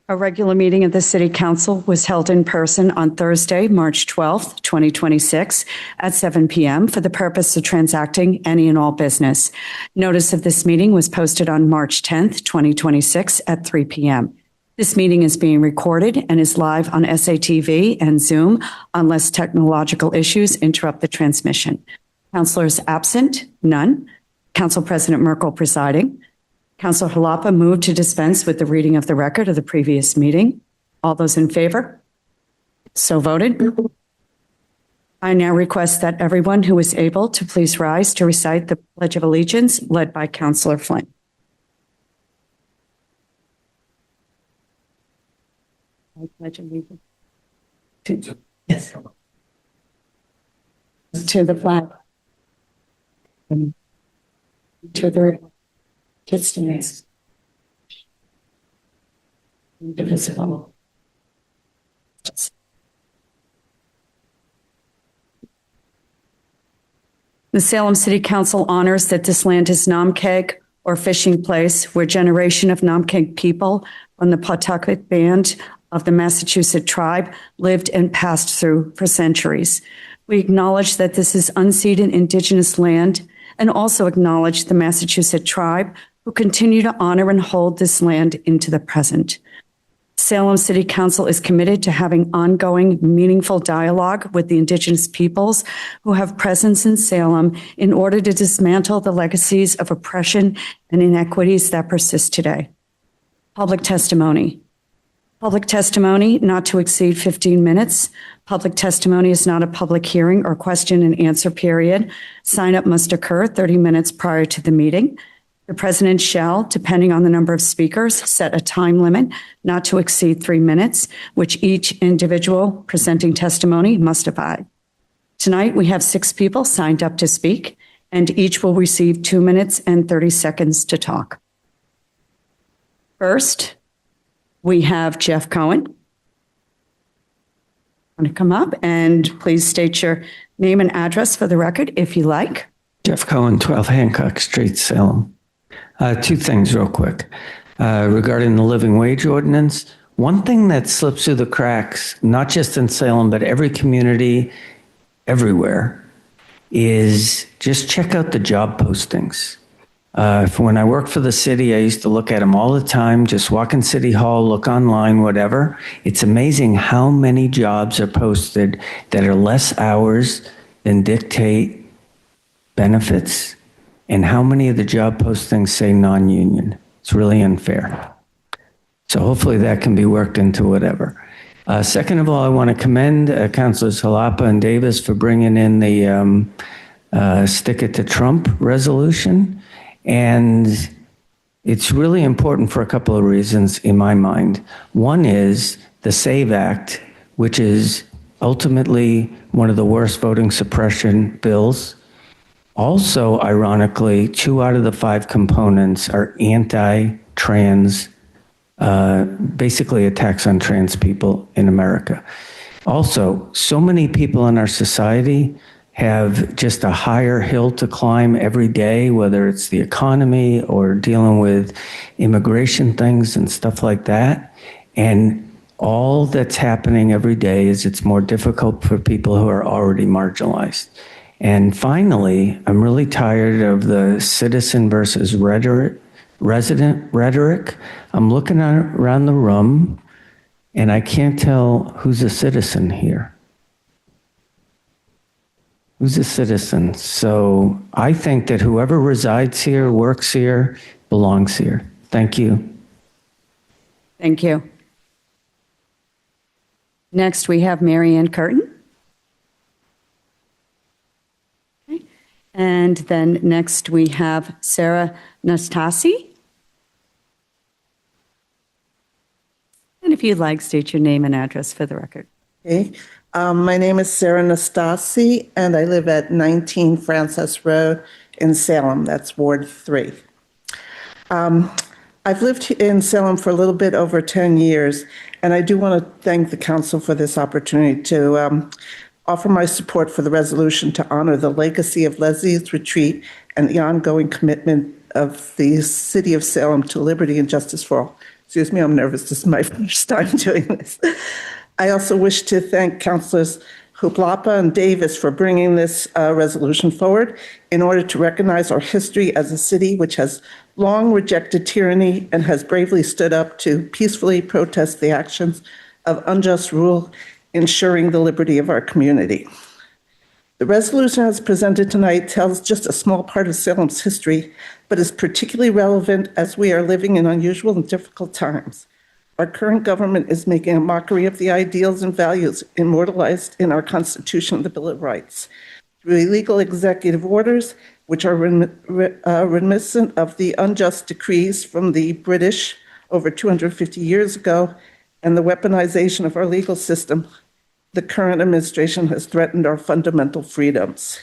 A regular meeting of the City Council was held in person on Thursday, March 12th, 2026, at 7 p.m. for the purpose of transacting any and all business. Notice of this meeting was posted on March 10th, 2026, at 3 p.m. This meeting is being recorded and is live on SATV and Zoom unless technological issues interrupt the transmission. Councilors absent? None. Council President Merkel presiding. Councilor Jalapa moved to dispense with the reading of the record of the previous meeting. All those in favor? So voted. I now request that everyone who is able to please rise to recite the Pledge of Allegiance led by Councilor Flynn. I pledge allegiance to, yes, to the flag and to the distance, indivisible. The Salem City Council honors that this land is Namkeg, or fishing place, where generation of Namkeg people from the Pawtucket Band of the Massachusetts tribe lived and passed through for centuries. We acknowledge that this is unceded indigenous land and also acknowledge the Massachusetts tribe who continue to honor and hold this land into the present. Salem City Council is committed to having ongoing, meaningful dialogue with the indigenous peoples who have presence in Salem in order to dismantle the legacies of oppression and inequities that persist today. Public testimony. Public testimony not to exceed 15 minutes. Public testimony is not a public hearing or question and answer period. Sign-up must occur 30 minutes prior to the meeting. The president shall, depending on the number of speakers, set a time limit not to exceed 3 minutes, which each individual presenting testimony must abide. Tonight, we have 6 people signed up to speak, and each will receive 2 minutes and 30 seconds to talk. First, we have Jeff Cohen. Want to come up and please state your name and address for the record, if you like. Jeff Cohen, 12 Hancock Street, Salem. 2 things real quick. Regarding the living wage ordinance, one thing that slips through the cracks, not just in Salem, but every community, everywhere, is just check out the job postings. When I worked for the city, I used to look at them all the time, just walk in City Hall, look online, whatever. It's amazing how many jobs are posted that are less hours than dictate benefits, and how many of the job postings say non-union. It's really unfair. So hopefully that can be worked into whatever. Second of all, I want to commend Councilors Jalapa and Davis for bringing in the Stick It to Trump resolution. And it's really important for a couple of reasons in my mind. One is the SAVE Act, which is ultimately one of the worst voting suppression bills. Also, ironically, 2 out of the 5 components are anti-trans, basically attacks on trans people in America. Also, so many people in our society have just a higher hill to climb every day, whether it's the economy or dealing with immigration things and stuff like that. And all that's happening every day is it's more difficult for people who are already marginalized. And finally, I'm really tired of the citizen versus resident rhetoric. I'm looking around the room and I can't tell who's a citizen here. Who's a citizen? So I think that whoever resides here, works here, belongs here. Thank you. Thank you. Next, we have Mary Ann Curtin. Okay. And then next we have Sarah Nastasi. And if you'd like, state your name and address for the record. Okay. My name is Sarah Nastasi, and I live at 19 Francis Road in Salem. That's Ward 3. I've lived in Salem for a little bit over 10 years, and I do want to thank the council for this opportunity to offer my support for the resolution to honor the legacy of Leslie's retreat and the ongoing commitment of the city of Salem to liberty and justice for all. Excuse me, I'm nervous. This is my first time doing this. I also wish to thank Councilors Hublapa and Davis for bringing this resolution forward in order to recognize our history as a city which has long rejected tyranny and has bravely stood up to peacefully protest the actions of unjust rule, ensuring the liberty of our community. The resolution as presented tonight tells just a small part of Salem's history, but is particularly relevant as we are living in unusual and difficult times. Our current government is making a mockery of the ideals and values immortalized in our Constitution and the Bill of Rights through illegal executive orders, which are reminiscent of the unjust decrees from the British over 250 years ago, and the weaponization of our legal system. The current administration has threatened our fundamental freedoms.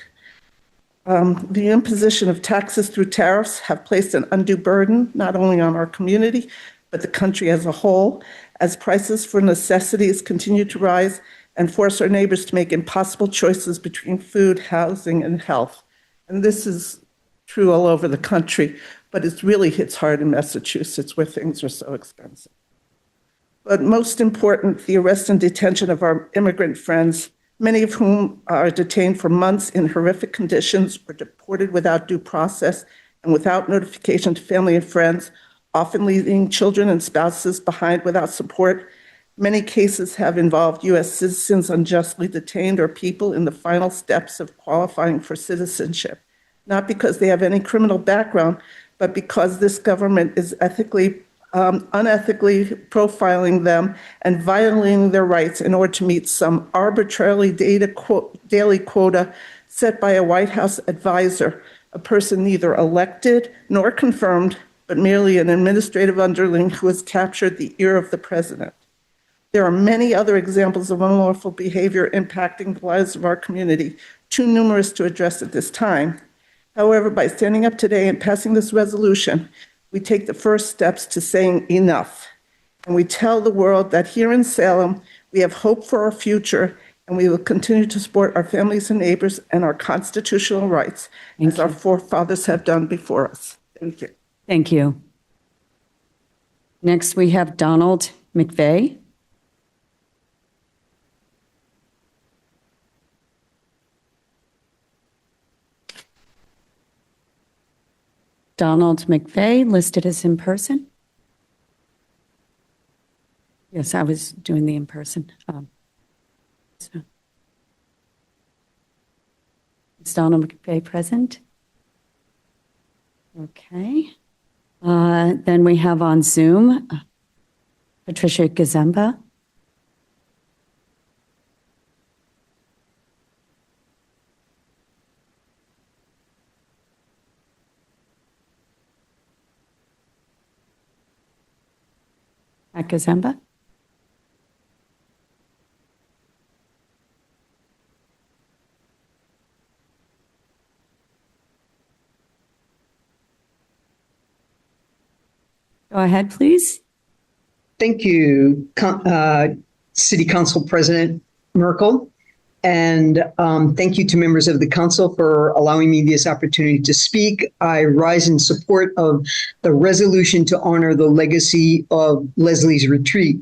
The imposition of taxes through tariffs have placed an undue burden not only on our community, but the country as a whole, as prices for necessities continue to rise and force our neighbors to make impossible choices between food, housing, and health. And this is true all over the country, but it really hits hard in Massachusetts where things are so expensive. But most important, the arrest and detention of our immigrant friends, many of whom are detained for months in horrific conditions or deported without due process and without notification to family and friends, often leaving children and spouses behind without support. Many cases have involved U.S. citizens unjustly detained or people in the final steps of qualifying for citizenship, not because they have any criminal background, but because this government is unethically profiling them and violating their rights in order to meet some arbitrarily daily quota set by a White House advisor, a person neither elected nor confirmed, but merely an administrative underling who has captured the ear of the president. There are many other examples of unlawful behavior impacting the lives of our community, too numerous to address at this time. However, by standing up today and passing this resolution, we take the first steps to saying enough. And we tell the world that here in Salem, we have hope for our future, and we will continue to support our families and neighbors and our constitutional rights, as our forefathers have done before us. Thank you. Thank you. Next, we have Donald McVeigh. Donald McVeigh, listed as in person. Yes, I was doing the in person. So. Is Donald McVeigh present? Okay. Then we have on Zoom, Patricia Gazemba. Gazemba. Go ahead, please. Thank you, City Council President Merkel. And thank you to members of the council for allowing me this opportunity to speak. I rise in support of the resolution to honor the legacy of Leslie's retreat.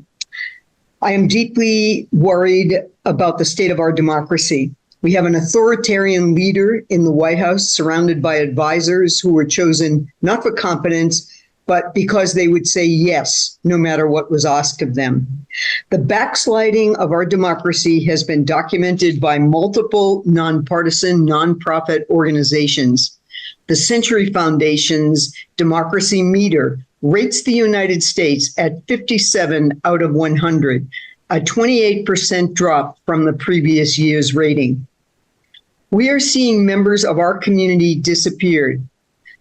I am deeply worried about the state of our democracy. We have an authoritarian leader in the White House surrounded by advisors who were chosen not for competence, but because they would say yes, no matter what was asked of them. The backsliding of our democracy has been documented by multiple nonpartisan, nonprofit organizations. The Century Foundation's Democracy Meter rates the United States at 57 out of 100, a 28% drop from the previous year's rating. We are seeing members of our community disappeared.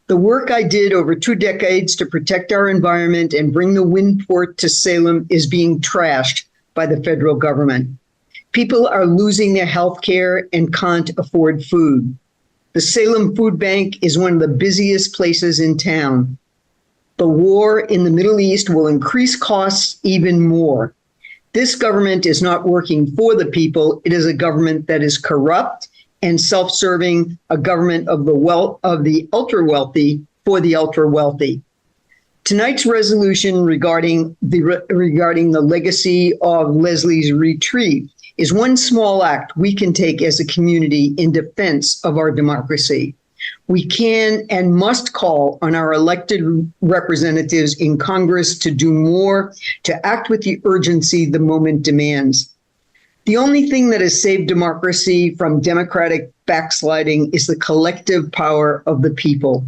The work I did over 2 decades to protect our environment and bring the wind port to Salem is being trashed by the federal government. People are losing their health care and can't afford food. The Salem Food Bank is one of the busiest places in town. The war in the Middle East will increase costs even more. This government is not working for the people. It is a government that is corrupt and self-serving, a government of the ultra-wealthy for the ultra-wealthy. Tonight's resolution regarding the legacy of Leslie's retreat is one small act we can take as a community in defense of our democracy. We can and must call on our elected representatives in Congress to do more, to act with the urgency the moment demands. The only thing that has saved democracy from democratic backsliding is the collective power of the people.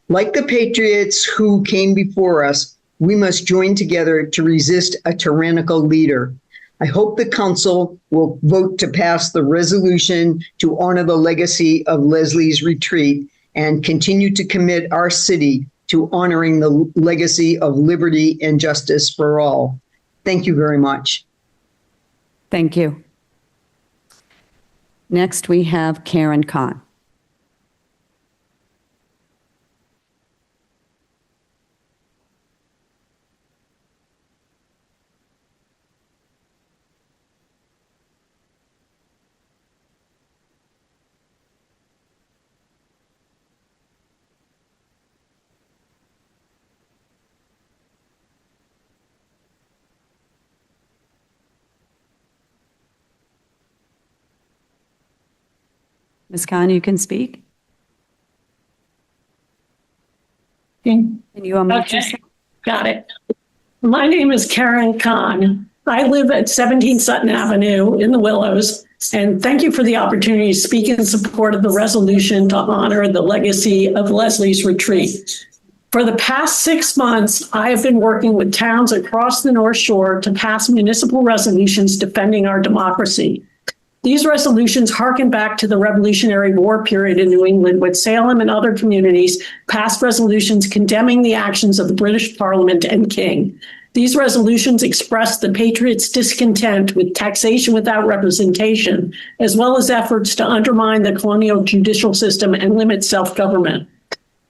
Like the patriots who came before us, we must join together to resist a tyrannical leader. I hope the council will vote to pass the resolution to honor the legacy of Leslie's retreat and continue to commit our city to honoring the legacy of liberty and justice for all. Thank you very much. Thank you. Next, we have Karen Khan. Ms. Khan, you can speak. Can you unmute yourself? Okay, got it. My name is Karen Khan. I live at 17 Sutton Avenue in the Willows, and thank you for the opportunity to speak in support of the resolution to honor the legacy of Leslie's retreat. For the past 6 months, I have been working with towns across the North Shore to pass municipal resolutions defending our democracy. These resolutions harken back to the Revolutionary War period in New England, when Salem and other communities passed resolutions condemning the actions of the British Parliament and King. These resolutions expressed the Patriots' discontent with taxation without representation, as well as efforts to undermine the colonial judicial system and limit self-government.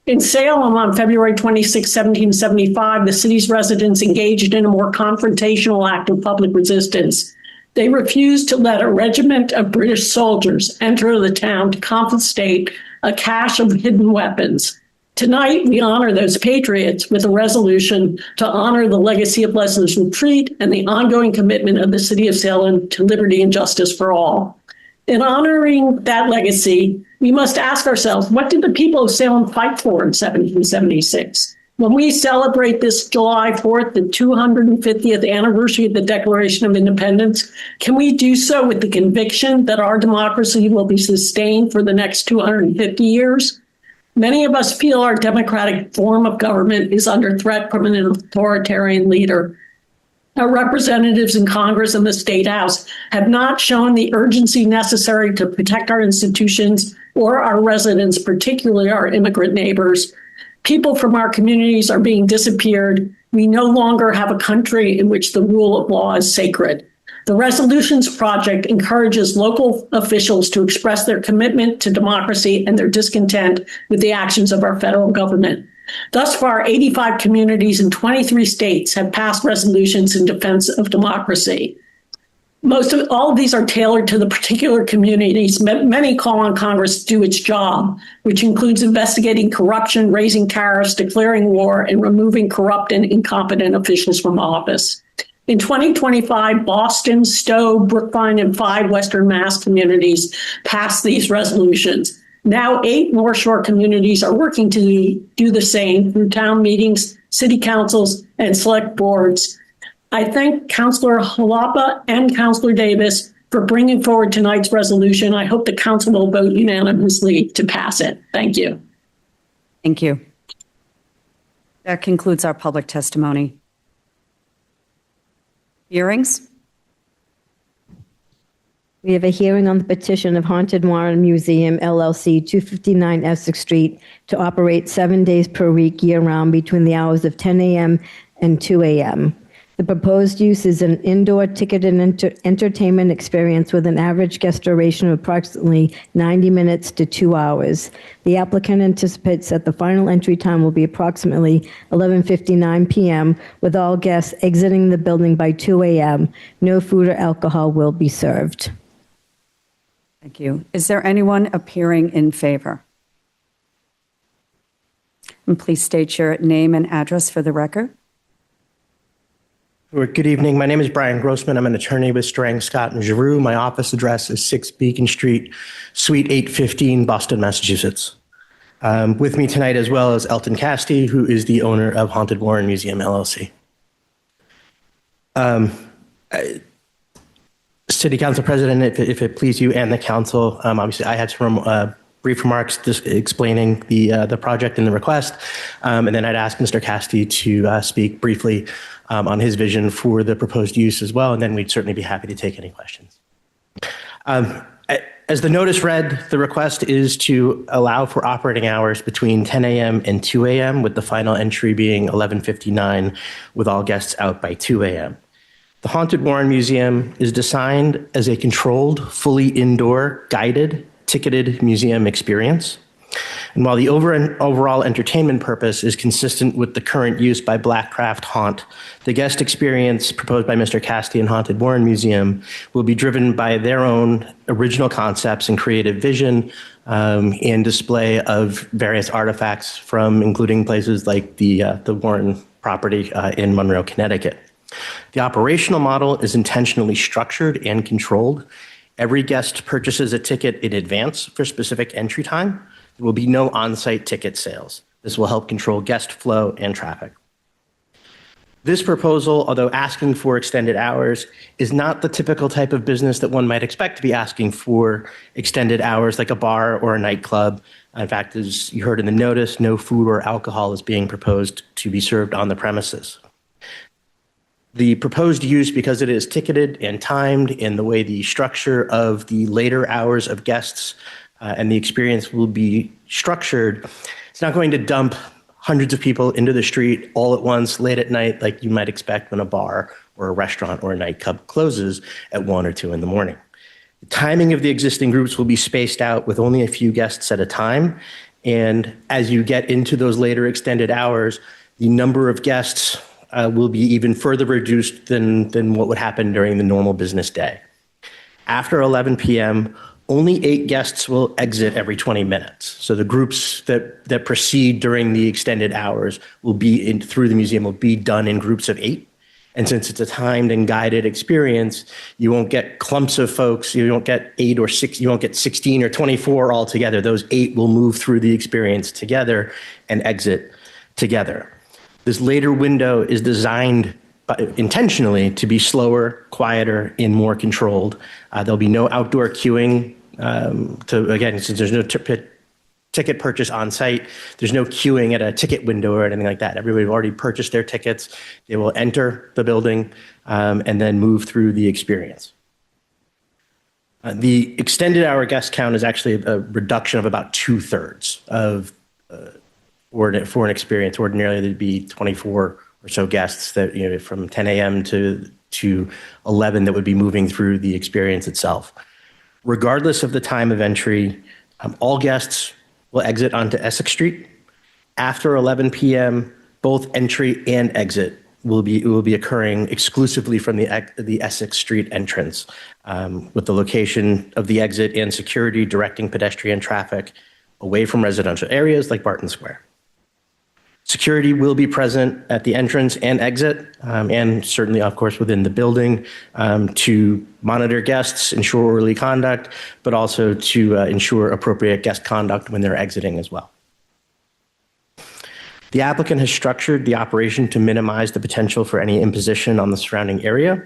In Salem on February 26, 1775, the city's residents engaged in a more confrontational act of public resistance. They refused to let a regiment of British soldiers enter the town to confiscate a cache of hidden weapons. Tonight, we honor those patriots with a resolution to honor the legacy of Leslie's retreat and the ongoing commitment of the city of Salem to liberty and justice for all. In honoring that legacy, we must ask ourselves, what did the people of Salem fight for in 1776? When we celebrate this July 4th, the 250th anniversary of the Declaration of Independence, can we do so with the conviction that our democracy will be sustained for the next 250 years? Many of us feel our democratic form of government is under threat from an authoritarian leader. Our representatives in Congress and the State House have not shown the urgency necessary to protect our institutions or our residents, particularly our immigrant neighbors. People from our communities are being disappeared. We no longer have a country in which the rule of law is sacred. The Resolutions Project encourages local officials to express their commitment to democracy and their discontent with the actions of our federal government. Thus far, 85 communities in 23 states have passed resolutions in defense of democracy. All of these are tailored to the particular communities. Many call on Congress to do its job, which includes investigating corruption, raising tariffs, declaring war, and removing corrupt and incompetent officials from office. In 2025, Boston, Stowe, Brookline, and 5 Western Mass communities passed these resolutions. Now 8 North Shore communities are working to do the same through town meetings, city councils, and select boards. I thank Councillor Jalapa and Councillor Davis for bringing forward tonight's resolution. I hope the council will vote unanimously to pass it. Thank you. Thank you. That concludes our public testimony. Hearings? We have a hearing on the petition of Haunted Warren Museum, LLC, 259 Essex Street, to operate 7 days per week year-round between the hours of 10 a.m. and 2 a.m. The proposed use is an indoor ticketed entertainment experience with an average guest duration of approximately 90 minutes to 2 hours. The applicant anticipates that the final entry time will be approximately 11:59 p.m., with all guests exiting the building by 2 a.m. No food or alcohol will be served. Thank you. Is there anyone appearing in favor? And please state your name and address for the record. Good evening. My name is Brian Grossman. I'm an attorney with Strang, Scott & Giroux. My office address is 6 Beacon Street, Suite 815, Boston, Massachusetts. With me tonight as well as Elton Casti, who is the owner of Haunted Warren Museum, LLC. City Council President, if it please you and the council, obviously I had some brief remarks just explaining the project and the request, and then I'd ask Mr. Casti to speak briefly on his vision for the proposed use as well, and then we'd certainly be happy to take any questions. As the notice read, the request is to allow for operating hours between 10 a.m. and 2 a.m., with the final entry being 11:59, with all guests out by 2 a.m. The Haunted Warren Museum is designed as a controlled, fully indoor, guided, ticketed museum experience. And while the overall entertainment purpose is consistent with the current use by Blackcraft Haunt, the guest experience proposed by Mr. Casti and Haunted Warren Museum will be driven by their own original concepts and creative vision, and display of various artifacts from including places like the Warren property in Monroe, Connecticut. The operational model is intentionally structured and controlled. Every guest purchases a ticket in advance for specific entry time. There will be no on-site ticket sales. This will help control guest flow and traffic. This proposal, although asking for extended hours, is not the typical type of business that one might expect to be asking for extended hours, like a bar or a nightclub. In fact, as you heard in the notice, no food or alcohol is being proposed to be served on the premises. The proposed use, because it is ticketed and timed in the way the structure of the later hours of guests and the experience will be structured, it's not going to dump hundreds of people into the street all at once late at night like you might expect when a bar or a restaurant or a nightclub closes at 1 or 2 in the morning. The timing of the existing groups will be spaced out with only a few guests at a time. And as you get into those later extended hours, the number of guests will be even further reduced than what would happen during the normal business day. After 11 p.m., only 8 guests will exit every 20 minutes. So the groups that proceed during the extended hours will be through the museum will be done in groups of 8. And since it's a timed and guided experience, you won't get clumps of folks. You won't get 8 or 6. You won't get 16 or 24 all together. Those 8 will move through the experience together and exit together. This later window is designed intentionally to be slower, quieter, and more controlled. There'll be no outdoor queuing. Since there's no ticket purchase on site, there's no queuing at a ticket window or anything like that. Everybody already purchased their tickets. They will enter the building and then move through the experience. The extended hour guest count is actually a reduction of about 2/3 of for an experience. Ordinarily, there'd be 24 or so guests that, from 10 a.m. to 11 that would be moving through the experience itself. Regardless of the time of entry, all guests will exit onto Essex Street. After 11 p.m., both entry and exit will be occurring exclusively from the Essex Street entrance, with the location of the exit and security directing pedestrian traffic away from residential areas like Barton Square. Security will be present at the entrance and exit, and certainly, of course, within the building to monitor guests, ensure orderly conduct, but also to ensure appropriate guest conduct when they're exiting as well. The applicant has structured the operation to minimize the potential for any imposition on the surrounding area,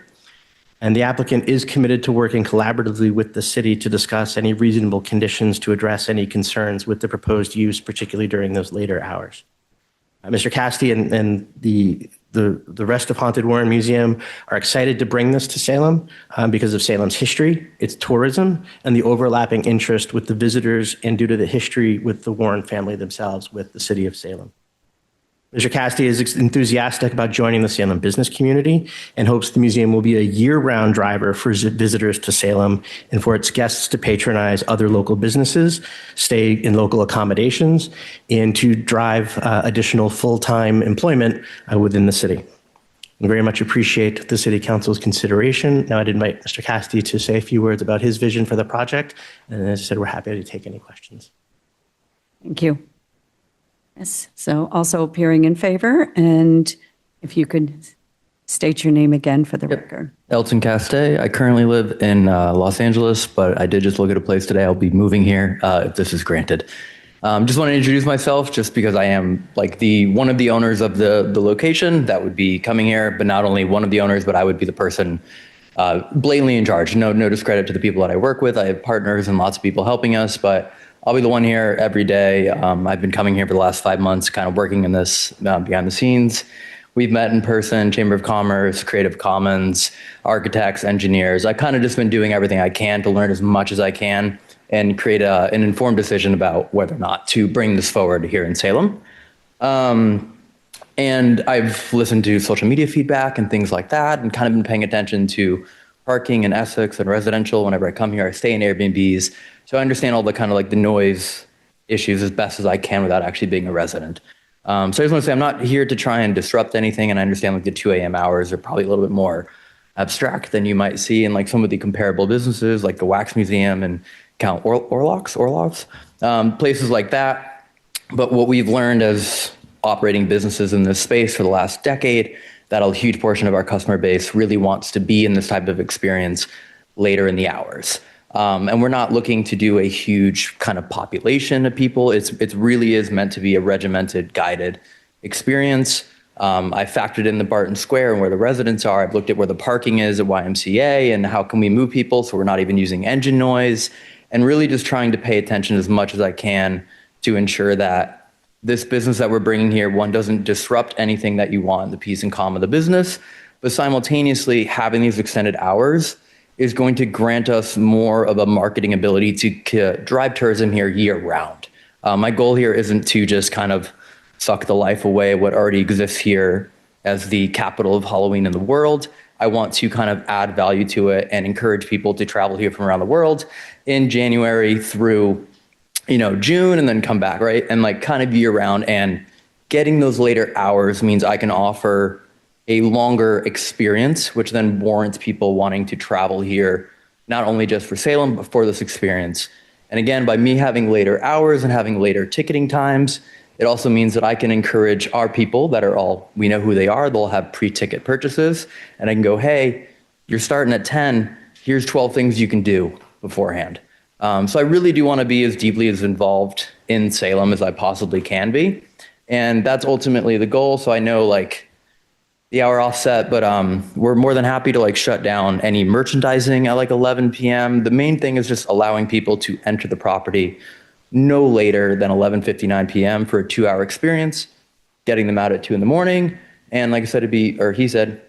and the applicant is committed to working collaboratively with the city to discuss any reasonable conditions to address any concerns with the proposed use, particularly during those later hours. Mr. Casti and the rest of Haunted Warren Museum are excited to bring this to Salem because of Salem's history, its tourism, and the overlapping interest with the visitors, and due to the history with the Warren family themselves with the city of Salem. Mr. Casti is enthusiastic about joining the Salem business community and hopes the museum will be a year-round driver for visitors to Salem and for its guests to patronize other local businesses, stay in local accommodations, and to drive additional full-time employment within the city. We very much appreciate the City Council's consideration. Now I'd invite Mr. Casti to say a few words about his vision for the project. And as I said, we're happy to take any questions. Thank you. Yes, so also appearing in favor, and if you could state your name again for the record. Elton Castay. I currently live in Los Angeles, but I did just look at a place today. I'll be moving here if this is granted. Just want to introduce myself just because I am like one of the owners of the location that would be coming here, but not only one of the owners, but I would be the person blatantly in charge. No discredit to the people that I work with. I have partners and lots of people helping us, but I'll be the one here every day. I've been coming here for the last 5 months, kind of working in this behind the scenes. We've met in person, Chamber of Commerce, Creative Commons, architects, engineers. I've kind of just been doing everything I can to learn as much as I can and create an informed decision about whether or not to bring this forward here in Salem. And I've listened to social media feedback and things like that and kind of been paying attention to parking in Essex and residential. Whenever I come here, I stay in Airbnbs. So I understand all the kind of like the noise issues as best as I can without actually being a resident. So I just want to say I'm not here to try and disrupt anything. And I understand like the 2 a.m. hours are probably a little bit more abstract than you might see in like some of the comparable businesses like the Wax Museum and Count Orlov's, places like that. But what we've learned as operating businesses in this space for the last decade, that a huge portion of our customer base really wants to be in this type of experience later in the hours. And we're not looking to do a huge kind of population of people. It really is meant to be a regimented, guided experience. I factored in the Barton Square and where the residents are. I've looked at where the parking is at YMCA and how can we move people so we're not even using engine noise, and really just trying to pay attention as much as I can to ensure that this business that we're bringing here, one, doesn't disrupt anything that you want, the peace and calm of the business, but simultaneously having these extended hours is going to grant us more of a marketing ability to drive tourism here year round. My goal here isn't to just kind of suck the life away what already exists here as the capital of Halloween in the world. I want to kind of add value to it and encourage people to travel here from around the world in January through, June, and then come back, right? And like kind of year round, and getting those later hours means I can offer a longer experience, which then warrants people wanting to travel here, not only just for Salem, but for this experience. And again, by me having later hours and having later ticketing times, it also means that I can encourage our people that are we know who they are, they'll have pre-ticket purchases, and I can go, hey, you're starting at 10, here's 12 things you can do beforehand. So I really do want to be as deeply as involved in Salem as I possibly can be. And that's ultimately the goal. So I know the hour offset, but we're more than happy to shut down any merchandising at 11 p.m. The main thing is just allowing people to enter the property no later than 11:59 p.m. for a 2-hour experience, getting them out at 2 a.m. And like I said, he said,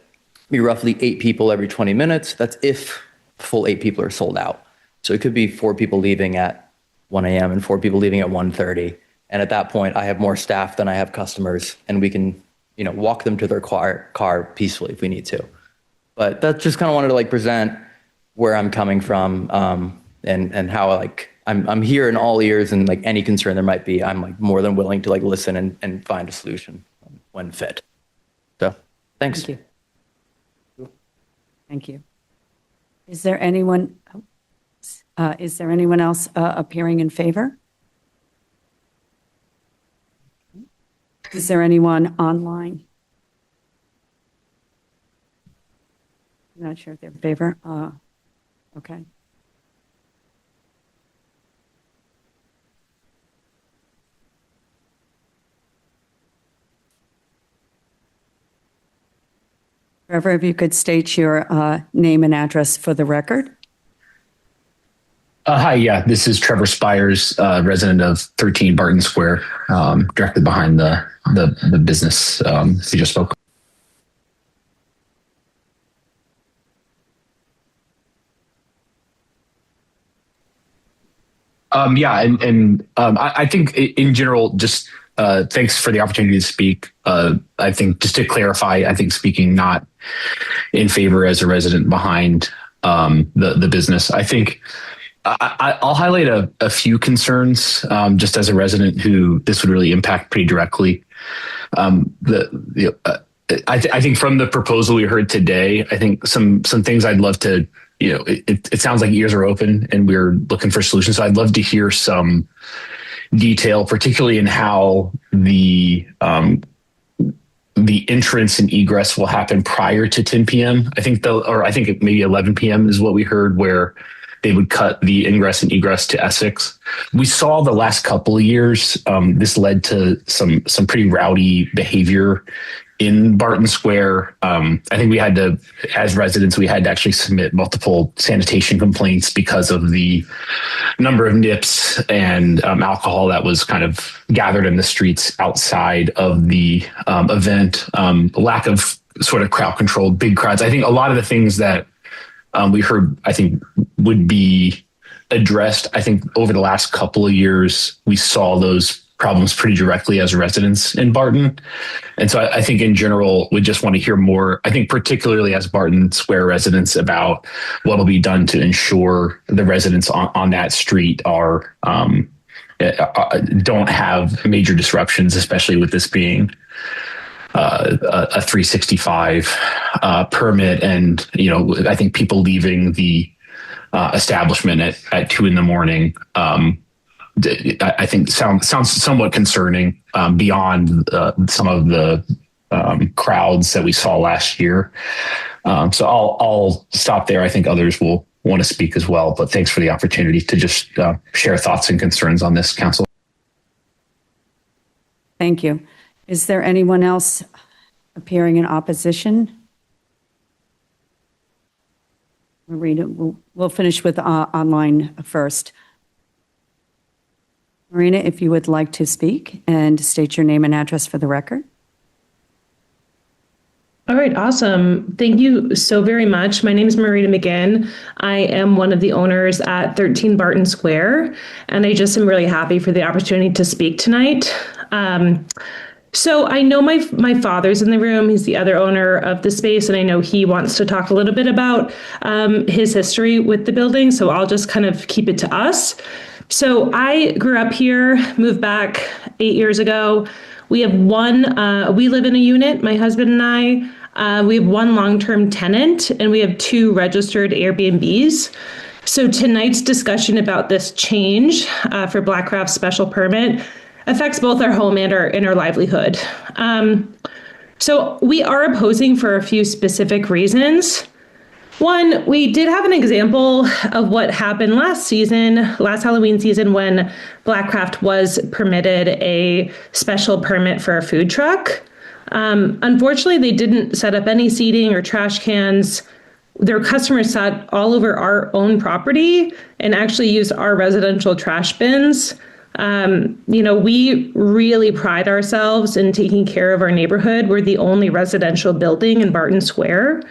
be roughly 8 people every 20 minutes. That's if full 8 people are sold out. So it could be 4 people leaving at 1 a.m. and 4 people leaving at 1:30. And at that point, I have more staff than I have customers, and we can walk them to their car peacefully if we need to. But that's just kind of wanted to present where I'm coming from, and how I'm here in all ears, and any concern there might be, I'm more than willing to listen and find a solution when fit. So thanks. Thank you. Thank you. Is there anyone else appearing in favor? Is there anyone online? I'm not sure if they're in favor. Okay. Trevor, if you could state your name and address for the record. Hi, yeah, this is Trevor Spires, resident of 13 Barton Square, directly behind the business you just spoke. I think in general, just thanks for the opportunity to speak. I think just to clarify, I think speaking not in favor as a resident behind the business. I think I'll highlight a few concerns just as a resident who this would really impact pretty directly. I think from the proposal we heard today, I think some things I'd love to, it sounds like ears are open and we're looking for solutions. So I'd love to hear some detail, particularly in how the entrance and egress will happen prior to 10 p.m. I think maybe 11 p.m. is what we heard, where they would cut the ingress and egress to Essex. We saw the last couple of years, this led to some pretty rowdy behavior in Barton Square. I think we had to, as residents, we had to actually submit multiple sanitation complaints because of the number of nips and alcohol that was kind of gathered in the streets outside of the event. Lack of sort of crowd control, big crowds. I think a lot of the things that we heard, I think, would be addressed. I think over the last couple of years, we saw those problems pretty directly as residents in Barton. And so I think in general, we just want to hear more, I think particularly as Barton Square residents, about what will be done to ensure the residents on that street are don't have major disruptions, especially with this being a 365 permit. And, I think people leaving the establishment at 2 a.m. I think sounds somewhat concerning beyond some of the crowds that we saw last year. So I'll stop there. I think others will want to speak as well, but thanks for the opportunity to just share thoughts and concerns on this, Council. Thank you. Is there anyone else appearing in opposition? Marina, we'll finish with online first. Marina, if you would like to speak and state your name and address for the record. All right, awesome. Thank you so very much. My name is Marina McGinn. I am one of the owners at 13 Barton Square, and I just am really happy for the opportunity to speak tonight. So I know my father's in the room. He's the other owner of the space, and I know he wants to talk a little bit about his history with the building, so I'll just kind of keep it to us. So I grew up here, moved back 8 years ago. We have we live in a unit, my husband and I. We have one long-term tenant, and we have 2 registered Airbnbs. So tonight's discussion about this change for Blackcraft's special permit affects both our home and our livelihood. So we are opposing for a few specific reasons. One, we did have an example of what happened last Halloween season, when Blackcraft was permitted a special permit for a food truck. Unfortunately, they didn't set up any seating or trash cans. Their customers sat all over our own property and actually used our residential trash bins. We really pride ourselves in taking care of our neighborhood. We're the only residential building in Barton Square,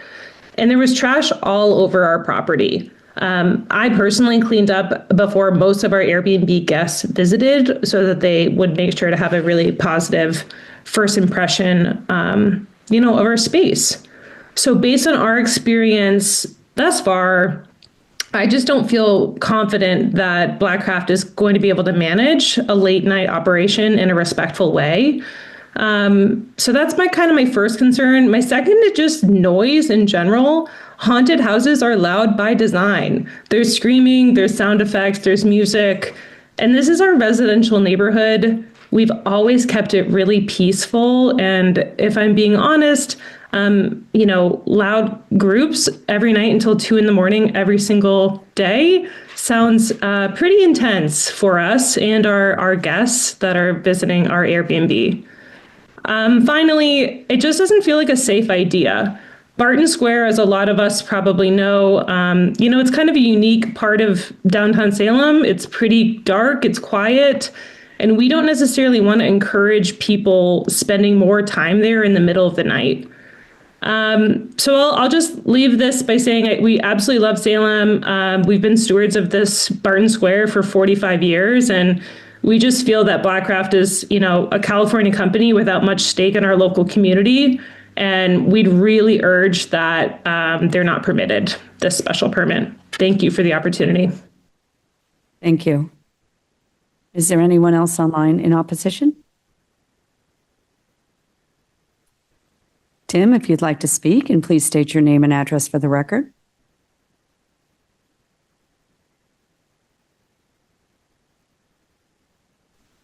and there was trash all over our property. I personally cleaned up before most of our Airbnb guests visited, so that they would make sure to have a really positive first impression, of our space. So based on our experience thus far, I just don't feel confident that Blackcraft is going to be able to manage a late night operation in a respectful way. So that's my first concern. My second is just noise in general. Haunted houses are loud by design. There's screaming, there's sound effects, there's music. And this is our residential neighborhood. We've always kept it really peaceful. And if I'm being honest, loud groups every night until 2 a.m. every single day sounds pretty intense for us and our guests that are visiting our Airbnb. Finally, it just doesn't feel like a safe idea. Barton Square, as a lot of us probably know, it's kind of a unique part of downtown Salem. It's pretty dark, it's quiet, and we don't necessarily want to encourage people spending more time there in the middle of the night. So I'll just leave this by saying we absolutely love Salem. We've been stewards of this Barton Square for 45 years, and we just feel that Blackcraft is, a California company without much stake in our local community. And we'd really urge that they're not permitted this special permit. Thank you for the opportunity. Thank you. Is there anyone else online in opposition? Tim, if you'd like to speak, and please state your name and address for the record.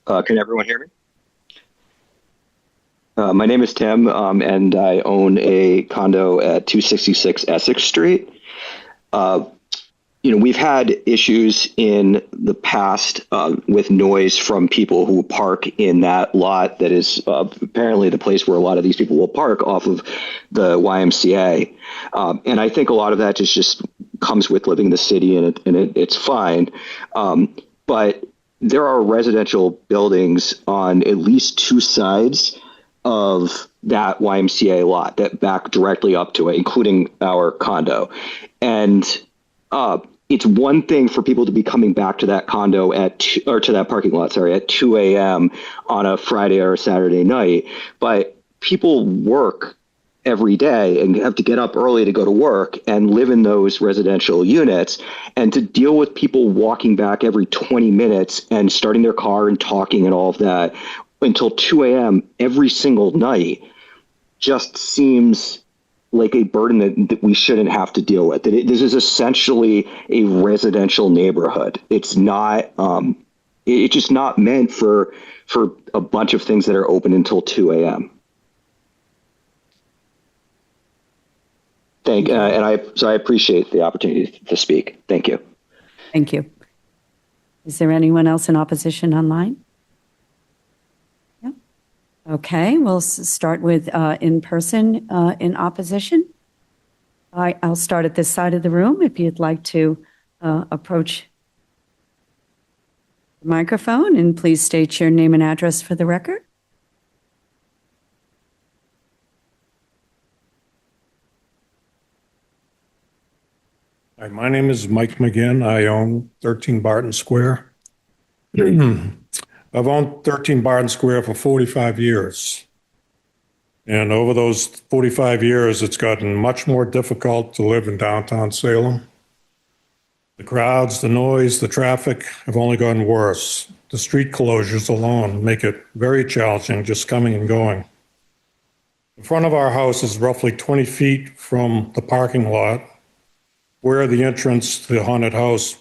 Can everyone hear me? My name is Tim, and I own a condo at 266 Essex Street. We've had issues in the past with noise from people who park in that lot that is apparently the place where a lot of these people will park off of the YMCA. And I think a lot of that just comes with living in the city, and it's fine. But there are residential buildings on at least two sides of that YMCA lot that back directly up to it, including our condo. And it's one thing for people to be coming back to that condo or to that parking lot, sorry, at 2 a.m. on a Friday or a Saturday night. But people work every day and have to get up early to go to work and live in those residential units, and to deal with people walking back every 20 minutes and starting their car and talking and all of that until 2 a.m. every single night just seems like a burden that we shouldn't have to deal with. This is essentially a residential neighborhood. It's not, it's just not meant for a bunch of things that are open until 2 a.m. So I appreciate the opportunity to speak. Thank you. Thank you. Is there anyone else in opposition online? Yeah. Okay, we'll start with in person in opposition. I'll start at this side of the room if you'd like to approach the microphone, and please state your name and address for the record. Hi, my name is Mike McGinn. I own 13 Barton Square. I've owned 13 Barton Square for 45 years. And over those 45 years, it's gotten much more difficult to live in downtown Salem. The crowds, the noise, the traffic have only gotten worse. The street closures alone make it very challenging just coming and going. The front of our house is roughly 20 feet from the parking lot, where the entrance to the haunted house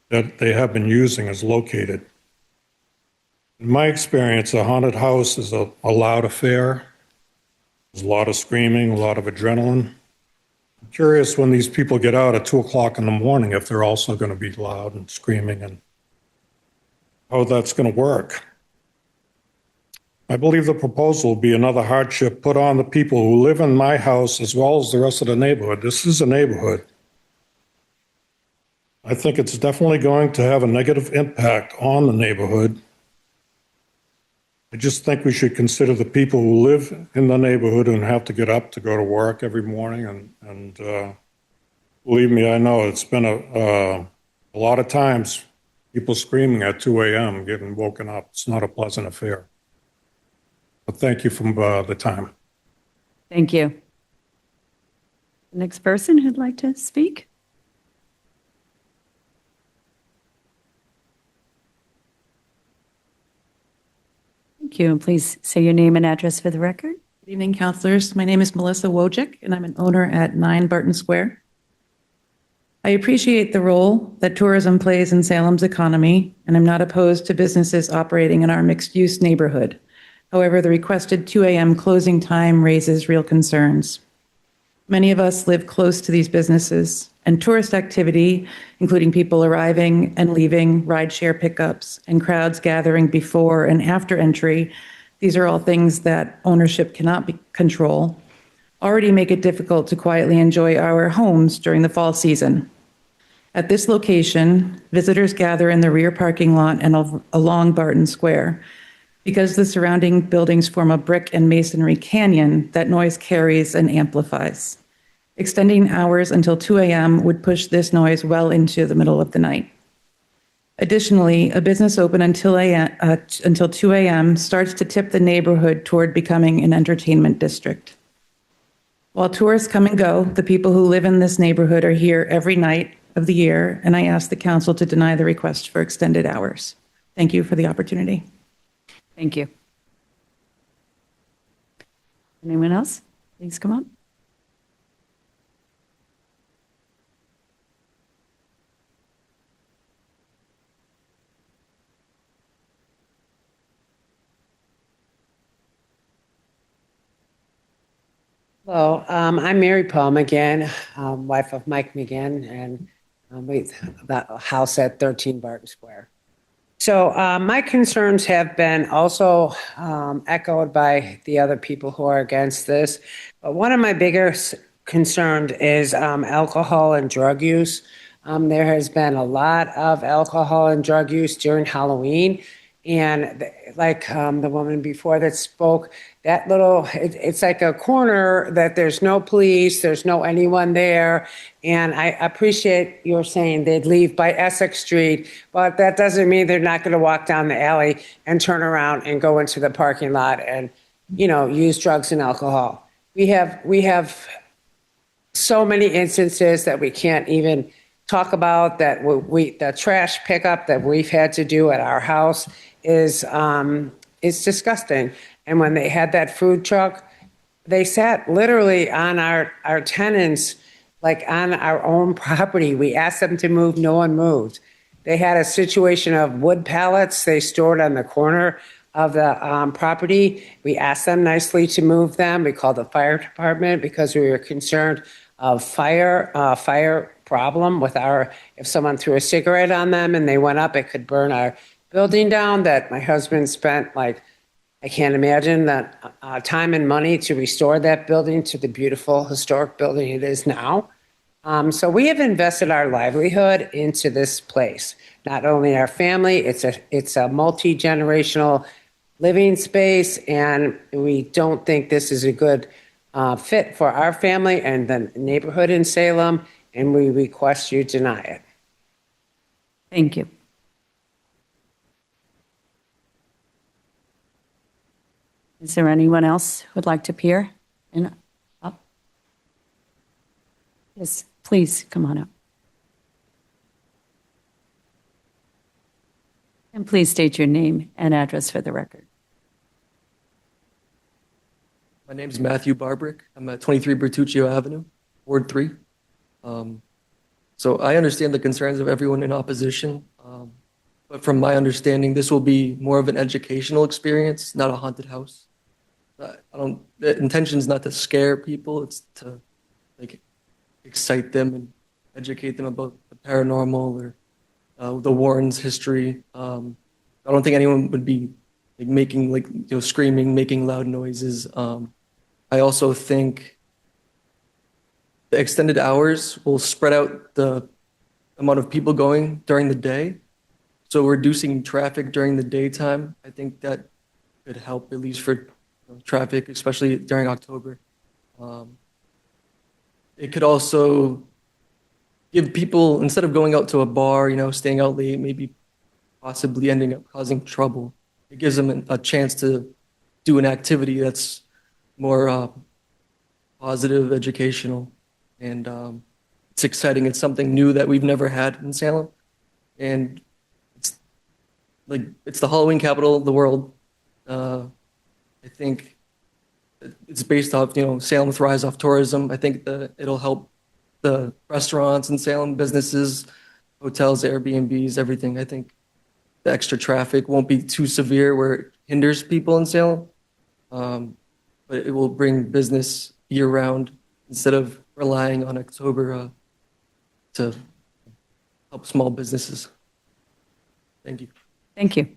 that they have been using is located. In my experience, a haunted house is a loud affair. There's a lot of screaming, a lot of adrenaline. I'm curious when these people get out at 2 o'clock in the morning if they're also going to be loud and screaming, and how that's going to work. I believe the proposal will be another hardship put on the people who live in my house as well as the rest of the neighborhood. This is a neighborhood. I think it's definitely going to have a negative impact on the neighborhood. I just think we should consider the people who live in the neighborhood and have to get up to go to work every morning. And believe me, I know it's been a lot of times people screaming at 2 a.m. getting woken up. It's not a pleasant affair. But thank you for the time. Thank you. Next person who'd like to speak? Thank you. And please say your name and address for the record. Good evening, councilors. My name is Melissa Wojcik, and I'm an owner at 9 Barton Square. I appreciate the role that tourism plays in Salem's economy, and I'm not opposed to businesses operating in our mixed-use neighborhood. However, the requested 2 a.m. closing time raises real concerns. Many of us live close to these businesses, and tourist activity, including people arriving and leaving, rideshare pickups, and crowds gathering before and after entry, these are all things that ownership cannot control, already make it difficult to quietly enjoy our homes during the fall season. At this location, visitors gather in the rear parking lot and along Barton Square. Because the surrounding buildings form a brick and masonry canyon, that noise carries and amplifies. Extending hours until 2 a.m. would push this noise well into the middle of the night. Additionally, a business open until 2 a.m. starts to tip the neighborhood toward becoming an entertainment district. While tourists come and go, the people who live in this neighborhood are here every night of the year, and I ask the council to deny the request for extended hours. Thank you for the opportunity. Thank you. Anyone else? Please come up. Hello, I'm Mary Paul McGinn, wife of Mike McGinn, and we the house at 13 Barton Square. So my concerns have been also echoed by the other people who are against this. But one of my biggest concerns is alcohol and drug use. There has been a lot of alcohol and drug use during Halloween. And like the woman before that spoke, that little, it's like a corner that there's no police, there's no anyone there. And I appreciate your saying they'd leave by Essex Street, but that doesn't mean they're not going to walk down the alley and turn around and go into the parking lot and, use drugs and alcohol. We have so many instances that we can't even talk about that the trash pickup that we've had to do at our house is disgusting. And when they had that food truck, they sat literally on our tenants, like on our own property. We asked them to move, no one moved. They had a situation of wood pallets they stored on the corner of the property. We asked them nicely to move them. We called the fire department because we were concerned of fire problem with if someone threw a cigarette on them and they went up, it could burn our building down that my husband spent I can't imagine that time and money to restore that building to the beautiful historic building it is now. So we have invested our livelihood into this place, not only our family, it's a multi-generational living space, and we don't think this is a good fit for our family and the neighborhood in Salem, and we request you deny it. Thank you. Is there anyone else who would like to appear? Up? Yes, please come on up. And please state your name and address for the record. My name is Matthew Barbrick. I'm at 23 Bertuccio Avenue, Ward 3. So I understand the concerns of everyone in opposition, but from my understanding, this will be more of an educational experience, not a haunted house. The intention is not to scare people, it's to excite them and educate them about the paranormal or the Warrens' history. I don't think anyone would be making screaming, making loud noises. I also think the extended hours will spread out the amount of people going during the day. So reducing traffic during the daytime, I think that could help at least for traffic, especially during October. It could also give people, instead of going out to a bar, staying out late, maybe possibly ending up causing trouble, it gives them a chance to do an activity that's more positive, educational, and it's exciting. It's something new that we've never had in Salem, and it's the Halloween capital of the world. I think it's based off, Salem thrives off tourism. I think it'll help the restaurants in Salem, businesses, hotels, Airbnbs, everything. I think the extra traffic won't be too severe where it hinders people in Salem. But it will bring business year round instead of relying on October to help small businesses. Thank you. Thank you.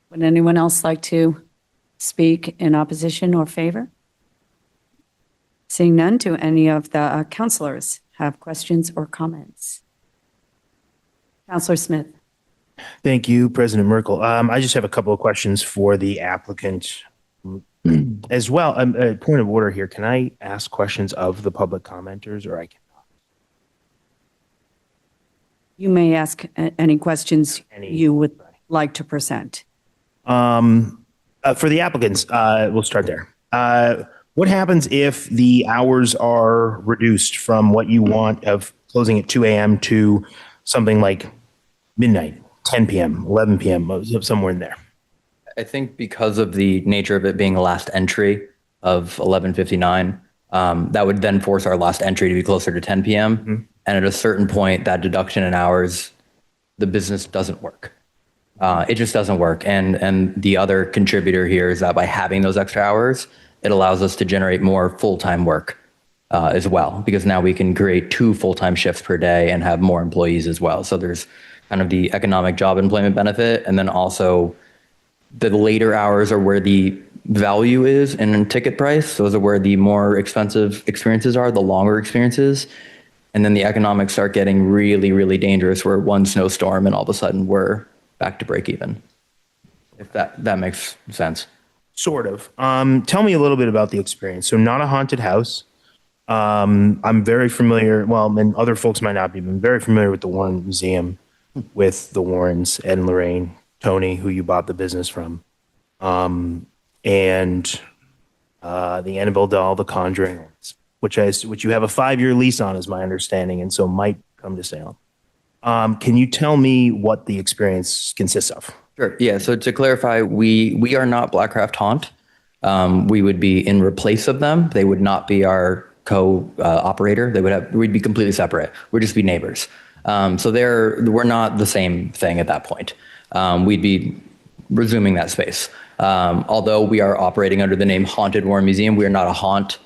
Would anyone else like to speak in opposition or favor? Seeing none, do any of the counselors have questions or comments? Counselor Smith. Thank you, President Merkel. I just have a couple of questions for the applicant as well. A point of order here. Can I ask questions of the public commenters, or I cannot? You may ask any questions you would like to present. For the applicants, we'll start there. What happens if the hours are reduced from what you want of closing at 2 a.m. to something like midnight, 10 p.m., 11 p.m., somewhere in there? I think because of the nature of it being a last entry of 11:59, that would then force our last entry to be closer to 10 p.m. And at a certain point, that deduction in hours, the business doesn't work. It just doesn't work. And the other contributor here is that by having those extra hours, it allows us to generate more full-time work as well, because now we can create 2 full-time shifts per day and have more employees as well. So there's kind of the economic job employment benefit, and then also the later hours are where the value is in ticket price. Those are where the more expensive experiences are, the longer experiences. And then the economics start getting really, really dangerous, where one snowstorm and all of a sudden we're back to break even. If that makes sense. Sort of. Tell me a little bit about the experience. So not a haunted house. I'm very familiar, well, and other folks might not be, but I'm very familiar with the Warren Museum, with the Warrens, Ed and Lorraine, Tony, who you bought the business from, and the Annabelle doll, the Conjuring, which you have a 5-year lease on, is my understanding, and so might come to Salem. Can you tell me what the experience consists of? Sure. Yeah. So to clarify, we are not Blackcraft Haunt. We would be in replace of them. They would not be our co-operator. We'd be completely separate. We'd just be neighbors. So we're not the same thing at that point. We'd be resuming that space. Although we are operating under the name Haunted Warren Museum, we are not a haunt.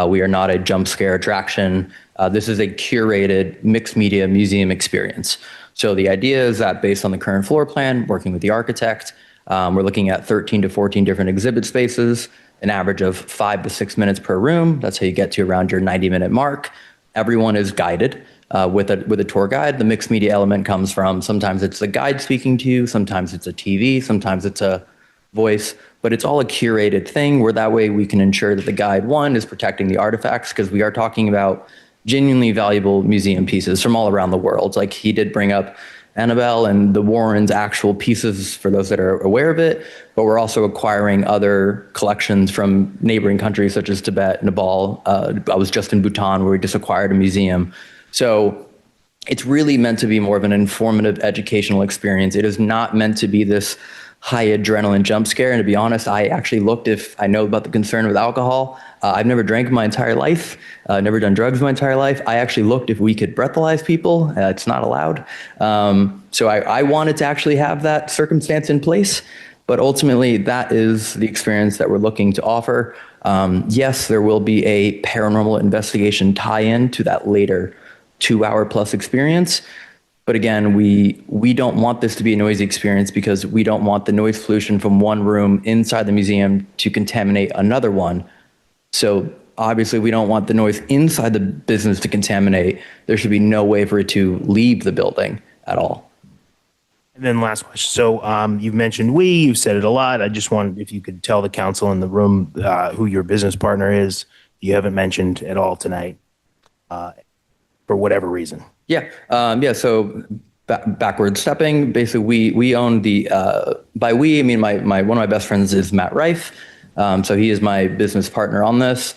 We are not a jump scare attraction. This is a curated mixed media museum experience. So the idea is that based on the current floor plan, working with the architect, we're looking at 13 to 14 different exhibit spaces, an average of 5 to 6 minutes per room. That's how you get to around your 90-minute mark. Everyone is guided with a tour guide. The mixed media element comes from, sometimes it's the guide speaking to you, sometimes it's a TV, sometimes it's a voice, but it's all a curated thing where that way we can ensure that the guide, one, is protecting the artifacts, because we are talking about genuinely valuable museum pieces from all around the world. Like he did bring up Annabelle and the Warrens' actual pieces for those that are aware of it, but we're also acquiring other collections from neighboring countries such as Tibet, Nepal. I was just in Bhutan where we just acquired a museum. So it's really meant to be more of an informative educational experience. It is not meant to be this high adrenaline jump scare. And to be honest, I actually looked, if I know about the concern with alcohol. I've never drank my entire life, never done drugs my entire life. I actually looked if we could breathalyze people. It's not allowed. So I wanted to actually have that circumstance in place, but ultimately that is the experience that we're looking to offer. Yes, there will be a paranormal investigation tie-in to that later 2-hour plus experience. But again, we don't want this to be a noisy experience, because we don't want the noise pollution from one room inside the museum to contaminate another one. So obviously we don't want the noise inside the business to contaminate. There should be no way for it to leave the building at all. And then last question. So you've mentioned you've said it a lot. I just wanted, if you could tell the council in the room who your business partner is. You haven't mentioned at all tonight for whatever reason. Yeah. So backward stepping, basically we own the, by we, I mean, one of my best friends is Matt Rife. So he is my business partner on this.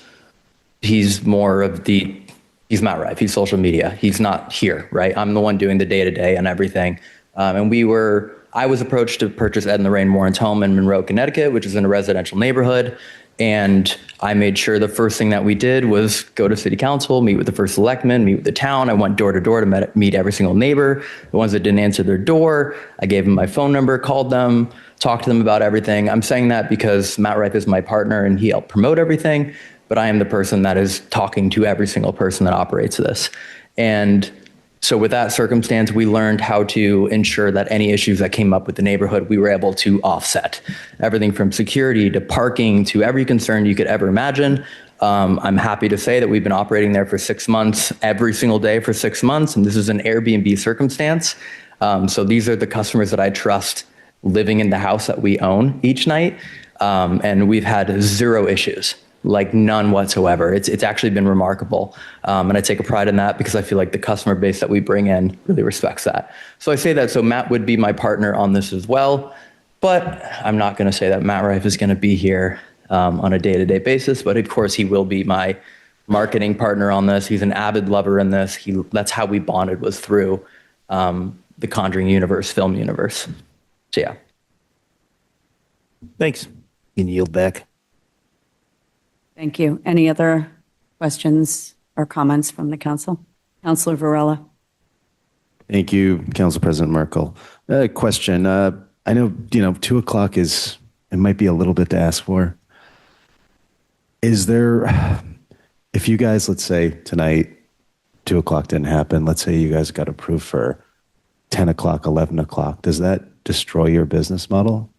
He's he's Matt Rife. He's social media. He's not here, right? I'm the one doing the day-to-day and everything. I was approached to purchase Ed and Lorraine Warren's home in Monroe, Connecticut, which is in a residential neighborhood. And I made sure the first thing that we did was go to city council, meet with the first selectman, meet with the town. I went door to door to meet every single neighbor. The ones that didn't answer their door, I gave them my phone number, called them, talked to them about everything. I'm saying that because Matt Rife is my partner and he helped promote everything, but I am the person that is talking to every single person that operates this. And so with that circumstance, we learned how to ensure that any issues that came up with the neighborhood, we were able to offset. Everything from security to parking to every concern you could ever imagine. I'm happy to say that we've been operating there for 6 months, every single day for 6 months, and this is an Airbnb circumstance. So these are the customers that I trust living in the house that we own each night, and we've had 0 issues. Like none whatsoever. It's actually been remarkable. And I take a pride in that because I feel like the customer base that we bring in really respects that. So I say that, so Matt would be my partner on this as well, but I'm not gonna say that Matt Rife is gonna be here on a day-to-day basis, but of course he will be my marketing partner on this. He's an avid lover in this. That's how we bonded, was through the Conjuring universe, film universe. So yeah. Thanks. You can yield back. Thank you. Any other questions or comments from the council? Councilor Varela. Thank you, Council President Merkel. Question. I know, 2 o'clock it might be a little bit to ask for. Is there, if you guys, let's say tonight, 2 o'clock didn't happen, let's say you guys got approved for 10 o'clock, 11 o'clock, does that destroy your business model?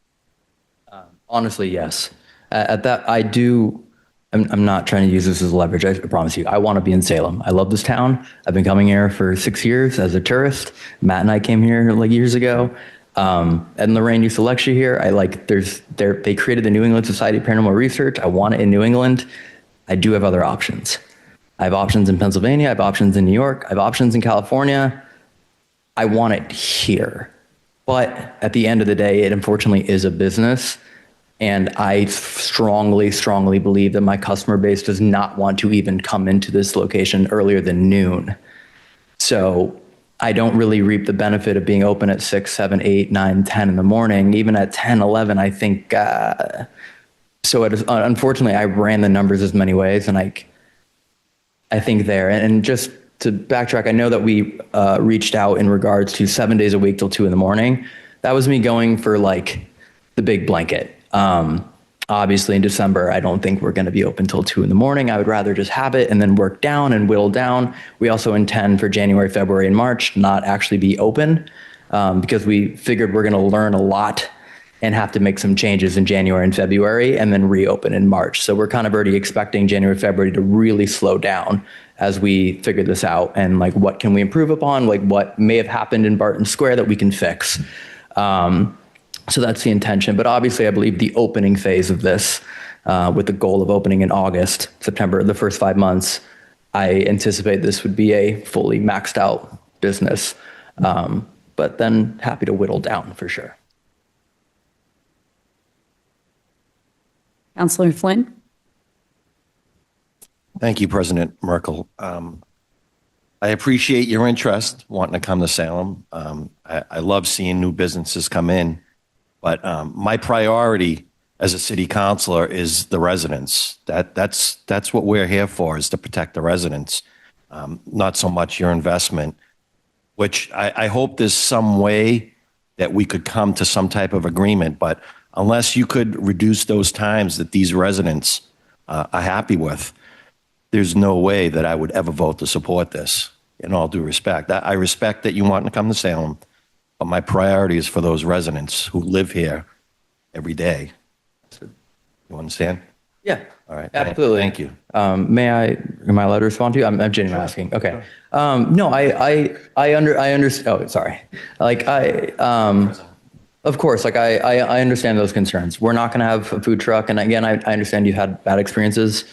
Honestly, yes. At that, I'm not trying to use this as leverage. I promise you, I want to be in Salem. I love this town. I've been coming here for 6 years as a tourist. Matt and I came here like years ago. Ed and Lorraine used to lecture here. They created the New England Society of Paranormal Research. I want it in New England. I do have other options. I have options in Pennsylvania. I have options in New York. I have options in California. I want it here. But at the end of the day, it unfortunately is a business. And I strongly, strongly believe that my customer base does not want to even come into this location earlier than noon. So I don't really reap the benefit of being open at 6, 7, 8, 9, 10 in the morning. Even at 10, 11, I think, unfortunately, I ran the numbers as many ways, and I think there. And just to backtrack, I know that we reached out in regards to 7 days a week till 2 in the morning. That was me going for like the big blanket. Obviously in December, I don't think we're going to be open till 2 in the morning. I would rather just have it and then work down and whittle down. We also intend for January, February, and March not actually be open because we figured we're going to learn a lot and have to make some changes in January and February and then reopen in March. So we're kind of already expecting January, February to really slow down as we figure this out and like what can we improve upon, like what may have happened in Barton Square that we can fix. So that's the intention. But obviously, I believe the opening phase of this, with the goal of opening in August, September, the first 5 months, I anticipate this would be a fully maxed out business. But then happy to whittle down for sure. Councilor Flynn? Thank you, President Merkel. I appreciate your interest wanting to come to Salem. I love seeing new businesses come in. But my priority as a city councilor is the residents. That's what we're here for, is to protect the residents, not so much your investment, which I hope there's some way that we could come to some type of agreement. But unless you could reduce those times that these residents are happy with, there's no way that I would ever vote to support this, in all due respect. I respect that you want to come to Salem, but my priority is for those residents who live here every day. You understand? Yeah. All right. Absolutely. Thank you. Am I allowed to respond to you? I'm genuinely asking. Okay. No, I understand. Oh, sorry. Like of course, like I understand those concerns. We're not going to have a food truck. And again, I understand you've had bad experiences.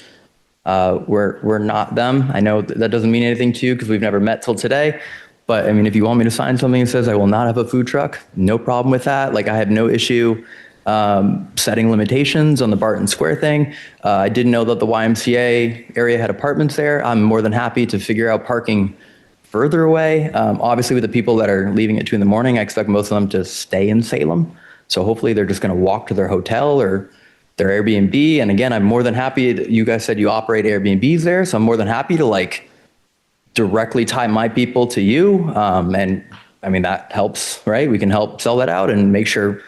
We're not them. I know that doesn't mean anything to you because we've never met till today. But I mean, if you want me to sign something that says I will not have a food truck, no problem with that. Like I have no issue setting limitations on the Barton Square thing. I didn't know that the YMCA area had apartments there. I'm more than happy to figure out parking further away. Obviously, with the people that are leaving at 2 in the morning, I expect most of them to stay in Salem. So hopefully they're just going to walk to their hotel or their Airbnb. And again, I'm more than happy. You guys said you operate Airbnbs there. So I'm more than happy to like directly tie my people to you. And I mean, that helps, right? We can help sell that out and make sure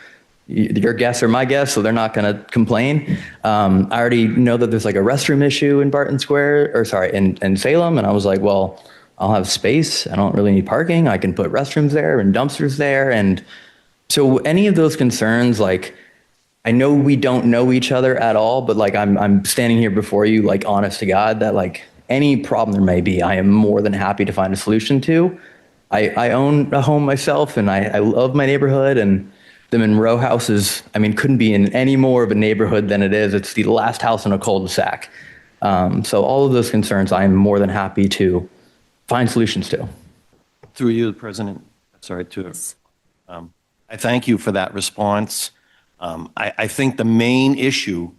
your guests are my guests, so they're not going to complain. I already know that there's like a restroom issue in Barton Square, or sorry, in Salem. And I was like, well, I'll have space. I don't really need parking. I can put restrooms there and dumpsters there. And so any of those concerns, like, I know we don't know each other at all, but like I'm standing here before you, like honest to God, that like any problem there may be, I am more than happy to find a solution to. I own a home myself and I love my neighborhood, and the Monroe house is, I mean, couldn't be in any more of a neighborhood than it is. It's the last house in a cul-de-sac. So all of those concerns, I am more than happy to find solutions to. Through you, President, sorry, I thank you for that response. I think the main issue,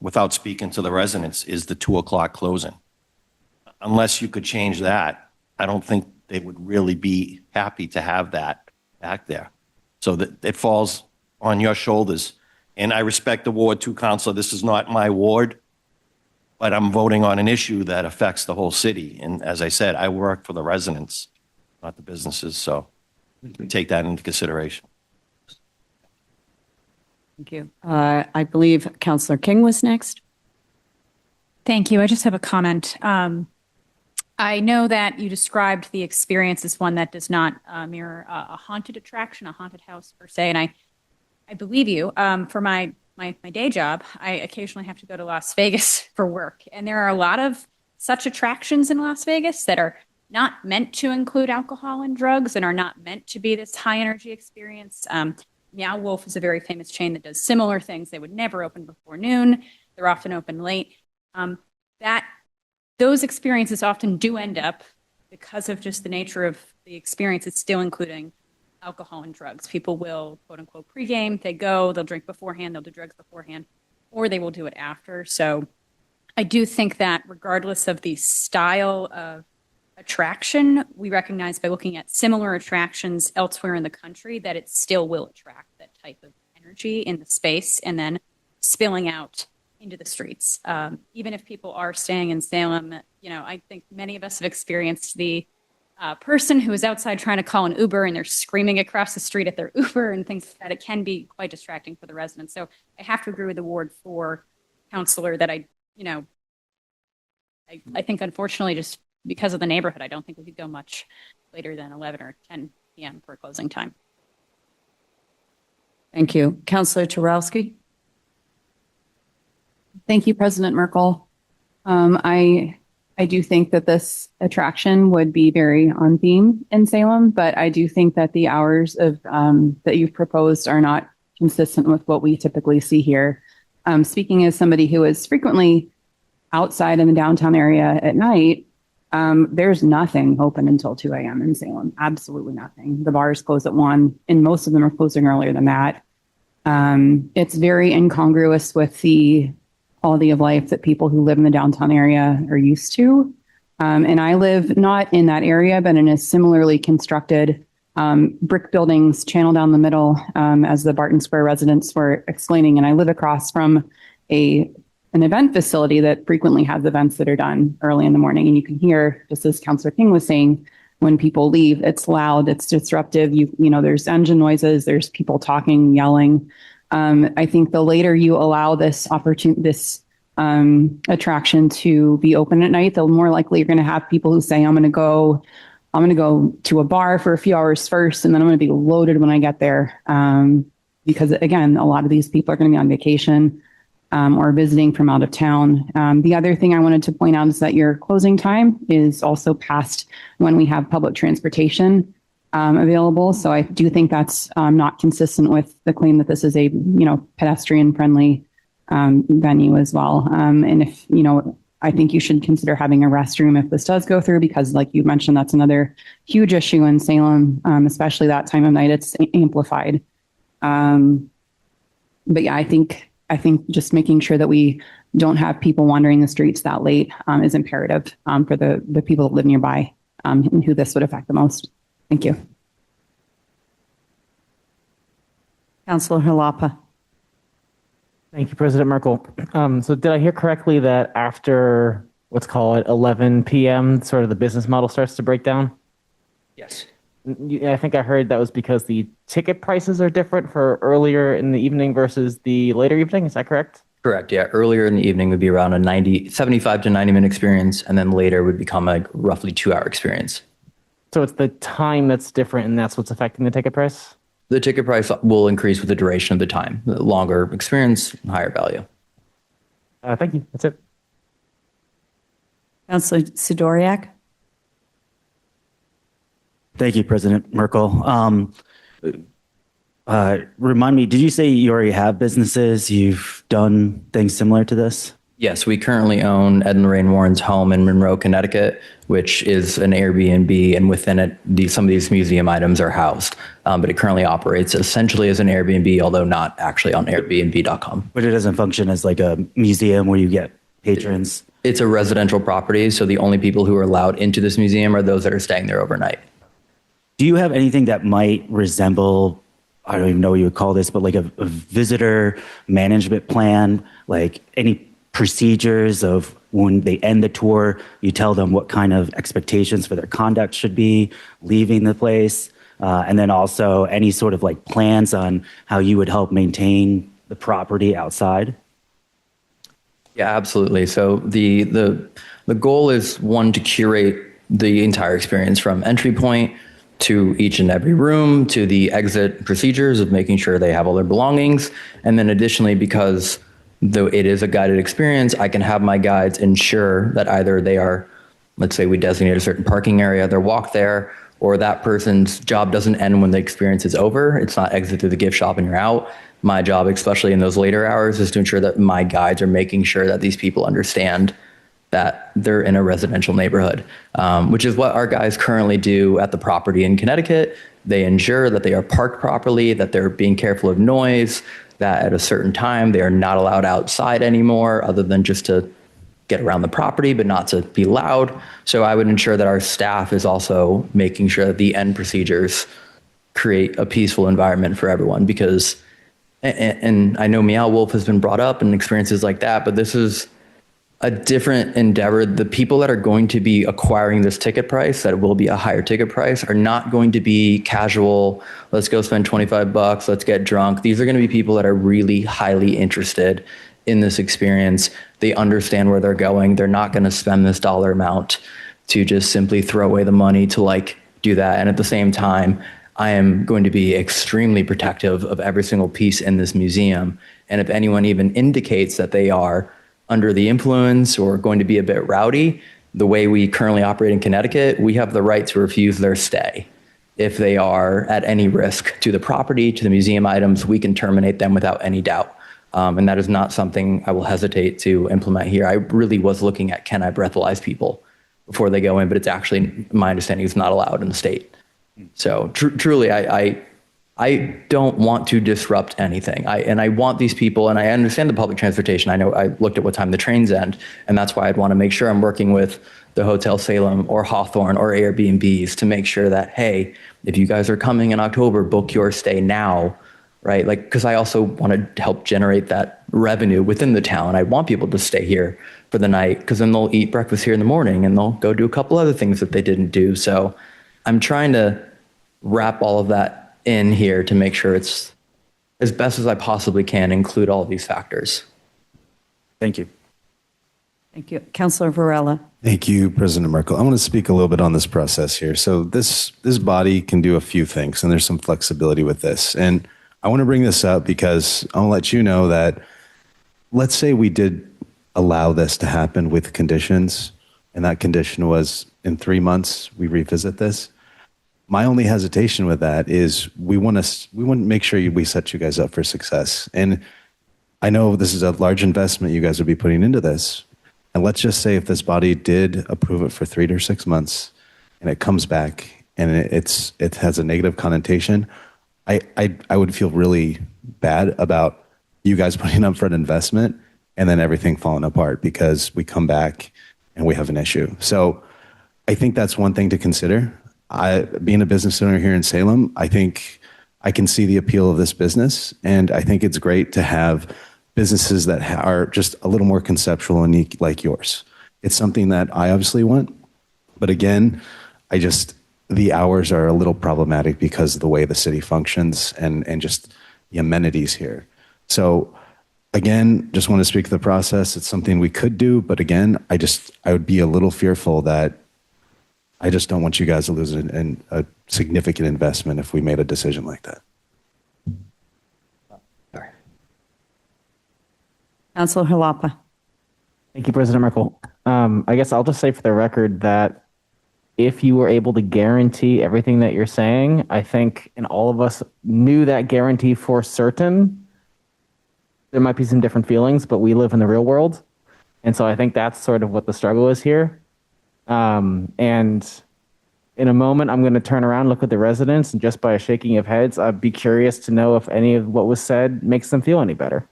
without speaking to the residents, is the 2 o'clock closing. Unless you could change that, I don't think they would really be happy to have that back there. So that it falls on your shoulders. And I respect the Ward 2 Councilor. This is not my ward, but I'm voting on an issue that affects the whole city. And as I said, I work for the residents, not the businesses. So take that into consideration. Thank you. I believe Counselor King was next. Thank you. I just have a comment. I know that you described the experience as one that does not mirror a haunted attraction, a haunted house per se, and I believe you. For my day job, I occasionally have to go to Las Vegas for work, and there are a lot of such attractions in Las Vegas that are not meant to include alcohol and drugs and are not meant to be this high energy experience. Meow Wolf is a very famous chain that does similar things. They would never open before noon. They're often open late. Those experiences often do end up, because of just the nature of the experience, it's still including alcohol and drugs. People will, quote unquote, pregame. They go, they'll drink beforehand, they'll do drugs beforehand, or they will do it after. So I do think that regardless of the style of attraction, we recognize by looking at similar attractions elsewhere in the country that it still will attract that type of energy in the space and then spilling out into the streets. Even if people are staying in Salem, I think many of us have experienced the person who is outside trying to call an Uber and they're screaming across the street at their Uber and things like that. It can be quite distracting for the residents. So I have to agree with the Ward 4 counselor that I think unfortunately just because of the neighborhood, I don't think we could go much later than 11 or 10 p.m. for closing time. Thank you. Counselor Turowski. Thank you, President Merkel. I do think that this attraction would be very on theme in Salem, but I do think that the hours of that you've proposed are not consistent with what we typically see here. Speaking as somebody who is frequently outside in the downtown area at night, there's nothing open until 2 a.m. in Salem. Absolutely nothing. The bars close at 1, and most of them are closing earlier than that. It's very incongruous with the quality of life that people who live in the downtown area are used to. And I live not in that area, but in a similarly constructed brick buildings channel down the middle, as the Barton Square residents were explaining. And I live across from an event facility that frequently has events that are done early in the morning. And you can hear, just as Councilor King was saying, when people leave, it's loud, it's disruptive. There's engine noises, there's people talking, yelling. I think the later you allow this attraction to be open at night, the more likely you're going to have people who say, I'm going to go to a bar for a few hours first, and then I'm going to be loaded when I get there. Because again, a lot of these people are going to be on vacation or visiting from out of town. The other thing I wanted to point out is that your closing time is also past when we have public transportation available. So I do think that's not consistent with the claim that this is a pedestrian friendly venue as well. And if I think you should consider having a restroom if this does go through, because like you mentioned, that's another huge issue in Salem, especially that time of night. It's amplified. But yeah, I think just making sure that we don't have people wandering the streets that late is imperative for the people that live nearby and who this would affect the most. Thank you. Councilor Jalapa. Thank you, President Merkel. So did I hear correctly that after, let's call it 11 p.m., sort of the business model starts to break down? Yes. I think I heard that was because the ticket prices are different for earlier in the evening versus the later evening. Is that correct? Correct. Yeah. Earlier in the evening would be around a 75 to 90 minute experience, and then later would become a roughly 2-hour experience. So it's the time that's different, and that's what's affecting the ticket price? The ticket price will increase with the duration of the time. The longer experience, higher value. Thank you. That's it. Councilor Sidoriak. Thank you, President Merkel. Remind me, did you say you already have businesses? You've done things similar to this? Yes, we currently own Ed and Lorraine Warren's home in Monroe, Connecticut, which is an Airbnb, and within it, some of these museum items are housed. But it currently operates essentially as an Airbnb, although not actually on Airbnb.com. But it doesn't function as like a museum where you get patrons? It's a residential property, so the only people who are allowed into this museum are those that are staying there overnight. Do you have anything that might resemble, I don't even know what you would call this, but like a visitor management plan, like any procedures of when they end the tour, you tell them what kind of expectations for their conduct should be leaving the place, and then also any sort of like plans on how you would help maintain the property outside? Yeah, absolutely. So the goal is one to curate the entire experience from entry point to each and every room to the exit procedures of making sure they have all their belongings. And then additionally, because though it is a guided experience, I can have my guides ensure that either they are, let's say we designate a certain parking area, they're walk there, or that person's job doesn't end when the experience is over. It's not exit through the gift shop and you're out. My job, especially in those later hours, is to ensure that my guides are making sure that these people understand that they're in a residential neighborhood, which is what our guys currently do at the property in Connecticut. They ensure that they are parked properly, that they're being careful of noise, that at a certain time they are not allowed outside anymore other than just to get around the property, but not to be loud. So I would ensure that our staff is also making sure that the end procedures create a peaceful environment for everyone, because, and I know Meow Wolf has been brought up and experiences like that, but this is a different endeavor. The people that are going to be acquiring this ticket price, that will be a higher ticket price, are not going to be casual, let's go spend $25, let's get drunk. These are going to be people that are really highly interested in this experience. They understand where they're going. They're not going to spend this dollar amount to just simply throw away the money to like do that. And at the same time, I am going to be extremely protective of every single piece in this museum. And if anyone even indicates that they are under the influence or going to be a bit rowdy, the way we currently operate in Connecticut, we have the right to refuse their stay. If they are at any risk to the property, to the museum items, we can terminate them without any doubt. And that is not something I will hesitate to implement here. I really was looking at, can I breathalyze people before they go in, but it's actually, my understanding is not allowed in the state. So truly, I don't want to disrupt anything. And I want these people, and I understand the public transportation. I know I looked at what time the trains end, and that's why I'd want to make sure I'm working with the Hotel Salem or Hawthorne or Airbnbs to make sure that, hey, if you guys are coming in October, book your stay now, right? Like, because I also want to help generate that revenue within the town. I want people to stay here for the night, because then they'll eat breakfast here in the morning and they'll go do a couple other things that they didn't do. So I'm trying to wrap all of that in here to make sure it's as best as I possibly can include all of these factors. Thank you. Thank you. Councilor Varela. Thank you, President Merkel. I want to speak a little bit on this process here. So this body can do a few things, and there's some flexibility with this. And I want to bring this up because I'll let you know that, let's say we did allow this to happen with conditions, and that condition was in 3 months, we revisit this. My only hesitation with that is we want to make sure we set you guys up for success. And I know this is a large investment you guys would be putting into this. And let's just say if this body did approve it for 3 to 6 months and it comes back and it has a negative connotation, I would feel really bad about you guys putting up for an investment and then everything falling apart because we come back and we have an issue. So I think that's one thing to consider. Being a business owner here in Salem, I think I can see the appeal of this business, and I think it's great to have businesses that are just a little more conceptual and unique like yours. It's something that I obviously want, but again, the hours are a little problematic because of the way the city functions and just the amenities here. So again, just want to speak to the process. It's something we could do, but again, I would be a little fearful that I just don't want you guys to lose a significant investment if we made a decision like that. Sorry. Councilor Jalapa. Thank you, President Merkel. I guess I'll just say for the record that if you were able to guarantee everything that you're saying, I think, and all of us knew that guarantee for certain, there might be some different feelings, but we live in the real world. And so I think that's sort of what the struggle is here. And in a moment, I'm going to turn around, look at the residents, and just by a shaking of heads, I'd be curious to know if any of what was said makes them feel any better.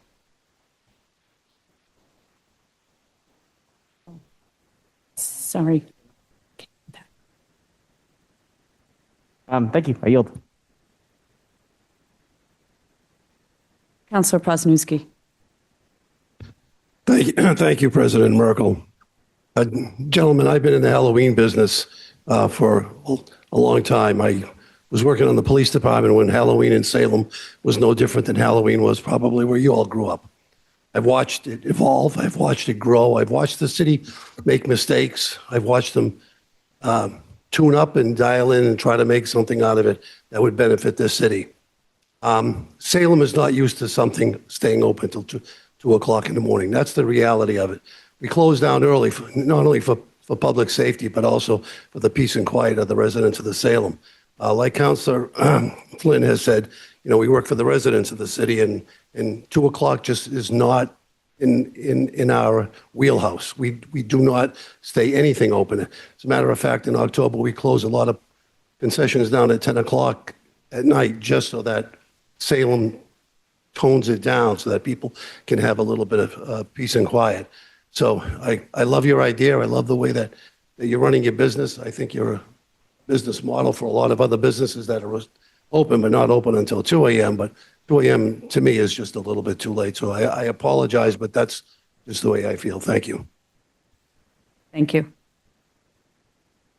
Sorry. Thank you. I yield. Councilor Prosnowski. Thank you, President Merkel. Gentlemen, I've been in the Halloween business for a long time. I was working on the police department when Halloween in Salem was no different than Halloween was probably where you all grew up. I've watched it evolve. I've watched it grow. I've watched the city make mistakes. I've watched them tune up and dial in and try to make something out of it that would benefit this city. Salem is not used to something staying open till 2 o'clock in the morning. That's the reality of it. We close down early, not only for public safety, but also for the peace and quiet of the residents of the Salem. Like Councilor Flynn has said, we work for the residents of the city, and 2 o'clock just is not in our wheelhouse. We do not stay anything open. As a matter of fact, in October, we close a lot of concessions down at 10 o'clock at night just so that Salem tones it down so that people can have a little bit of peace and quiet. So I love your idea. I love the way that you're running your business. I think you're a business model for a lot of other businesses that are open but not open until 2 a.m. But 2 a.m. to me is just a little bit too late. So I apologize, but that's just the way I feel. Thank you. Thank you.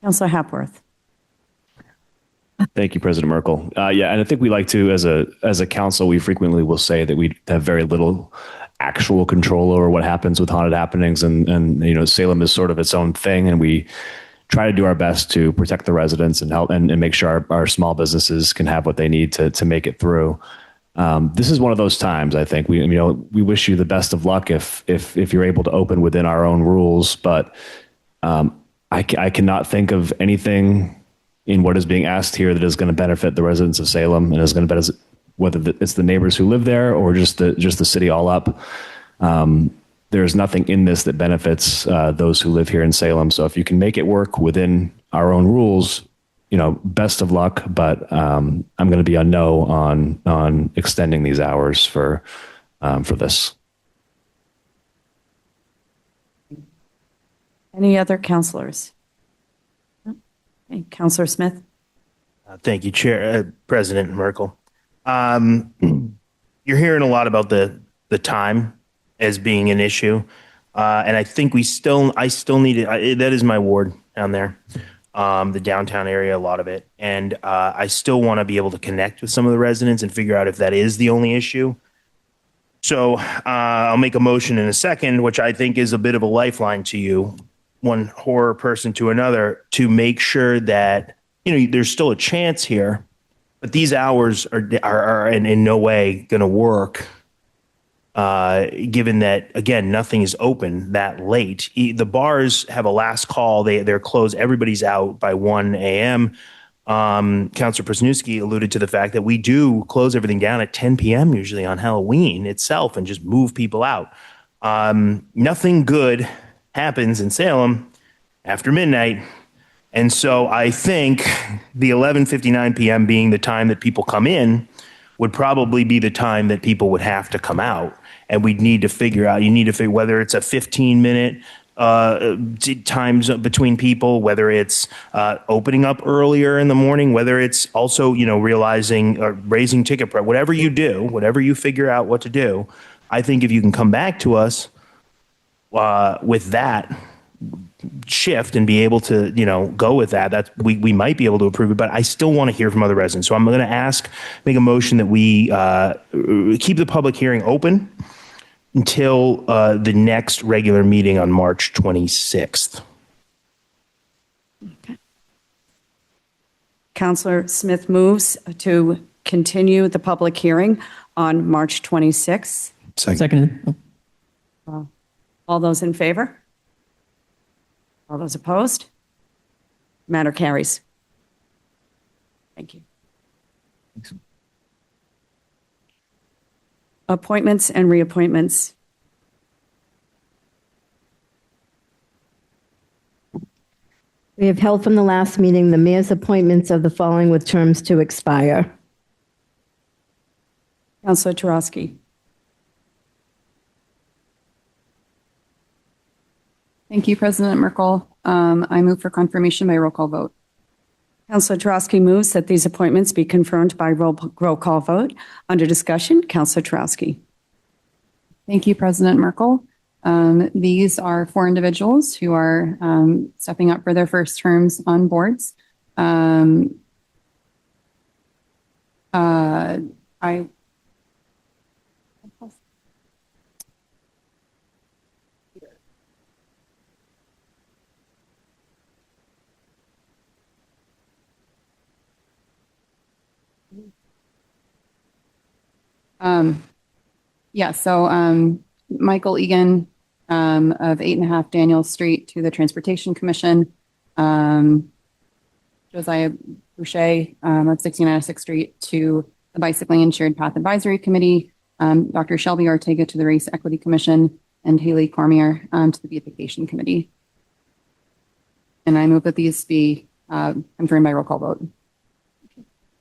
Councilor Hapworth. Thank you, President Merkel. Yeah, and I think we like to, as a council, we frequently will say that we have very little actual control over what happens with haunted happenings, and Salem is sort of its own thing, and we try to do our best to protect the residents and help and make sure our small businesses can have what they need to make it through. This is one of those times. I think we wish you the best of luck if you're able to open within our own rules, but I cannot think of anything in what is being asked here that is going to benefit the residents of Salem and is going to benefit whether it's the neighbors who live there or just the city all up. There's nothing in this that benefits those who live here in Salem. So if you can make it work within our own rules, best of luck. But I'm going to be a no on extending these hours for this. Any other councilors? Okay, Councilor Smith. Thank you, Chair, President Merkel. You're hearing a lot about the time as being an issue, and I think I still need it. That is my ward down there, the downtown area, a lot of it, and I still want to be able to connect with some of the residents and figure out if that is the only issue. So I'll make a motion in a second, which I think is a bit of a lifeline to you, one horror person to another, to make sure that there's still a chance here, but these hours are in no way going to work, given that, again, nothing is open that late. The bars have a last call. They're closed. Everybody's out by 1 a.m. Councilor Presnewski alluded to the fact that we do close everything down at 10 p.m. usually on Halloween itself and just move people out. Nothing good happens in Salem after midnight. And so I think the 11:59 p.m. being the time that people come in would probably be the time that people would have to come out. And we'd need to figure out, whether it's a 15-minute times between people, whether it's opening up earlier in the morning, whether it's also, realizing or raising ticket price, whatever you do, whatever you figure out what to do. I think if you can come back to us with that shift and be able to, go with that, we might be able to approve it, but I still want to hear from other residents. So I'm going to make a motion that we keep the public hearing open until the next regular meeting on March 26th. Okay. Councilor Smith moves to continue the public hearing on March 26th. Seconded. All those in favor? All those opposed? Matter carries. Thank you. Thanks. Appointments and reappointments. We have held from the last meeting the mayor's appointments of the following with terms to expire. Councilor Tarowski. Thank you, President Merkel. I move for confirmation by roll call vote. Councilor Tarowski moves that these appointments be confirmed by roll call vote. Under discussion, Councilor Tarowski. Thank you, President Merkel. These are 4 individuals who are stepping up for their first terms on boards. I Yeah, so Michael Egan of 8.5 Daniel Street to the Transportation Commission. Josiah Boucher of 69 Essex Street to the Bicycling and Shared Path Advisory Committee. Dr. Shelby Ortega to the Race Equity Commission, and Haley Cormier to the Beautification Committee. And I move that these be confirmed by roll call vote.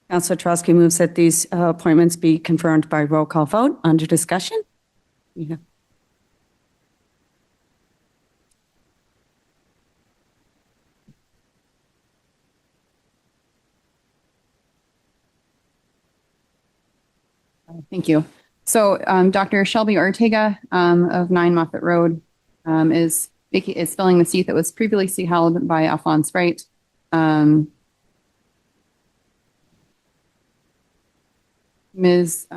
Councilor Trotsky moves that these appointments be confirmed by roll call vote. Under discussion? Yeah. Thank you. So Dr. Shelby Ortega of 9 Moffett Road is filling the seat that was previously held by Alphonse Wright. Ms.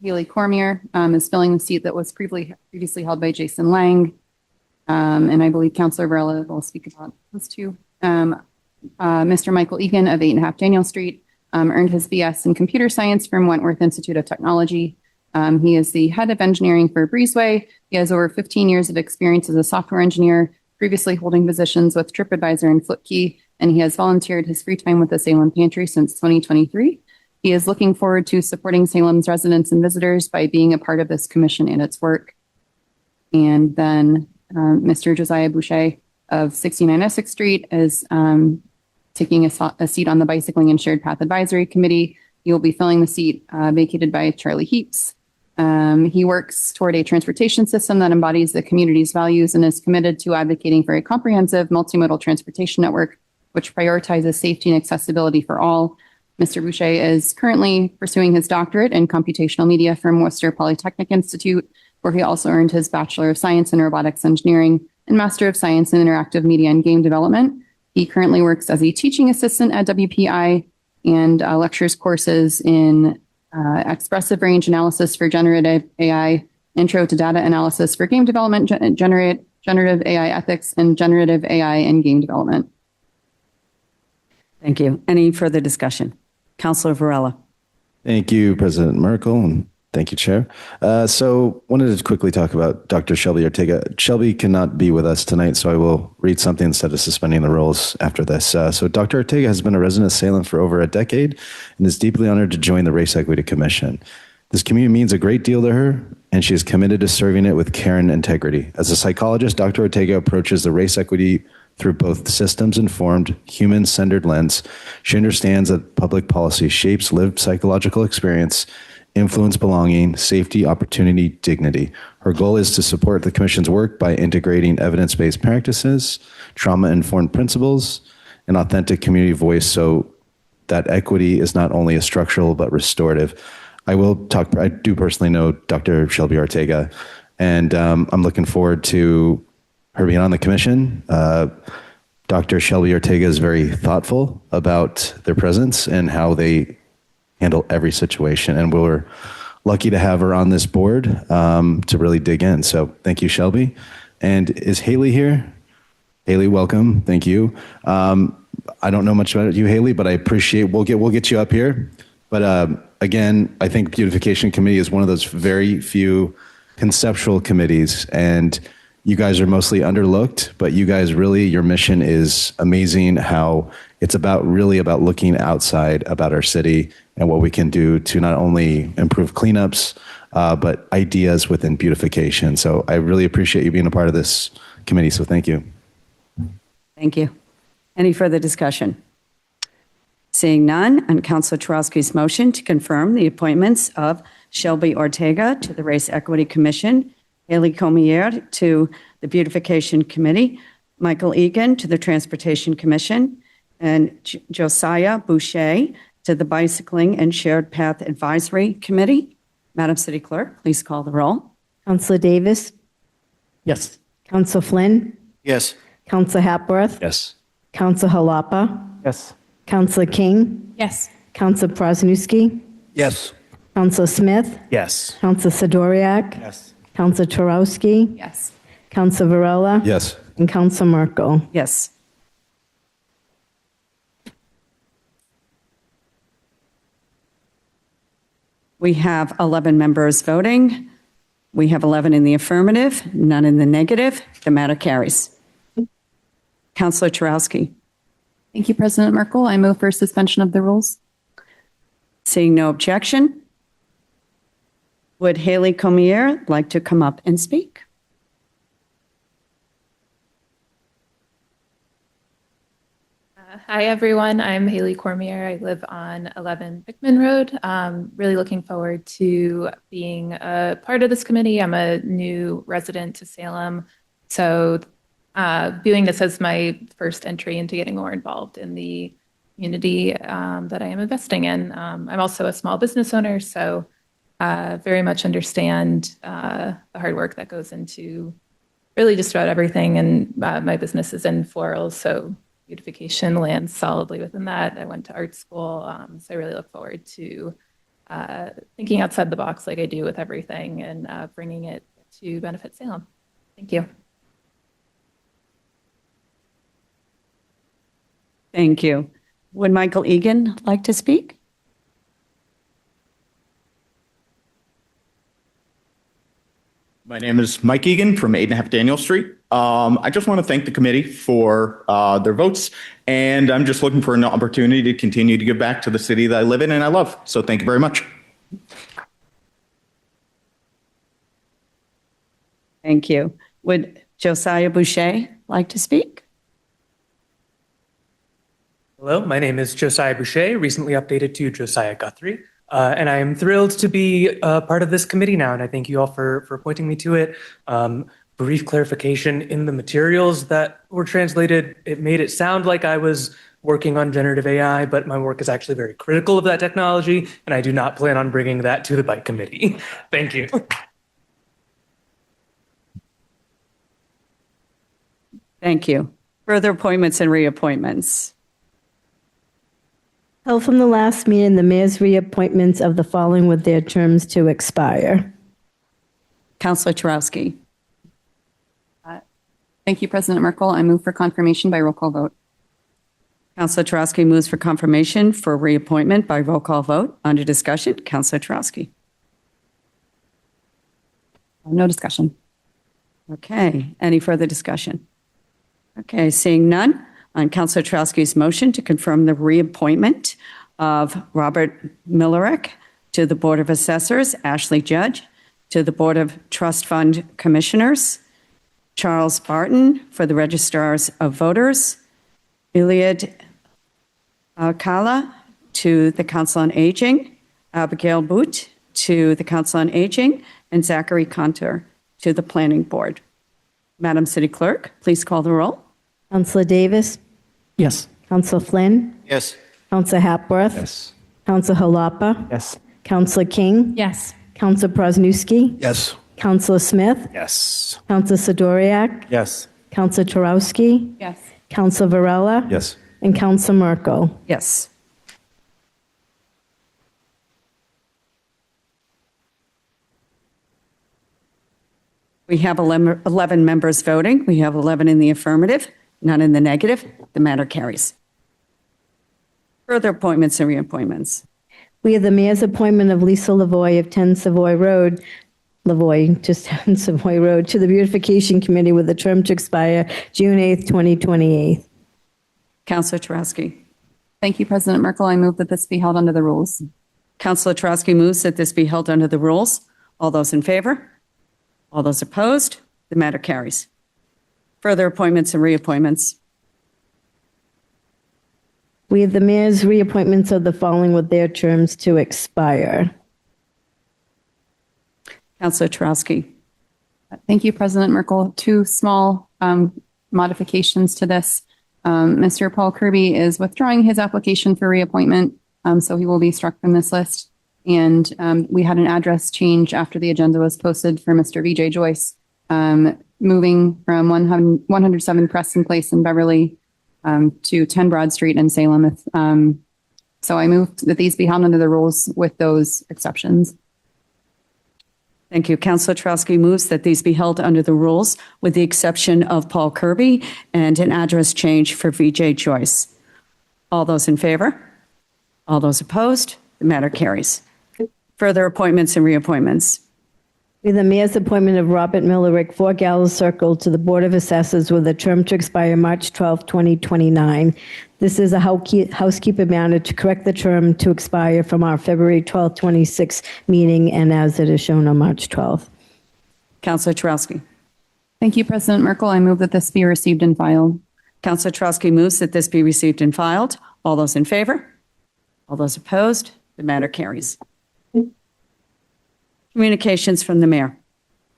Haley Cormier is filling the seat that was previously held by Jason Lang. And I believe Councilor Varela will speak about those two. Mr. Michael Egan of 8.5 Daniel Street earned his BS in computer science from Wentworth Institute of Technology. He is the head of engineering for Breezeway. He has over 15 years of experience as a software engineer, previously holding positions with TripAdvisor and Flipkey, and he has volunteered his free time with the Salem Pantry since 2023. He is looking forward to supporting Salem's residents and visitors by being a part of this commission and its work. And then Mr. Josiah Boucher of 69 Essex Street is taking a seat on the Bicycling and Shared Path Advisory Committee. He will be filling the seat vacated by Charlie Heaps. He works toward a transportation system that embodies the community's values and is committed to advocating for a comprehensive multimodal transportation network which prioritizes safety and accessibility for all. Mr. Boucher is currently pursuing his doctorate in computational media from Worcester Polytechnic Institute, where he also earned his Bachelor of Science in Robotics Engineering and Master of Science in Interactive Media and Game Development. He currently works as a teaching assistant at WPI and lectures courses in expressive range analysis for generative AI, intro to data analysis for game development, generative AI ethics, and generative AI in game development. Thank you. Any further discussion? Councilor Varela. Thank you, President Merkel, and thank you, Chair. So wanted to quickly talk about Dr. Shelby Ortega. Shelby cannot be with us tonight, so I will read something instead of suspending the rules after this. So Dr. Ortega has been a resident of Salem for over a decade and is deeply honored to join the Race Equity Commission. This community means a great deal to her, and she is committed to serving it with care and integrity. As a psychologist, Dr. Ortega approaches the race equity through both systems-informed, human-centered lens. She understands that public policy shapes lived psychological experience, influence belonging, safety, opportunity, dignity. Her goal is to support the Commission's work by integrating evidence-based practices, trauma-informed principles, and authentic community voice so that equity is not only a structural but restorative. I do personally know Dr. Shelby Ortega, and I'm looking forward to her being on the commission. Dr. Shelby Ortega is very thoughtful about their presence and how they handle every situation. And we're lucky to have her on this board to really dig in. So thank you, Shelby. And is Haley here? Haley, welcome. Thank you. I don't know much about you, Haley, but I appreciate, we'll get you up here. But again, I think Beautification Committee is one of those very few conceptual committees, and you guys are mostly underlooked, but you guys really, your mission is amazing, how it's really about looking outside about our city and what we can do to not only improve cleanups, but ideas within beautification. So I really appreciate you being a part of this committee. So thank you. Thank you. Any further discussion? Seeing none, on Councilor Turoski's motion to confirm the appointments of Shelby Ortega to the Race Equity Commission, Haley Cormier to the Beautification Committee, Michael Egan to the Transportation Commission, and Josiah Boucher to the Bicycling and Shared Path Advisory Committee. Madam City Clerk, please call the roll. Councilor Davis? Yes. Councilor Flynn? Yes. Councilor Hapworth? Yes. Councilor Halapa? Yes. Councilor King? Yes. Councilor Prasnewski? Yes. Counselor Smith? Yes. Counselor Sidoriak? Yes. Counselor Turowski? Yes. Counselor Varela? Yes. And Counselor Merkel. Yes. We have 11 members voting. We have 11 in the affirmative, none in the negative. The matter carries. Counselor Turowski. Thank you, President Merkel. I move for suspension of the rules. Seeing no objection, would Haley Comier like to come up and speak? Hi, everyone. I'm Haley Cormier. I live on 11 Bickman Road. Really looking forward to being a part of this committee. I'm a new resident to Salem. So viewing this as my first entry into getting more involved in the community that I am investing in. I'm also a small business owner, so very much understand the hard work that goes into really just about everything. And my business is in florals, so beautification lands solidly within that. I went to art school, so I really look forward to thinking outside the box like I do with everything and bringing it to benefit Salem. Thank you. Thank you. Would Michael Egan like to speak? My name is Mike Egan from 8.5 Daniel Street. I just want to thank the committee for their votes, and I'm just looking for an opportunity to continue to give back to the city that I live in and I love. So thank you very much. Thank you. Would Josiah Boucher like to speak? Hello, my name is Josiah Boucher, recently updated to Josiah Guthrie. And I am thrilled to be part of this committee now, and I thank you all for appointing me to it. Brief clarification, in the materials that were translated, it made it sound like I was working on generative AI, but my work is actually very critical of that technology, and I do not plan on bringing that to the Bike Committee. Thank you. Thank you. Further appointments and reappointments. Held from the last meeting, the mayor's reappointments of the following with their terms to expire. Counselor Turowski. Thank you, President Merkel. I move for confirmation by roll call vote. Counselor Turowski moves for confirmation for reappointment by roll call vote. Under discussion, Counselor Turowski. No discussion. Okay. Any further discussion? Okay. Seeing none, on Counselor Turowski's motion to confirm the reappointment of Robert Millerick to the Board of Assessors, Ashley Judge to the Board of Trust Fund Commissioners, Charles Barton for the Registrars of Voters, Iliad Kala to the Council on Aging, Abigail Boot to the Council on Aging, and Zachary Conter to the Planning Board. Madam City Clerk, please call the roll. Counselor Davis? Yes. Counselor Flynn? Yes. Counselor Hapworth? Yes. Counselor Halapa? Yes. Counselor King? Yes. Counselor Prosnewski? Yes. Counselor Smith? Yes. Counselor Sidoriak? Yes. Counselor Turowski? Yes. Counselor Varela? Yes. And Counselor Merkel. Yes. We have 11 members voting. We have 11 in the affirmative, none in the negative. The matter carries. Further appointments and reappointments. We have the mayor's appointment of Lisa Lavoy of 10 Savoy Road, just 10 Savoy Road, to the Beautification Committee with a term to expire June 8th, 2028. Counselor Turowski. Thank you, President Merkel. I move that this be held under the rules. Counselor Turowski moves that this be held under the rules. All those in favor? All those opposed? The matter carries. Further appointments and reappointments. We have the mayor's reappointments of the following with their terms to expire. Counselor Turowski. Thank you, President Merkel. Two small modifications to this. Mr. Paul Kirby is withdrawing his application for reappointment, so he will be struck from this list. And we had an address change after the agenda was posted for Mr. VJ Joyce, moving from 107 Preston Place in Beverly to 10 Broad Street in Salem. So I move that these be held under the rules with those exceptions. Thank you. Councilor Trowski moves that these be held under the rules with the exception of Paul Kirby and an address change for VJ Joyce. All those in favor? All those opposed? The matter carries. Further appointments and reappointments. With the mayor's appointment of Robert Millerick, 4 Gallows Circle, to the Board of Assessors with a term to expire March 12, 2029. This is a housekeeper matter to correct the term to expire from our February 12, 26 meeting, and as it is shown on March 12th. Councilor Trowski. Thank you, President Merkel. I move that this be received and filed. Councilor Trowski moves that this be received and filed. All those in favor? All those opposed? The matter carries. Communications from the mayor.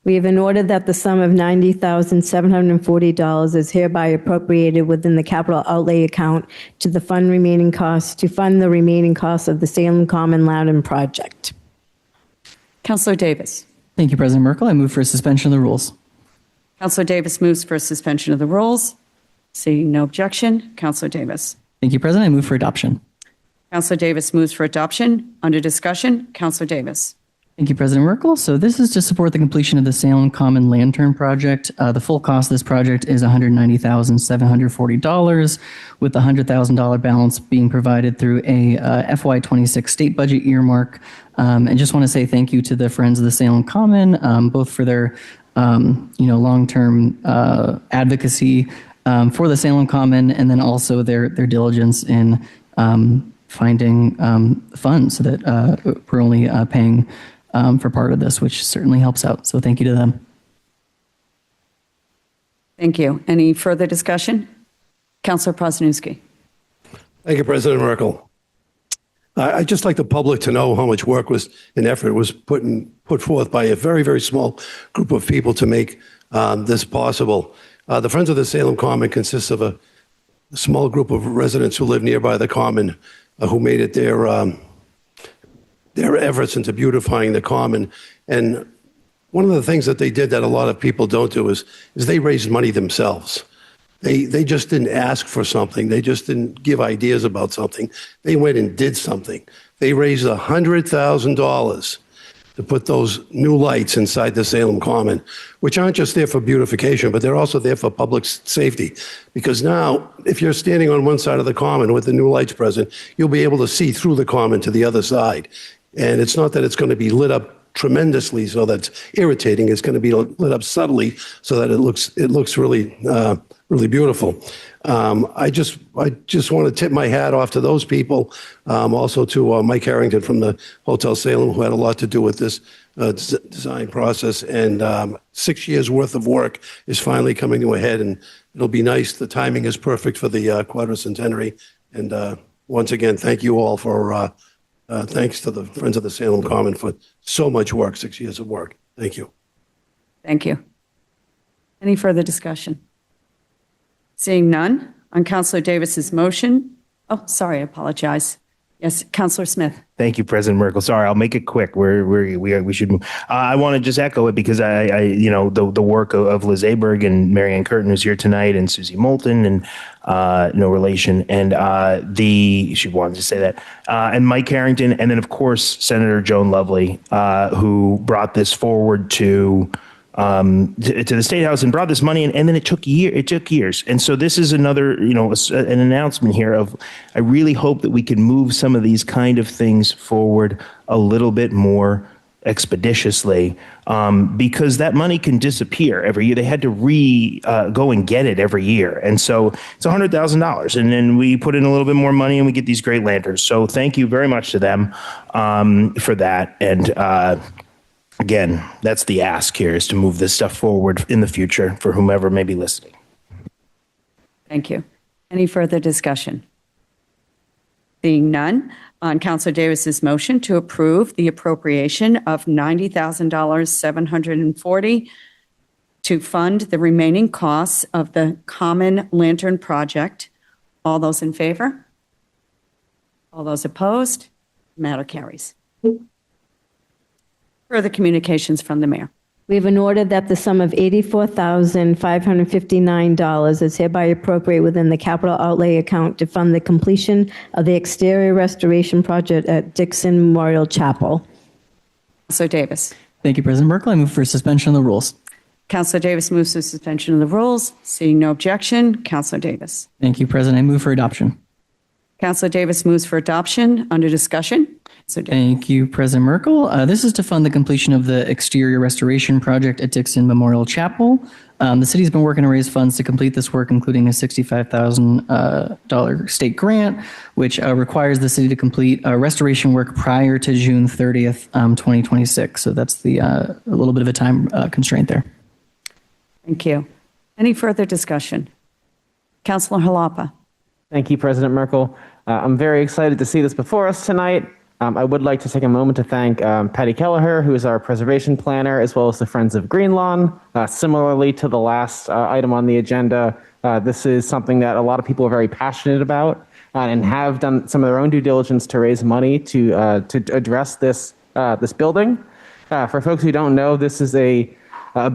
We have an order that the sum of $90,740 is hereby appropriated within the capital outlay account to fund the remaining costs of the Salem Common Loudon project. Councilor Davis. Thank you, President Merkel. I move for suspension of the rules. Councilor Davis moves for suspension of the rules. Seeing no objection, Councilor Davis. Thank you, President. I move for adoption. Councilor Davis moves for adoption. Under discussion, Councilor Davis. Thank you, President Merkel. So this is to support the completion of the Salem Common Lantern project. The full cost of this project is $190,740, with the $100,000 balance being provided through a FY26 state budget earmark. And just want to say thank you to the Friends of the Salem Common, both for their long-term advocacy for the Salem Common, and then also their diligence in finding funds so that we're only paying for part of this, which certainly helps out. So thank you to them. Thank you. Any further discussion? Councilor Prosnowski. Thank you, President Merkel. I'd just like the public to know how much work and effort was put forth by a very, very small group of people to make this possible. The Friends of the Salem Common consists of a small group of residents who live nearby the Common who made it their efforts into beautifying the Common. And one of the things that they did that a lot of people don't do is they raised money themselves. They just didn't ask for something. They just didn't give ideas about something. They went and did something. They raised $100,000 to put those new lights inside the Salem Common, which aren't just there for beautification, but they're also there for public safety. Because now, if you're standing on one side of the Common with the new lights present, you'll be able to see through the Common to the other side. And it's not that it's going to be lit up tremendously so that's irritating. It's going to be lit up subtly so that it looks really really beautiful. I just want to tip my hat off to those people, also to Mike Harrington from the Hotel Salem, who had a lot to do with this design process. And 6 years worth of work is finally coming to a head, and it'll be nice. The timing is perfect for the quadricentenary. And once again, thank you all for. Thanks to the Friends of the Salem Common for so much work, 6 years of work. Thank you. Thank you. Any further discussion? Seeing none, on Councilor Davis's motion. Oh, sorry, I apologize. Yes, Councilor Smith. Thank you, President Merkel. Sorry, I'll make it quick. We should move. I want to just echo it because the work of Liz Aberg and Marianne Curtin, who's here tonight, and Susie Moulton, and no relation, and she wanted to say that, and Mike Harrington, and then of course Senator Joan Lovely, who brought this forward to the State House and brought this money in, and then it took years. And so this is another, an announcement here of, I really hope that we can move some of these kind of things forward a little bit more expeditiously, because that money can disappear every year. They had to go and get it every year. And so it's $100,000. And then we put in a little bit more money and we get these great lanterns. So thank you very much to them for that. And again, that's the ask here, is to move this stuff forward in the future for whomever may be listening. Thank you. Any further discussion? Seeing none, on Councilor Davis's motion to approve the appropriation of $90,740 to fund the remaining costs of the Common Lantern project. All those in favor? All those opposed? Matter carries. Further communications from the mayor. We have an order that the sum of $84,559 is hereby appropriated within the capital outlay account to fund the completion of the exterior restoration project at Dixon Memorial Chapel. Counselor Davis. Thank you, President Merkel. I move for suspension of the rules. Counselor Davis moves for suspension of the rules. Seeing no objection, Counselor Davis. Thank you, President. I move for adoption. Counselor Davis moves for adoption. Under discussion. Counselor Davis. Thank you, President Merkel. This is to fund the completion of the exterior restoration project at Dixon Memorial Chapel. The city's been working to raise funds to complete this work, including a $65,000 state grant, which requires the city to complete restoration work prior to June 30th, 2026. So that's the a little bit of a time constraint there. Thank you. Any further discussion? Counselor Halapa. Thank you, President Merkel. I'm very excited to see this before us tonight. I would like to take a moment to thank Patty Kelleher, who is our preservation planner, as well as the Friends of Green Lawn. Similarly to the last item on the agenda, this is something that a lot of people are very passionate about and have done some of their own due diligence to raise money to address this building. For folks who don't know, this is a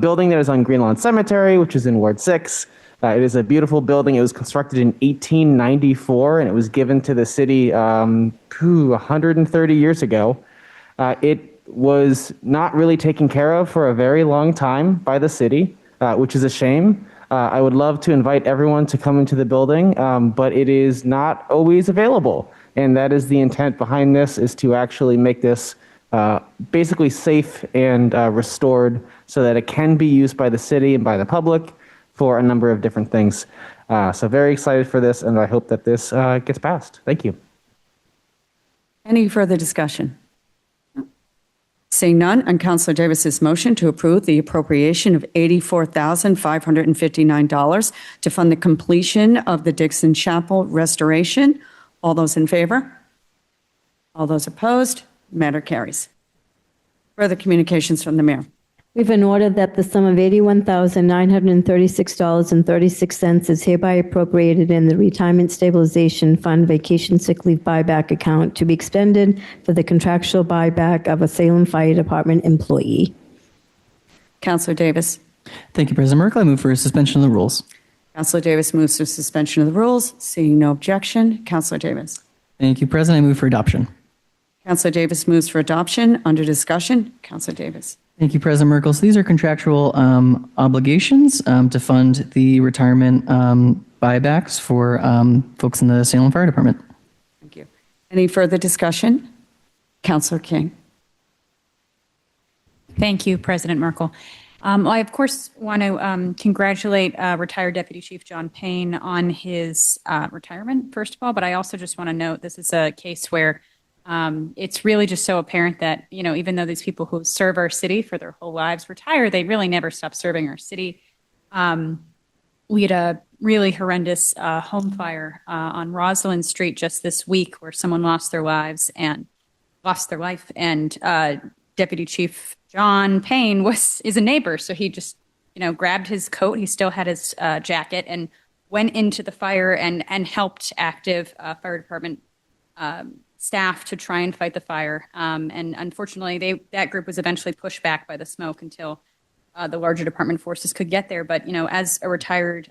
building that is on Green Lawn Cemetery, which is in Ward 6. It is a beautiful building. It was constructed in 1894, and it was given to the city 130 years ago. It was not really taken care of for a very long time by the city, which is a shame. I would love to invite everyone to come into the building, but it is not always available. And that is the intent behind this, is to actually make this basically safe and restored so that it can be used by the city and by the public for a number of different things. So very excited for this, and I hope that this gets passed. Thank you. Any further discussion? Seeing none, on Counselor Davis's motion to approve the appropriation of $84,559 to fund the completion of the Dixon Chapel restoration. All those in favor? All those opposed? Matter carries. Further communications from the mayor. We have an order that the sum of $81,936.36 is hereby appropriated in the Retirement Stabilization Fund Vacation Sick Leave Buyback account to be expended for the contractual buyback of a Salem Fire Department employee. Counselor Davis. Thank you, President Merkel. I move for suspension of the rules. Counselor Davis moves for suspension of the rules. Seeing no objection, Counselor Davis. Thank you, President. I move for adoption. Counselor Davis moves for adoption. Under discussion, Counselor Davis. Thank you, President Merkel. So these are contractual obligations to fund the retirement buybacks for folks in the Salem Fire Department. Thank you. Any further discussion? Counselor King. Thank you, President Merkel. I, of course, want to congratulate retired Deputy Chief John Payne on his retirement, first of all, but I also just want to note this is a case where it's really just so apparent that, you know, even though these people who serve our city for their whole lives retire, they really never stop serving our city. We had a really horrendous home fire on Rosalind Street just this week where someone lost their life, and Deputy Chief John Payne is a neighbor, so he just, you know, grabbed his coat. He still had his jacket and went into the fire and helped active fire department staff to try and fight the fire. And unfortunately, that group was eventually pushed back by the smoke until the larger department forces could get there. But, you know, as a retired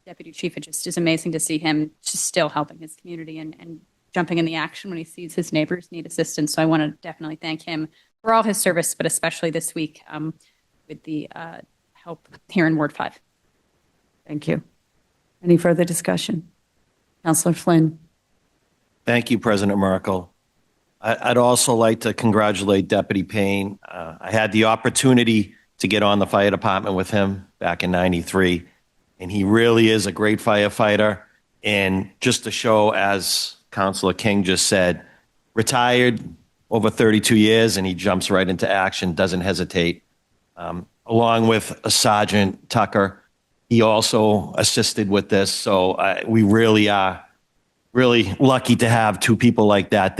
deputy chief, it just is amazing to see him just still helping his community and jumping in the action when he sees his neighbors need assistance. So I want to definitely thank him for all his service, but especially this week with the help here in Ward 5. Thank you. Any further discussion? Councillor Flynn. Thank you, President Merkel. I'd also like to congratulate Deputy Payne. I had the opportunity to get on the fire department with him back in '93, and he really is a great firefighter. And just to show, as Councilor King just said, retired over 32 years, and he jumps right into action, doesn't hesitate. Along with Sergeant Tucker, he also assisted with this. So we really are really lucky to have two people like that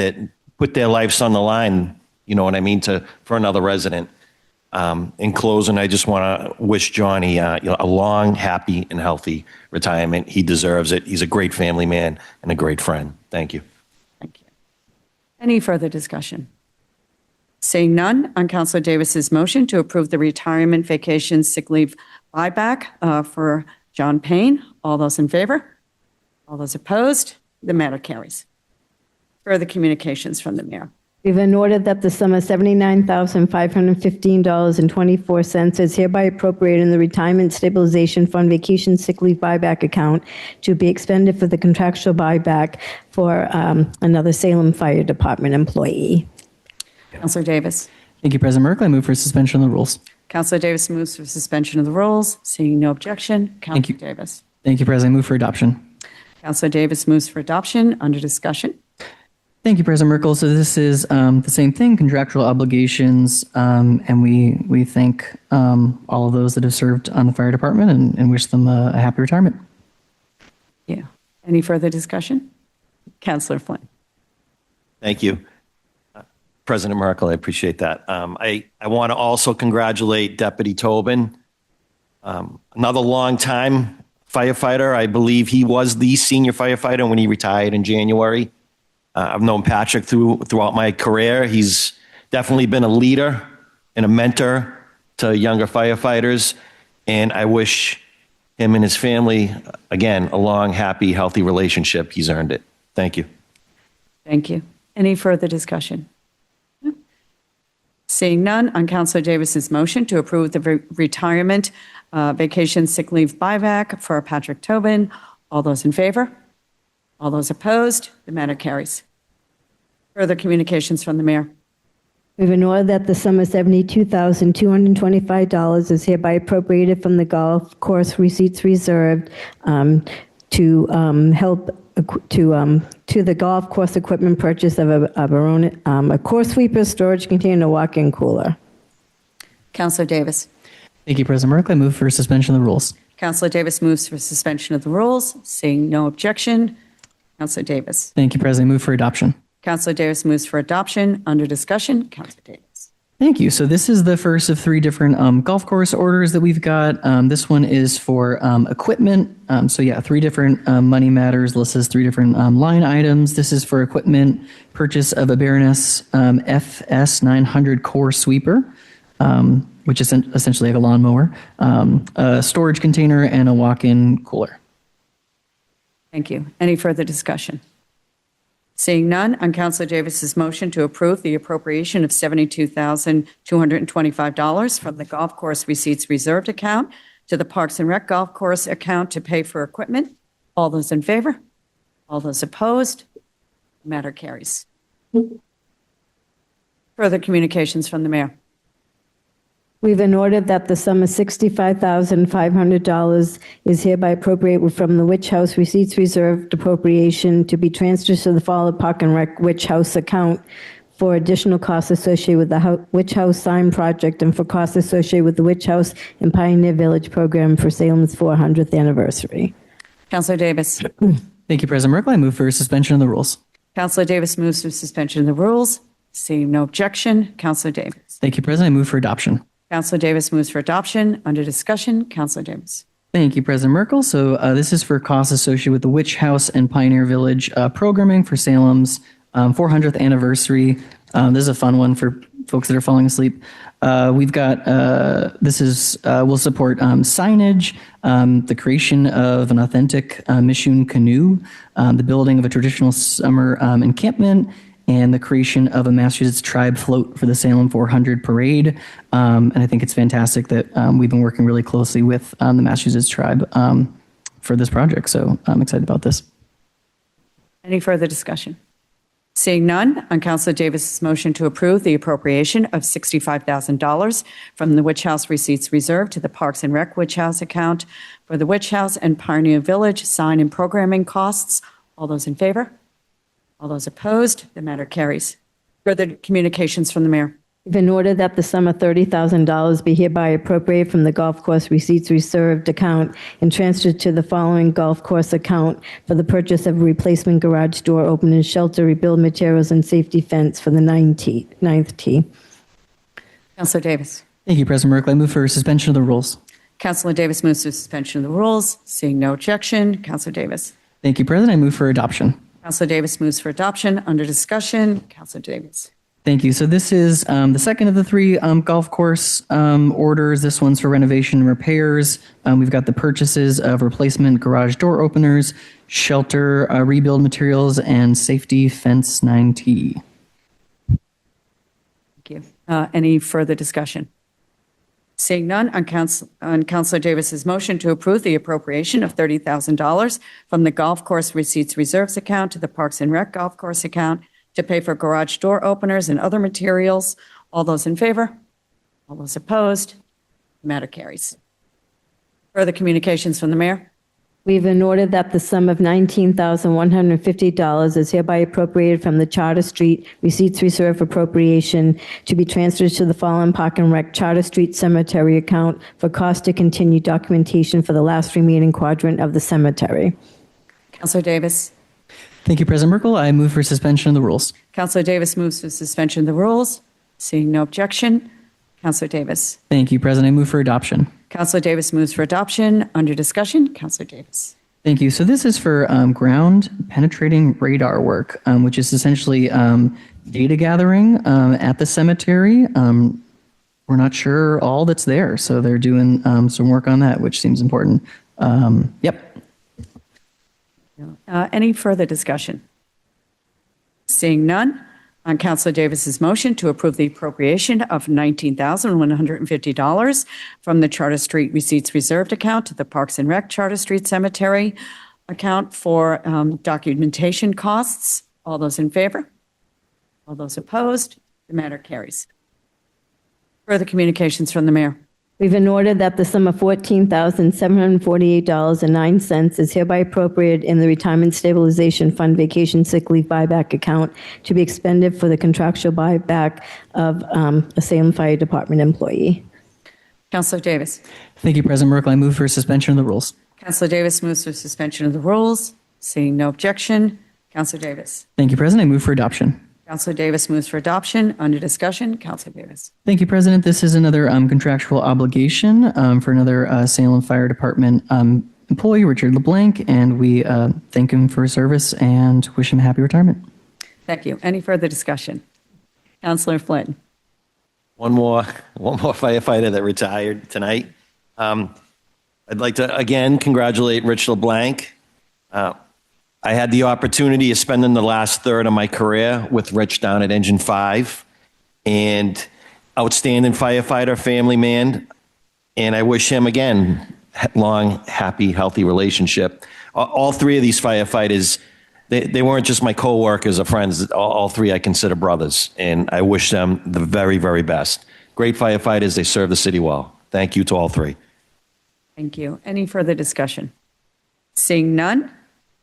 put their lives on the line, you know what I mean, for another resident. In closing, I just want to wish Johnny a long, happy, and healthy retirement. He deserves it. He's a great family man and a great friend. Thank you. Thank you. Any further discussion? Seeing none, on Counselor Davis's motion to approve the retirement vacation sick leave buyback for John Payne, all those in favor? All those opposed? The matter carries. Further communications from the mayor. We've been ordered that the sum of $79,515.24 is hereby appropriated in the Retirement Stabilization Fund Vacation Sick Leave Buyback account to be expended for the contractual buyback for another Salem Fire Department employee. Counselor Davis. Thank you, President Merkel. I move for suspension of the rules. Counselor Davis moves for suspension of the rules. Seeing no objection, Counselor Davis. Thank you, President. I move for adoption. Counselor Davis moves for adoption. Under discussion. Thank you, President Merkel. So this is the same thing, contractual obligations, and we thank all of those that have served on the fire department and wish them a happy retirement. Yeah. Any further discussion? Counselor Flynn. Thank you. President Merkel, I appreciate that. I want to also congratulate Deputy Tobin, another long-time firefighter. I believe he was the senior firefighter when he retired in January. I've known Patrick throughout my career. He's definitely been a leader and a mentor to younger firefighters, and I wish him and his family, again, a long, happy, healthy relationship. He's earned it. Thank you. Thank you. Any further discussion? Seeing none, on Counselor Davis's motion to approve the retirement vacation sick leave buyback for Patrick Tobin, all those in favor? All those opposed? The matter carries. Further communications from the mayor. We've been ordered that the sum of $72,225 is hereby appropriated from the golf course receipts reserved to help to the golf course equipment purchase of a course sweeper, storage container, walk-in cooler. Counselor Davis. Thank you, President Merkel. I move for suspension of the rules. Counselor Davis moves for suspension of the rules. Seeing no objection, Counselor Davis. Thank you, President. I move for adoption. Counselor Davis moves for adoption. Under discussion, Counselor Davis. Thank you. So this is the first of three different golf course orders that we've got. This one is for equipment. So yeah, three different money matters listed as three different line items. This is for equipment purchase of a Baroness FS 900 core sweeper, which is essentially like a lawnmower, a storage container, and a walk-in cooler. Thank you. Any further discussion? Seeing none, on Counselor Davis's motion to approve the appropriation of $72,225 from the golf course receipts reserved account to the Parks and Rec golf course account to pay for equipment. All those in favor? All those opposed? The matter carries. Further communications from the mayor. We've been ordered that the sum of $65,500 is hereby appropriated from the Witch House receipts reserved appropriation to be transferred to the Fall Park and Rec Witch House account for additional costs associated with the Witch House sign project and for costs associated with the Witch House and Pioneer Village program for Salem's 400th anniversary. Counselor Davis. Thank you, President Merkel. I move for suspension of the rules. Counselor Davis moves for suspension of the rules. Seeing no objection, Counselor Davis. Thank you, President. I move for adoption. Counselor Davis moves for adoption. Under discussion, Counselor Davis. Thank you, President Merkel. So this is for costs associated with the Witch House and Pioneer Village programming for Salem's 400th anniversary. This is a fun one for folks that are falling asleep. We've got, will support signage, the creation of an authentic Mission canoe, the building of a traditional summer encampment, and the creation of a Massachusetts tribe float for the Salem 400 parade. And I think it's fantastic that we've been working really closely with the Massachusetts tribe for this project. So I'm excited about this. Any further discussion? Seeing none, on Counselor Davis's motion to approve the appropriation of $65,000 from the Witch House receipts reserved to the Parks and Rec Witch House account for the Witch House and Pioneer Village sign and programming costs. All those in favor? All those opposed? The matter carries. Further communications from the mayor. We've been ordered that the sum of $30,000 be hereby appropriated from the golf course receipts reserved account and transferred to the following golf course account for the purchase of a replacement garage door, open and shelter, rebuild materials, and safety fence for the ninth tee. Counselor Davis. Thank you, President Merkel. I move for suspension of the rules. Counselor Davis moves for suspension of the rules. Seeing no objection, Counselor Davis. Thank you, President. I move for adoption. Counselor Davis moves for adoption. Under discussion, Counselor Davis. Thank you. So this is the second of the three golf course orders. This one's for renovation and repairs. We've got the purchases of replacement garage door openers, shelter rebuild materials, and safety fence 9T. Thank you. Any further discussion? Seeing none, on Councilor Davis's motion to approve the appropriation of $30,000 from the golf course receipts reserves account to the Parks and Rec golf course account to pay for garage door openers and other materials. All those in favor? All those opposed? The matter carries. Further communications from the mayor? We've been ordered that the sum of $19,150 is hereby appropriated from the Charter Street Receipts Reserve Appropriation to be transferred to the Fallen Park and Rec Charter Street Cemetery account for cost to continue documentation for the last remaining quadrant of the cemetery. Councilor Davis? Thank you, President Merkel. I move for suspension of the rules. Councilor Davis moves for suspension of the rules. Seeing no objection, Councilor Davis. Thank you, President. I move for adoption. Councilor Davis moves for adoption. Under discussion, Councilor Davis. Thank you. So this is for ground penetrating radar work, which is essentially data gathering at the cemetery. We're not sure all that's there, so they're doing some work on that, which seems important. Yep. Any further discussion? Seeing none, on Councilor Davis's motion to approve the appropriation of $19,150 from the Charter Street Receipts Reserved account to the Parks and Rec Charter Street Cemetery account for documentation costs. All those in favor? All those opposed? The matter carries. Further communications from the mayor. We've been ordered that the sum of $14,748.09 is hereby appropriated in the Retirement Stabilization Fund Vacation Sick Leave Buyback account to be expended for the contractual buyback of a Salem Fire Department employee. Councilor Davis. Thank you, President Merkel. I move for suspension of the rules. Councilor Davis moves for suspension of the rules. Seeing no objection, Councilor Davis. Thank you, President. I move for adoption. Councilor Davis moves for adoption. Under discussion, Councilor Davis. Thank you, President. This is another contractual obligation for another Salem Fire Department employee, Richard LeBlanc, and we thank him for his service and wish him a happy retirement. Thank you. Any further discussion? Councilor Flynn. One more firefighter that retired tonight. I'd like to again congratulate Rich LeBlanc. I had the opportunity of spending the last third of my career with Rich down at Engine 5, and outstanding firefighter, family man, and I wish him again long, happy, healthy relationship. All three of these firefighters, they weren't just my co-workers or friends. All three I consider brothers, and I wish them the very, very best. Great firefighters. They serve the city well. Thank you to all three. Thank you. Any further discussion? Seeing none,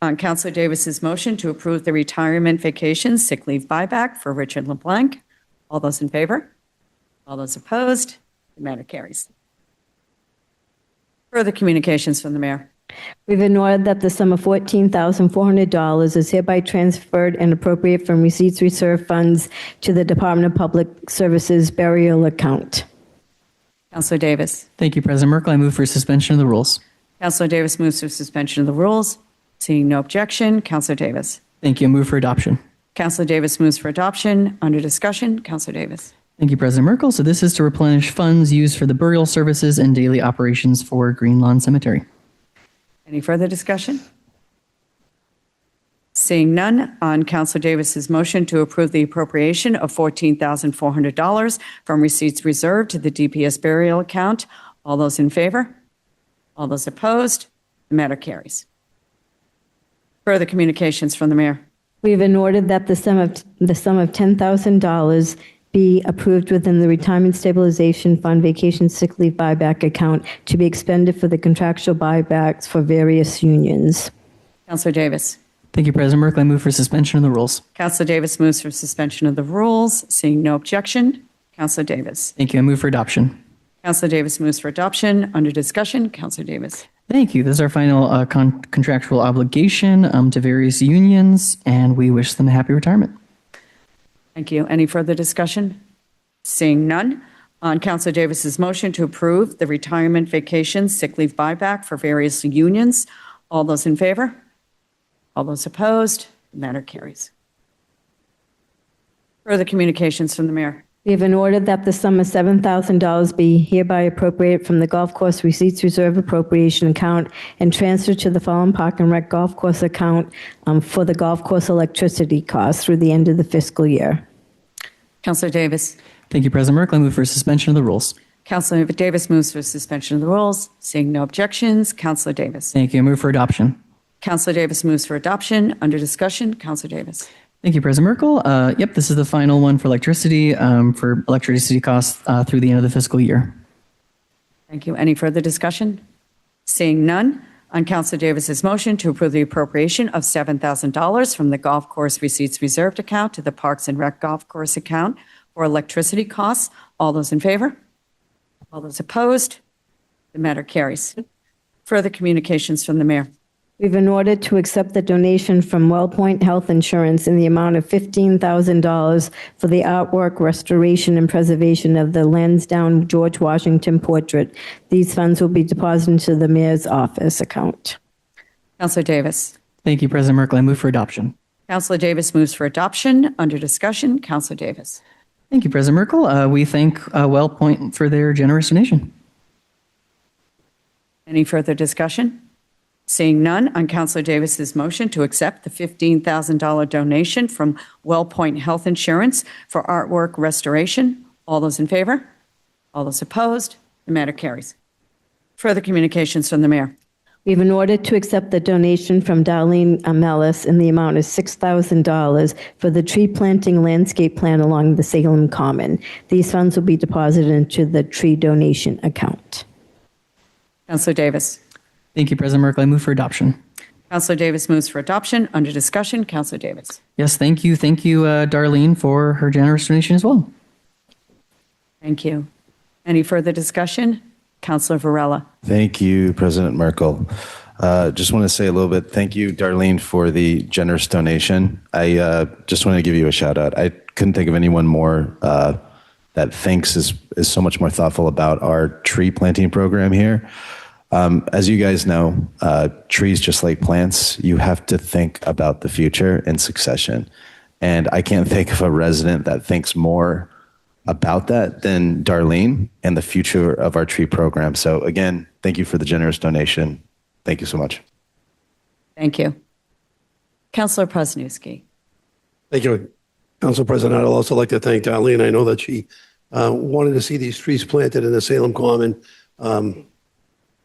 on Councilor Davis's motion to approve the retirement vacation sick leave buyback for Richard LeBlanc. All those in favor? All those opposed? The matter carries. Further communications from the mayor. We've been ordered that the sum of $14,400 is hereby transferred and appropriate from Receipts Reserve funds to the Department of Public Services burial account. Councilor Davis. Thank you, President Merkel. I move for suspension of the rules. Councilor Davis moves for suspension of the rules. Seeing no objection, Councilor Davis. Thank you. I move for adoption. Councilor Davis moves for adoption. Under discussion, Councilor Davis. Thank you, President Merkel. So this is to replenish funds used for the burial services and daily operations for Green Lawn Cemetery. Any further discussion? Seeing none, on Councilor Davis's motion to approve the appropriation of $14,400 from receipts reserved to the DPS burial account. All those in favor? All those opposed? The matter carries. Further communications from the mayor. We've been ordered that the sum of $10,000 be approved within the Retirement Stabilization Fund Vacation Sick Leave Buyback account to be expended for the contractual buybacks for various unions. Councilor Davis. Thank you, President Merkel. I move for suspension of the rules. Councilor Davis moves for suspension of the rules. Seeing no objection, Councilor Davis. Thank you. I move for adoption. Councilor Davis moves for adoption. Under discussion, Councilor Davis. Thank you. This is our final contractual obligation to various unions, and we wish them a happy retirement. Thank you. Any further discussion? Seeing none, on Councilor Davis's motion to approve the retirement vacation sick leave buyback for various unions. All those in favor? All those opposed? The matter carries. Further communications from the mayor. We have an order that the sum of $7,000 be hereby appropriated from the Golf Course Receipts Reserve Appropriation Account and transferred to the Fallen Park and Rec Golf Course account for the golf course electricity costs through the end of the fiscal year. Councilor Davis. Thank you, President Merkel. I move for suspension of the rules. Councilor Davis moves for suspension of the rules. Seeing no objections, Councilor Davis. Thank you. I move for adoption. Councilor Davis moves for adoption. Under discussion, Councilor Davis. Thank you, President Merkel. Yep, this is the final one for electricity costs through the end of the fiscal year. Thank you. Any further discussion? Seeing none, on Councilor Davis's motion to approve the appropriation of $7,000 from the Golf Course Receipts Reserved account to the Parks and Rec Golf Course account for electricity costs, all those in favor? All those opposed? The matter carries. Further communications from the mayor. We have an order to accept the donation from WellPoint Health Insurance in the amount of $15,000 for the artwork restoration and preservation of the Lansdowne George Washington portrait. These funds will be deposited into the mayor's office account. Councilor Davis. Thank you, President Merkel. I move for adoption. Councilor Davis moves for adoption. Under discussion, Councilor Davis. Thank you, President Merkel. We thank WellPoint for their generous donation. Any further discussion? Seeing none, on Councilor Davis's motion to accept the $15,000 donation from WellPoint Health Insurance for artwork restoration, all those in favor? All those opposed? The matter carries. Further communications from the mayor. We have an order to accept the donation from Darlene Amelis in the amount of $6,000 for the tree planting landscape plan along the Salem Common. These funds will be deposited into the tree donation account. Councilor Davis. Thank you, President Merkel. I move for adoption. Councilor Davis moves for adoption. Under discussion, Councilor Davis. Yes, thank you. Thank you, Darlene, for her generous donation as well. Thank you. Any further discussion? Councilor Varela. Thank you, President Merkel. Just want to say a little bit, thank you, Darlene, for the generous donation. I just want to give you a shout out. I couldn't think of anyone more that thinks is so much more thoughtful about our tree planting program here. As you guys know, trees, just like plants, you have to think about the future and succession. And I can't think of a resident that thinks more about that than Darlene and the future of our tree program. So again, thank you for the generous donation. Thank you so much. Thank you. Councilor Presnewski. Thank you, Council President. I'd also like to thank Darlene. I know that she wanted to see these trees planted in the Salem Common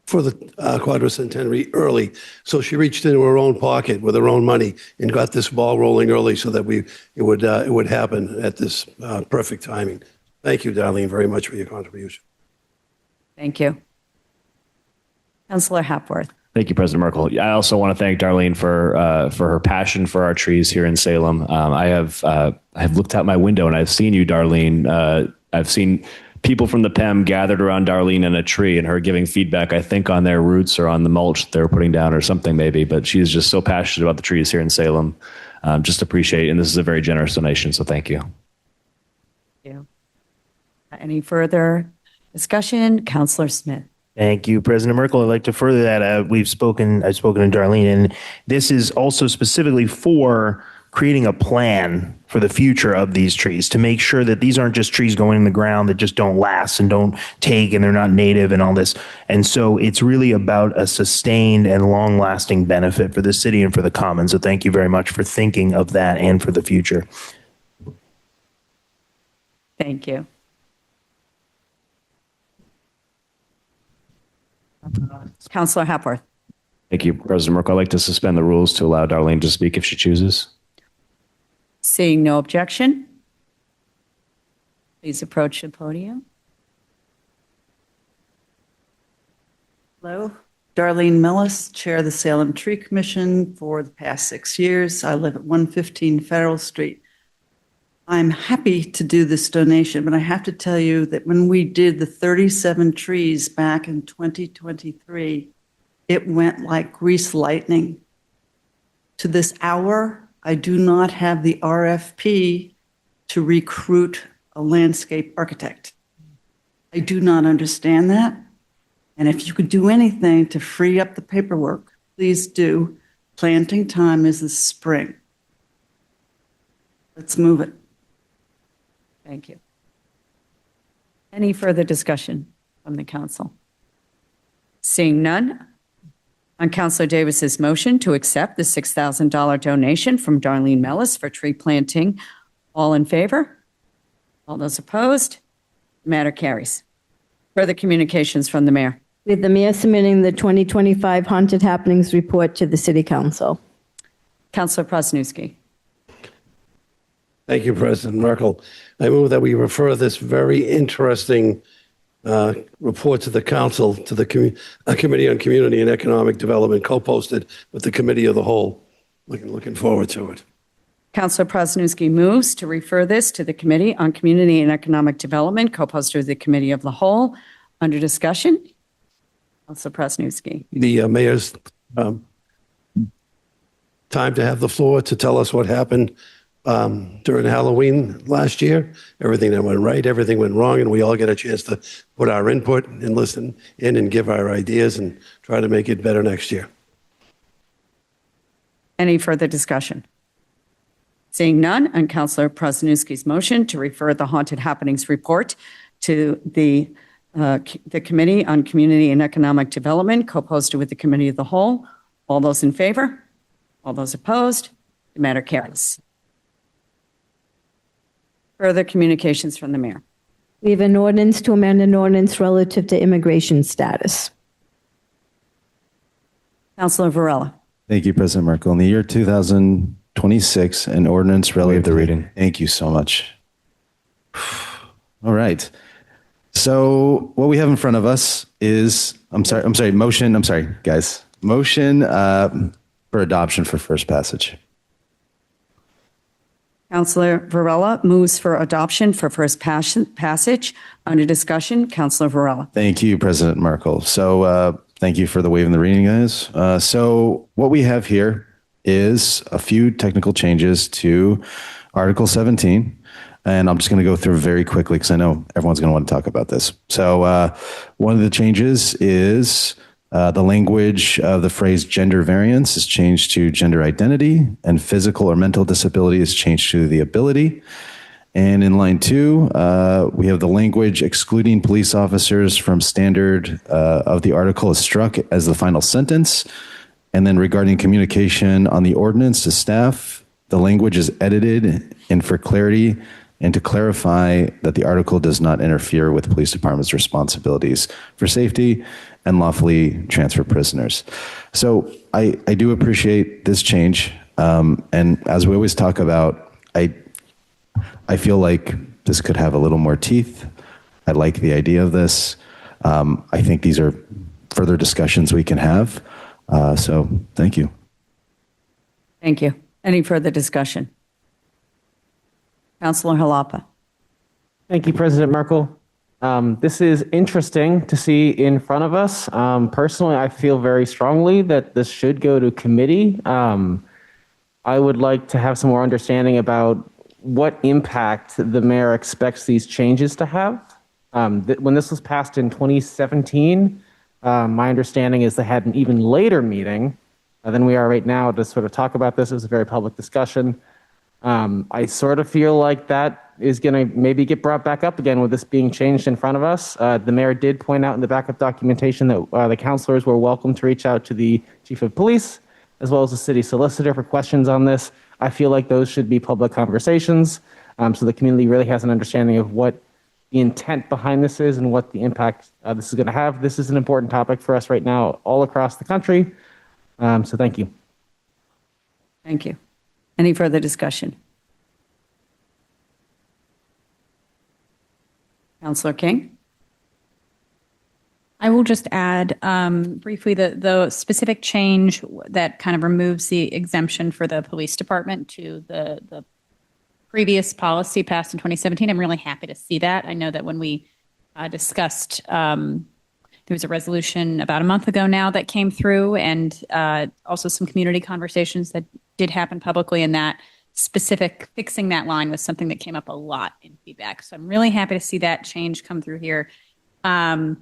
for the quadricentenary early. So she reached into her own pocket with her own money and got this ball rolling early so that it would happen at this perfect timing. Thank you, Darlene, very much for your contribution. Thank you. Councilor Hapworth. Thank you, President Merkel. I also want to thank Darlene for her passion for our trees here in Salem. I have looked out my window and I've seen you, Darlene. I've seen people from the PEM gathered around Darlene in a tree and her giving feedback, I think, on their roots or on the mulch they're putting down or something maybe. But she is just so passionate about the trees here in Salem. Just appreciate it. And this is a very generous donation. So thank you. Thank you. Any further discussion? Councilor Smith. Thank you, President Merkel. I'd like to further that. I've spoken to Darlene, and this is also specifically for creating a plan for the future of these trees to make sure that these aren't just trees going in the ground that just don't last and don't take and they're not native and all this. And so it's really about a sustained and long-lasting benefit for the city and for the common. So thank you very much for thinking of that and for the future. Thank you. Councilor Hapworth. Thank you, President Merkel. I'd like to suspend the rules to allow Darlene to speak if she chooses. Seeing no objection, please approach the podium. Hello, Darlene Millis, Chair of the Salem Tree Commission for the past 6 years. I live at 115 Federal Street. I'm happy to do this donation, but I have to tell you that when we did the 37 trees back in 2023, it went like grease lightning. To this hour, I do not have the RFP to recruit a landscape architect. I do not understand that. And if you could do anything to free up the paperwork, please do. Planting time is the spring. Let's move it. Thank you. Any further discussion from the council? Seeing none, on Councilor Davis's motion to accept the $6,000 donation from Darlene Mellis for tree planting, all in favor? All those opposed? The matter carries. Further communications from the mayor. With the mayor submitting the 2025 Haunted Happenings report to the city council. Councilor Prosnewski. Thank you, President Merkel. I move that we refer this very interesting report to the council, to the Committee on Community and Economic Development, co-posted with the Committee of the Whole. Looking forward to it. Councilor Prosnewski moves to refer this to the Committee on Community and Economic Development, co-posted with the Committee of the Whole. Under discussion, Councilor Prosnewski. The mayor's time to have the floor to tell us what happened during Halloween last year. Everything that went right, everything went wrong, and we all get a chance to put our input and listen in and give our ideas and try to make it better next year. Any further discussion? Seeing none, on Councilor Prosnewski's motion to refer the Haunted Happenings report to the Committee on Community and Economic Development, co-posted with the Committee of the Whole. All those in favor? All those opposed? The matter carries. Further communications from the mayor. We have an ordinance to amend an ordinance relative to immigration status. Councilor Varela. Thank you, President Merkel. In the year 2026, an ordinance relative the reading. Thank you so much. All right. So what we have in front of us is, motion for adoption for first passage. Councilor Varela moves for adoption for first passage. Under discussion, Councilor Varela. Thank you, President Merkel. So thank you for the waiving the reading, guys. So what we have here is a few technical changes to Article 17. And I'm just going to go through very quickly because I know everyone's going to want to talk about this. So one of the changes is the language of the phrase gender variance is changed to gender identity, and physical or mental disability is changed to the ability. And in line 2, we have the language excluding police officers from standard of the article is struck as the final sentence. And then regarding communication on the ordinance to staff, the language is edited, and for clarity and to clarify that the article does not interfere with police department's responsibilities for safety and lawfully transfer prisoners. So I do appreciate this change. And as we always talk about, I feel like this could have a little more teeth. I like the idea of this. I think these are further discussions we can have. So thank you. Thank you. Any further discussion? Councilor Halapa. Thank you, President Merkel. This is interesting to see in front of us. Personally, I feel very strongly that this should go to committee. I would like to have some more understanding about what impact the mayor expects these changes to have. When this was passed in 2017, my understanding is they had an even later meeting than we are right now to sort of talk about this. It was a very public discussion. I sort of feel like that is going to maybe get brought back up again with this being changed in front of us. The mayor did point out in the backup documentation that the councilors were welcome to reach out to the chief of police as well as the city solicitor for questions on this. I feel like those should be public conversations so the community really has an understanding of what the intent behind this is and what the impact this is going to have. This is an important topic for us right now all across the country. So thank you. Thank you. Any further discussion? Councilor King? I will just add briefly the specific change that kind of removes the exemption for the police department to the previous policy passed in 2017. I'm really happy to see that. I know that when we discussed, there was a resolution about a month ago now that came through, and also some community conversations that did happen publicly, and that specific fixing that line was something that came up a lot in feedback. So I'm really happy to see that change come through here. And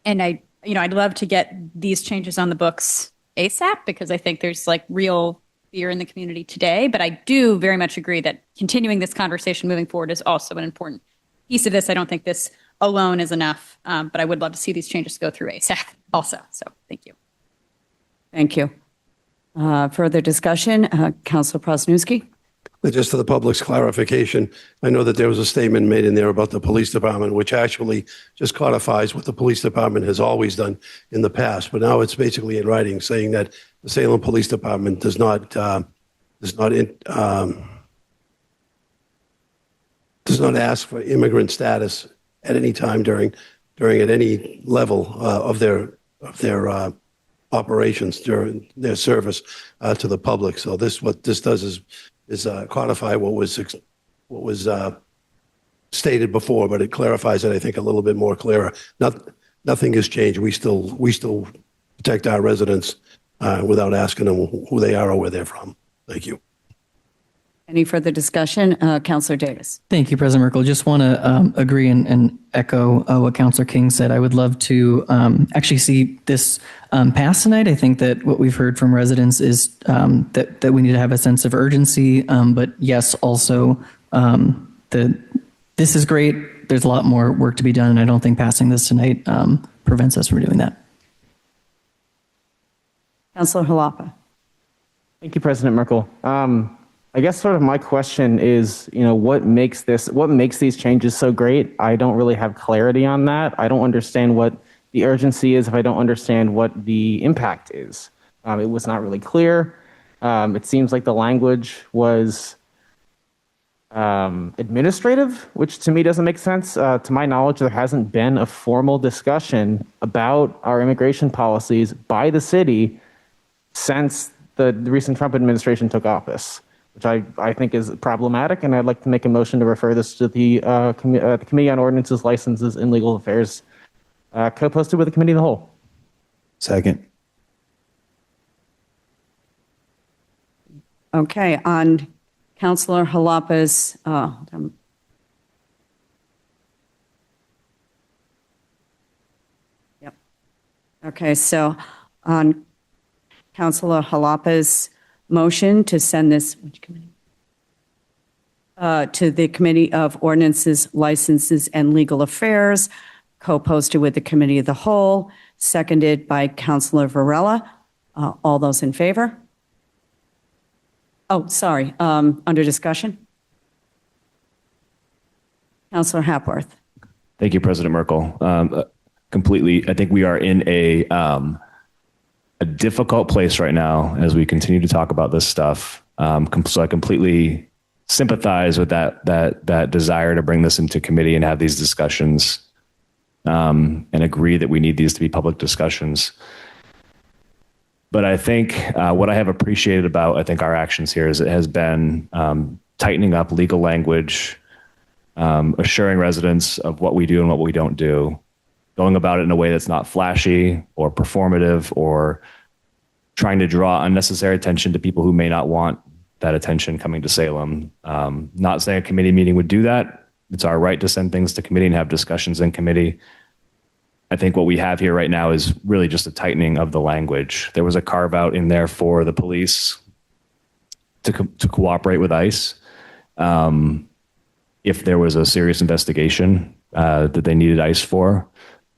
I'd love to get these changes on the books ASAP because I think there's like real fear in the community today. But I do very much agree that continuing this conversation moving forward is also an important piece of this. I don't think this alone is enough, but I would love to see these changes go through ASAP also. So thank you. Thank you. Further discussion, Councilor Prosnewski. Just for the public's clarification, I know that there was a statement made in there about the police department, which actually just codifies what the police department has always done in the past. But now it's basically in writing saying that the Salem Police Department does not ask for immigrant status at any time during at any level of their operations during their service to the public. So what this does is codify what was stated before, but it clarifies it, I think, a little bit more clearer. Nothing has changed. We still protect our residents without asking them who they are or where they're from. Thank you. Any further discussion? Councilor Davis. Thank you, President Merkel. Just want to agree and echo what Councilor King said. I would love to actually see this pass tonight. I think that what we've heard from residents is that we need to have a sense of urgency. But yes, also this is great. There's a lot more work to be done, and I don't think passing this tonight prevents us from doing that. Councilor Jalapa. Thank you, President Merkel. I guess sort of my question is, what makes these changes so great? I don't really have clarity on that. I don't understand what the urgency is if I don't understand what the impact is. It was not really clear. It seems like the language was administrative, which to me doesn't make sense. To my knowledge, there hasn't been a formal discussion about our immigration policies by the city since the recent Trump administration took office, which I think is problematic, and I'd like to make a motion to refer this to the Committee on Ordinances, Licenses, and Legal Affairs, co-posted with the Committee of the Whole. Second. Okay, on Councilor Jalapa's, yep. Okay, so on Councilor Jalapa's motion to send this which committee? To the Committee of Ordinances, Licenses, and Legal Affairs, co-posted with the Committee of the Whole, seconded by Councilor Varela. All those in favor? Oh, sorry, under discussion? Councilor Hapworth. Thank you, President Merkel. Completely, I think we are in a difficult place right now as we continue to talk about this stuff. So I completely sympathize with that desire to bring this into committee and have these discussions, and agree that we need these to be public discussions. But I think what I have appreciated about, I think, our actions here is it has been tightening up legal language, assuring residents of what we do and what we don't do, going about it in a way that's not flashy or performative or trying to draw unnecessary attention to people who may not want that attention coming to Salem. Not saying a committee meeting would do that. It's our right to send things to committee and have discussions in committee. I think what we have here right now is really just a tightening of the language. There was a carve out in there for the police to cooperate with ICE if there was a serious investigation that they needed ICE for.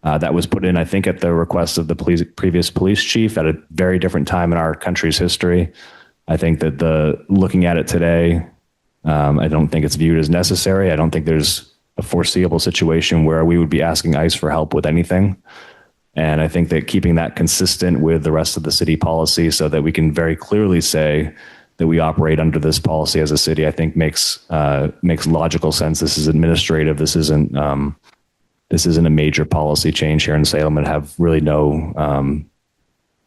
That was put in, I think, at the request of the previous police chief at a very different time in our country's history. I think that looking at it today, I don't think it's viewed as necessary. I don't think there's a foreseeable situation where we would be asking ICE for help with anything. And I think that keeping that consistent with the rest of the city policy so that we can very clearly say that we operate under this policy as a city, I think makes logical sense. This is administrative. This isn't a major policy change here in Salem and have really no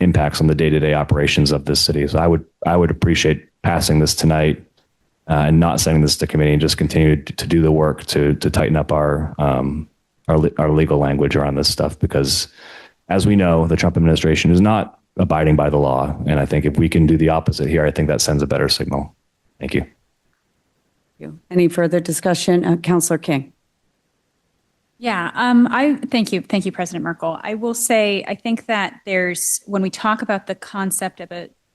impacts on the day-to-day operations of this city. So I would appreciate passing this tonight and not sending this to committee and just continue to do the work to tighten up our legal language around this stuff, because as we know, the Trump administration is not abiding by the law. And I think if we can do the opposite here, I think that sends a better signal. Thank you. Any further discussion? Councilor King. Yeah, thank you, President Merkel. I will say, I think that when we talk about the concept of a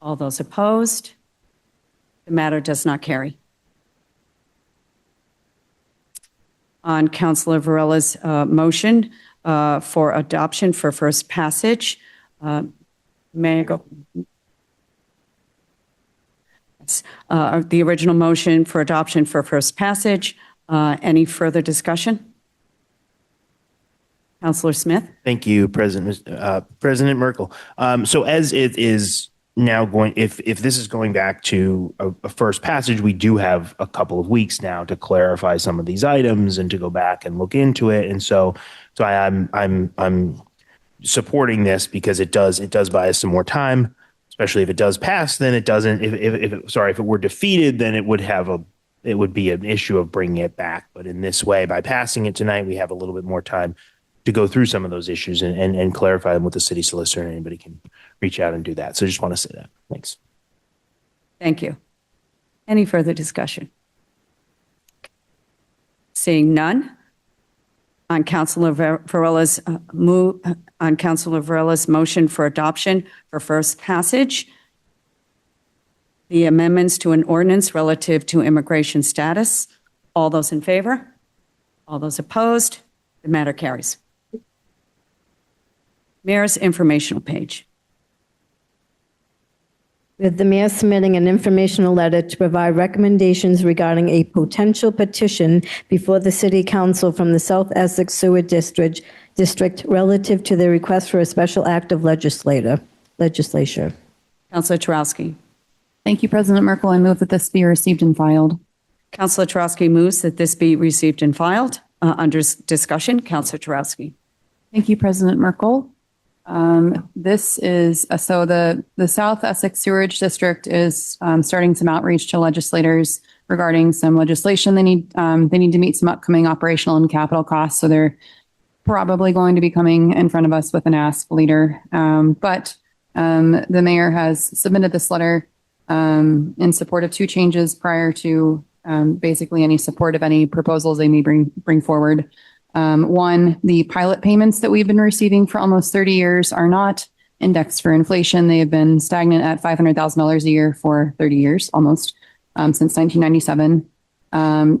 All those opposed? The matter does not carry. On Councilor Varela's motion for adoption for first passage, may I go? Yes. The original motion for adoption for first passage. Any further discussion? Councilor Smith? Thank you, President Merkel. So as it is now going, if this is going back to a first passage, we do have a couple of weeks now to clarify some of these items and to go back and look into it. And so I'm supporting this because it does buy us some more time, especially if it does pass. Then it doesn't. If it were defeated, then it would be an issue of bringing it back. But in this way, by passing it tonight, we have a little bit more time to go through some of those issues and clarify them with the city solicitor, and anybody can reach out and do that. So I just want to say that. Thanks. Thank you. Any further discussion? Seeing none, on Councilor Varela's motion for adoption for first passage, the amendments to an ordinance relative to immigration status. All those in favor? All those opposed? The matter carries. Mayor's informational page. With the mayor submitting an informational letter to provide recommendations regarding a potential petition before the city council from the South Essex Sewer District relative to the request for a special act of legislature. Councilor Tarowski. Thank you, President Merkel. I move that this be received and filed. Councilor Tarowski moves that this be received and filed. Under discussion, Councilor Tarowski. Thank you, President Merkel. This is so the South Essex Sewerage District is starting some outreach to legislators regarding some legislation they need to meet some upcoming operational and capital costs. So they're probably going to be coming in front of us with an ask later. But the mayor has submitted this letter in support of two changes prior to basically any support of any proposals they may bring forward. One, the pilot payments that we've been receiving for almost 30 years are not indexed for inflation. They have been stagnant at $500,000 a year for 30 years, almost, since 1997.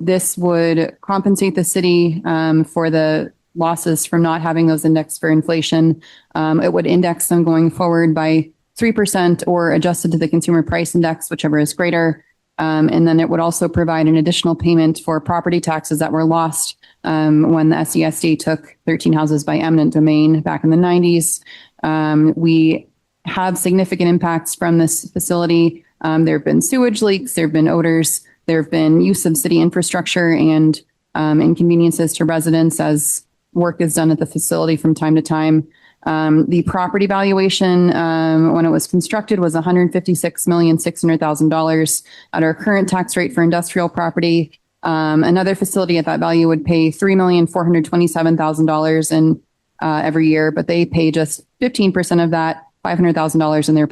This would compensate the city for the losses from not having those indexed for inflation. It would index them going forward by 3% or adjusted to the consumer price index, whichever is greater. And then it would also provide an additional payment for property taxes that were lost when the SESD took 13 houses by eminent domain back in the 90s. We have significant impacts from this facility. There have been sewage leaks, there have been odors, there have been use of city infrastructure and inconveniences to residents as work is done at the facility from time to time. The property valuation when it was constructed was $156,600,000 at our current tax rate for industrial property. Another facility at that value would pay $3,427,000 in every year, but they pay just 15% of that, $500,000 in their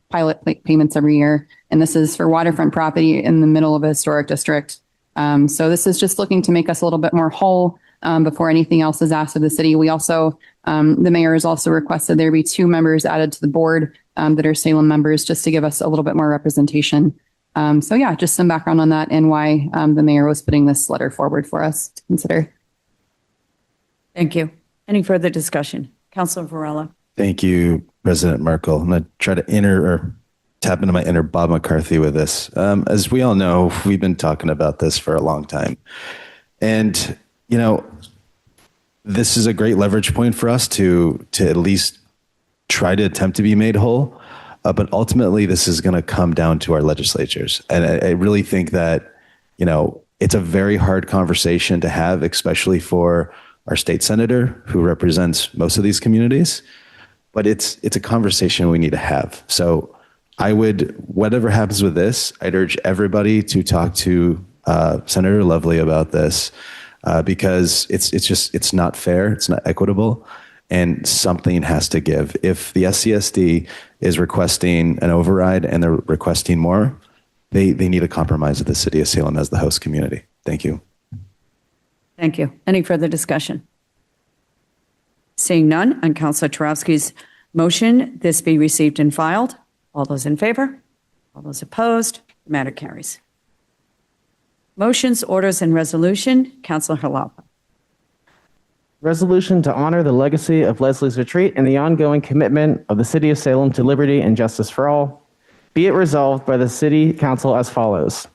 pilot payments every year. And this is for waterfront property in the middle of a historic district. So this is just looking to make us a little bit more whole before anything else is asked of the city. We also, the mayor has also requested there be 2 members added to the board that are Salem members, just to give us a little bit more representation. So yeah, just some background on that and why the mayor was putting this letter forward for us to consider. Thank you. Any further discussion? Councilor Varela. Thank you, President Merkel. I'm going to try to tap into my inner Bob McCarthy with this. As we all know, we've been talking about this for a long time. And, you know, this is a great leverage point for us to at least try to attempt to be made whole. But ultimately, this is going to come down to our legislatures. And I really think that, you know, it's a very hard conversation to have, especially for our state senator who represents most of these communities. But it's a conversation we need to have. So I would, whatever happens with this, I'd urge everybody to talk to Senator Lovely about this because it's not fair. It's not equitable. And something has to give. If the SCSD is requesting an override and they're requesting more, they need a compromise with the city of Salem as the host community. Thank you. Thank you. Any further discussion? Seeing none, on Councilor Tarowski's motion, this be received and filed. All those in favor? All those opposed? The matter carries. Motions, orders, and resolution. Councilor Halapa. Resolution to honor the legacy of Leslie's Retreat and the ongoing commitment of the City of Salem to liberty and justice for all. Be it resolved by the City Council as follows.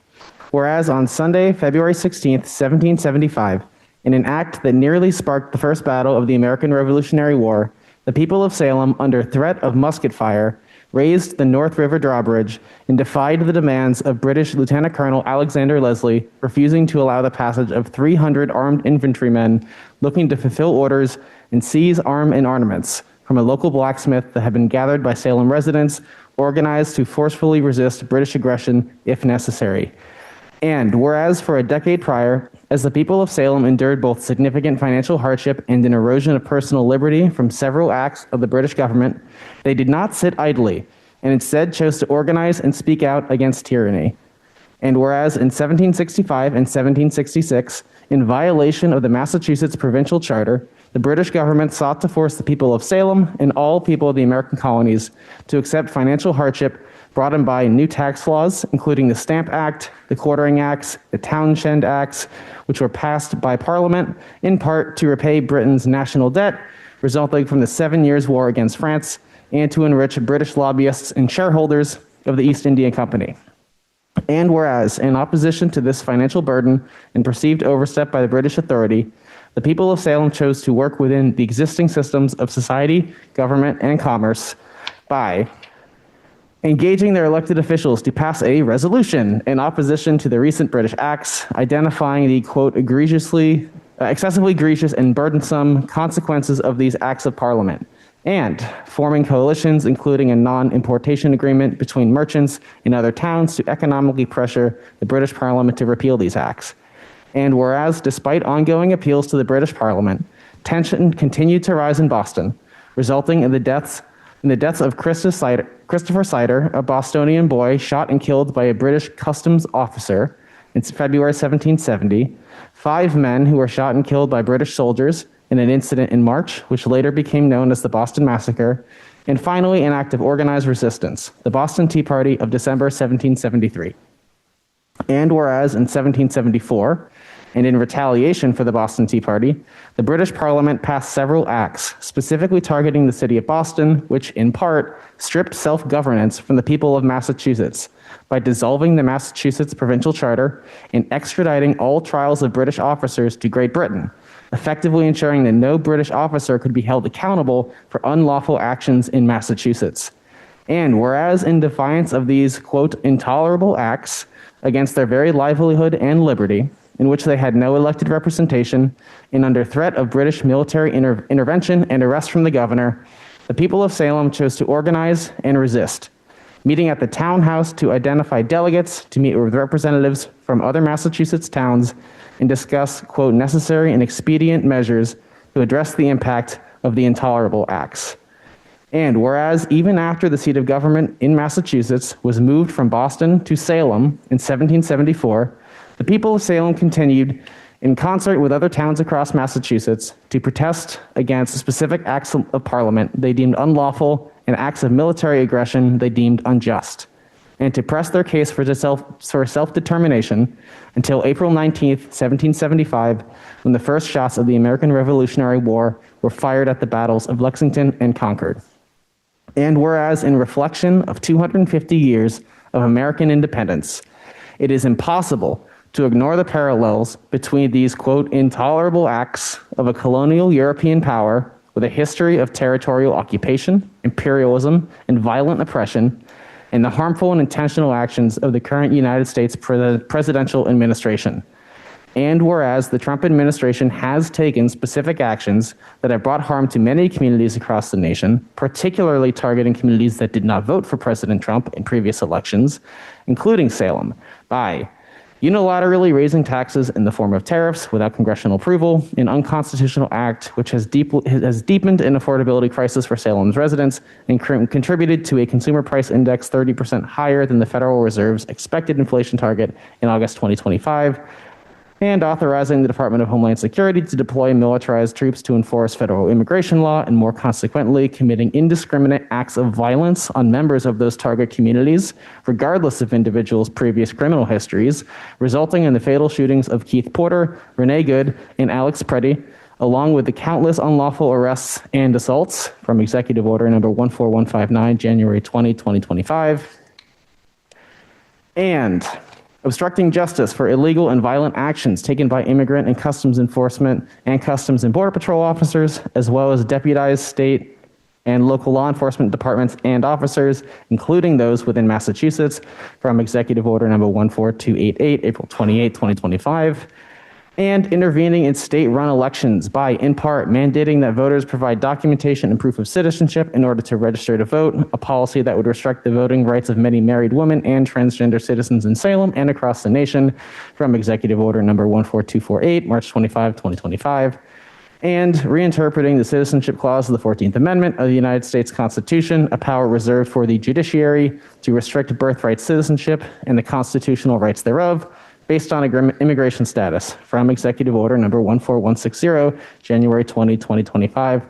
Whereas on Sunday, February 16th, 1775, in an act that nearly sparked the first battle of the American Revolutionary War, the people of Salem, under threat of musket fire, raised the North River drawbridge and defied the demands of British Lieutenant Colonel Alexander Leslie, refusing to allow the passage of 300 armed infantrymen looking to fulfill orders and seize arms and armaments from a local blacksmith that had been gathered by Salem residents, organized to forcefully resist British aggression if necessary. And whereas for a decade prior, as the people of Salem endured both significant financial hardship and an erosion of personal liberty from several acts of the British government, they did not sit idly and instead chose to organize and speak out against tyranny. And whereas in 1765 and 1766, in violation of the Massachusetts Provincial Charter, the British government sought to force the people of Salem and all people of the American colonies to accept financial hardship brought in by new tax laws, including the Stamp Act, the Quartering Acts, the Townshend Acts, which were passed by Parliament, in part to repay Britain's national debt, resulting from the 7 Years' War against France, and to enrich British lobbyists and shareholders of the East India Company. And whereas, in opposition to this financial burden and perceived overstep by the British authority, the people of Salem chose to work within the existing systems of society, government, and commerce by engaging their elected officials to pass a resolution in opposition to the recent British acts, identifying the, quote, excessively egregious and burdensome consequences of these acts of Parliament, and forming coalitions, including a non-importation agreement between merchants in other towns to economically pressure the British Parliament to repeal these acts. And whereas, despite ongoing appeals to the British Parliament, tension continued to rise in Boston, resulting in the deaths of Christopher Sider, a Bostonian boy shot and killed by a British customs officer in February 1770, 5 men who were shot and killed by British soldiers in an incident in March, which later became known as the Boston Massacre, and finally an act of organized resistance, the Boston Tea Party of December 1773. And whereas in 1774, and in retaliation for the Boston Tea Party, the British Parliament passed several acts specifically targeting the city of Boston, which in part stripped self-governance from the people of Massachusetts by dissolving the Massachusetts Provincial Charter and extraditing all trials of British officers to Great Britain, effectively ensuring that no British officer could be held accountable for unlawful actions in Massachusetts. And whereas in defiance of these, quote, intolerable acts against their very livelihood and liberty, in which they had no elected representation, and under threat of British military intervention and arrest from the governor, the people of Salem chose to organize and resist, meeting at the townhouse to identify delegates to meet with representatives from other Massachusetts towns and discuss, quote, necessary and expedient measures to address the impact of the intolerable acts. And whereas even after the seat of government in Massachusetts was moved from Boston to Salem in 1774, the people of Salem continued, in concert with other towns across Massachusetts, to protest against specific acts of Parliament they deemed unlawful and acts of military aggression they deemed unjust, and to press their case for self-determination until April 19th, 1775, when the first shots of the American Revolutionary War were fired at the battles of Lexington and Concord. And whereas in reflection of 250 years of American independence, it is impossible to ignore the parallels between these, quote, intolerable acts of a colonial European power with a history of territorial occupation, imperialism, and violent oppression, and the harmful and intentional actions of the current United States presidential administration. And whereas the Trump administration has taken specific actions that have brought harm to many communities across the nation, particularly targeting communities that did not vote for President Trump in previous elections, including Salem, by unilaterally raising taxes in the form of tariffs without congressional approval, an unconstitutional act which has deepened an affordability crisis for Salem's residents and contributed to a consumer price index 30% higher than the Federal Reserve's expected inflation target in August 2025, and authorizing the Department of Homeland Security to deploy militarized troops to enforce federal immigration law and, more consequently, committing indiscriminate acts of violence on members of those target communities, regardless of individuals' previous criminal histories, resulting in the fatal shootings of Keith Porter, Renee Good, and Alex Preddy, along with the countless unlawful arrests and assaults from Executive Order number 14159, January 20, 2025. And obstructing justice for illegal and violent actions taken by immigrant and customs enforcement and Customs and Border Patrol officers, as well as deputized state and local law enforcement departments and officers, including those within Massachusetts, from Executive Order number 14288, April 28, 2025. And intervening in state-run elections by, in part, mandating that voters provide documentation and proof of citizenship in order to register to vote, a policy that would restrict the voting rights of many married women and transgender citizens in Salem and across the nation, from Executive Order number 14248, March 25, 2025. And reinterpreting the Citizenship Clause of the 14th Amendment of the United States Constitution, a power reserved for the judiciary to restrict birthright citizenship and the constitutional rights thereof, based on immigration status, from Executive Order number 14160, January 20, 2025,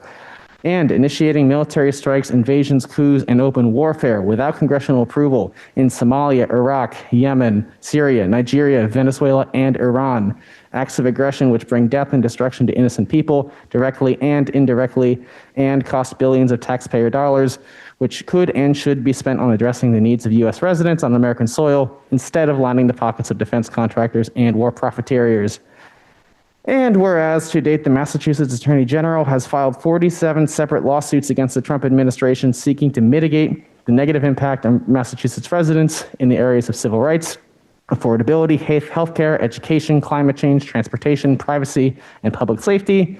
and initiating military strikes, invasions, coups, and open warfare without congressional approval in Somalia, Iraq, Yemen, Syria, Nigeria, Venezuela, and Iran. Acts of aggression which bring death and destruction to innocent people, directly and indirectly, and cost billions of taxpayer dollars, which could and should be spent on addressing the needs of U.S. residents on American soil, instead of lining the pockets of defense contractors and war profiteers. And whereas to date, the Massachusetts Attorney General has filed 47 separate lawsuits against the Trump administration seeking to mitigate the negative impact on Massachusetts residents in the areas of civil rights, affordability, healthcare, education, climate change, transportation, privacy, and public safety.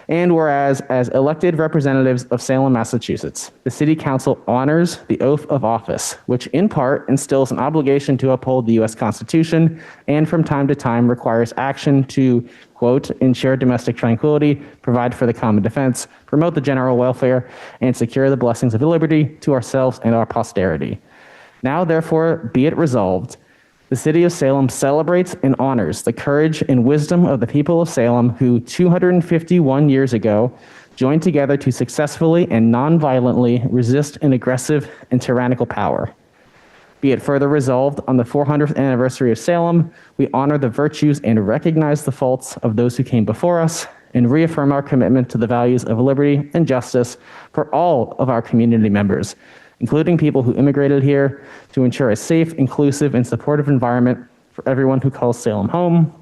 And whereas, as elected representatives of Salem, Massachusetts, the City Council honors the oath of office, which in part instills an obligation to uphold the U.S. Constitution and from time to time requires action to, quote, ensure domestic tranquility, provide for the common defense, promote the general welfare, and secure the blessings of liberty to ourselves and our posterity. Now, therefore, be it resolved, the City of Salem celebrates and honors the courage and wisdom of the people of Salem who 251 years ago joined together to successfully and non-violently resist an aggressive and tyrannical power. Be it further resolved, on the 400th anniversary of Salem, we honor the virtues and recognize the faults of those who came before us and reaffirm our commitment to the values of liberty and justice for all of our community members, including people who immigrated here, to ensure a safe, inclusive, and supportive environment for everyone who calls Salem home.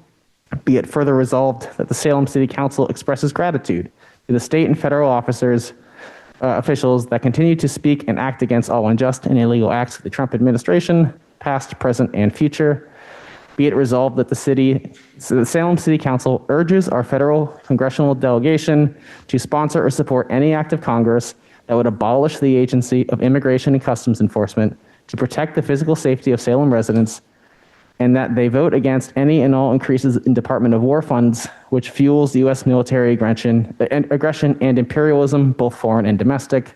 Be it further resolved that the Salem City Council expresses gratitude to the state and federal officials that continue to speak and act against all unjust and illegal acts of the Trump administration, past, present, and future. Be it resolved that the Salem City Council urges our federal congressional delegation to sponsor or support any act of Congress that would abolish the agency of Immigration and Customs Enforcement to protect the physical safety of Salem residents, and that they vote against any and all increases in Department of War funds, which fuels U.S. military aggression and imperialism, both foreign and domestic.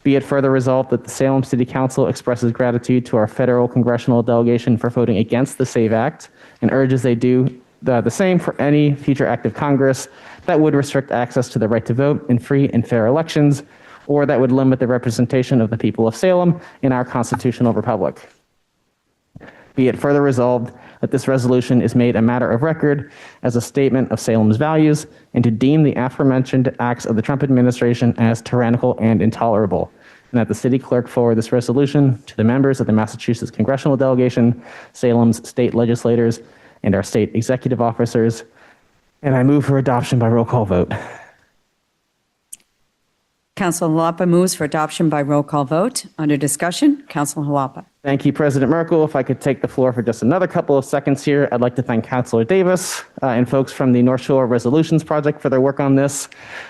Be it further resolved that the Salem City Council expresses gratitude to our federal congressional delegation for voting against the SAVE Act and urges they do the same for any future act of Congress that would restrict access to the right to vote in free and fair elections, or that would limit the representation of the people of Salem in our constitutional republic. Be it further resolved that this resolution is made a matter of record as a statement of Salem's values and to deem the aforementioned acts of the Trump administration as tyrannical and intolerable, and that the city clerk forward this resolution to the members of the Massachusetts congressional delegation, Salem's state legislators, and our state executive officers. And I move for adoption by roll call vote. Council Jalapa moves for adoption by roll call vote. Under discussion, Council Jalapa. Thank you, President Merkel. If I could take the floor for just another couple of seconds here, I'd like to thank Councilor Davis and folks from the North Shore Resolutions Project for their work on this.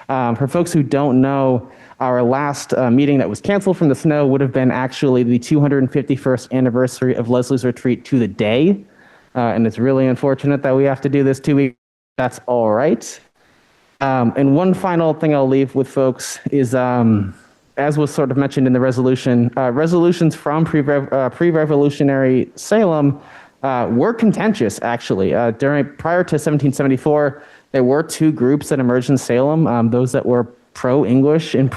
For folks who don't know, our last meeting that was canceled from the snow would have been actually the 251st anniversary of Leslie's retreat to the day. And it's really unfortunate that we have to do this 2 weeks. That's all right. And one final thing I'll leave with folks is, as was sort of mentioned in the resolution, resolutions from pre-revolutionary Salem were contentious, actually. Prior to 1774, there were two groups that emerged in Salem, those that were pro-English and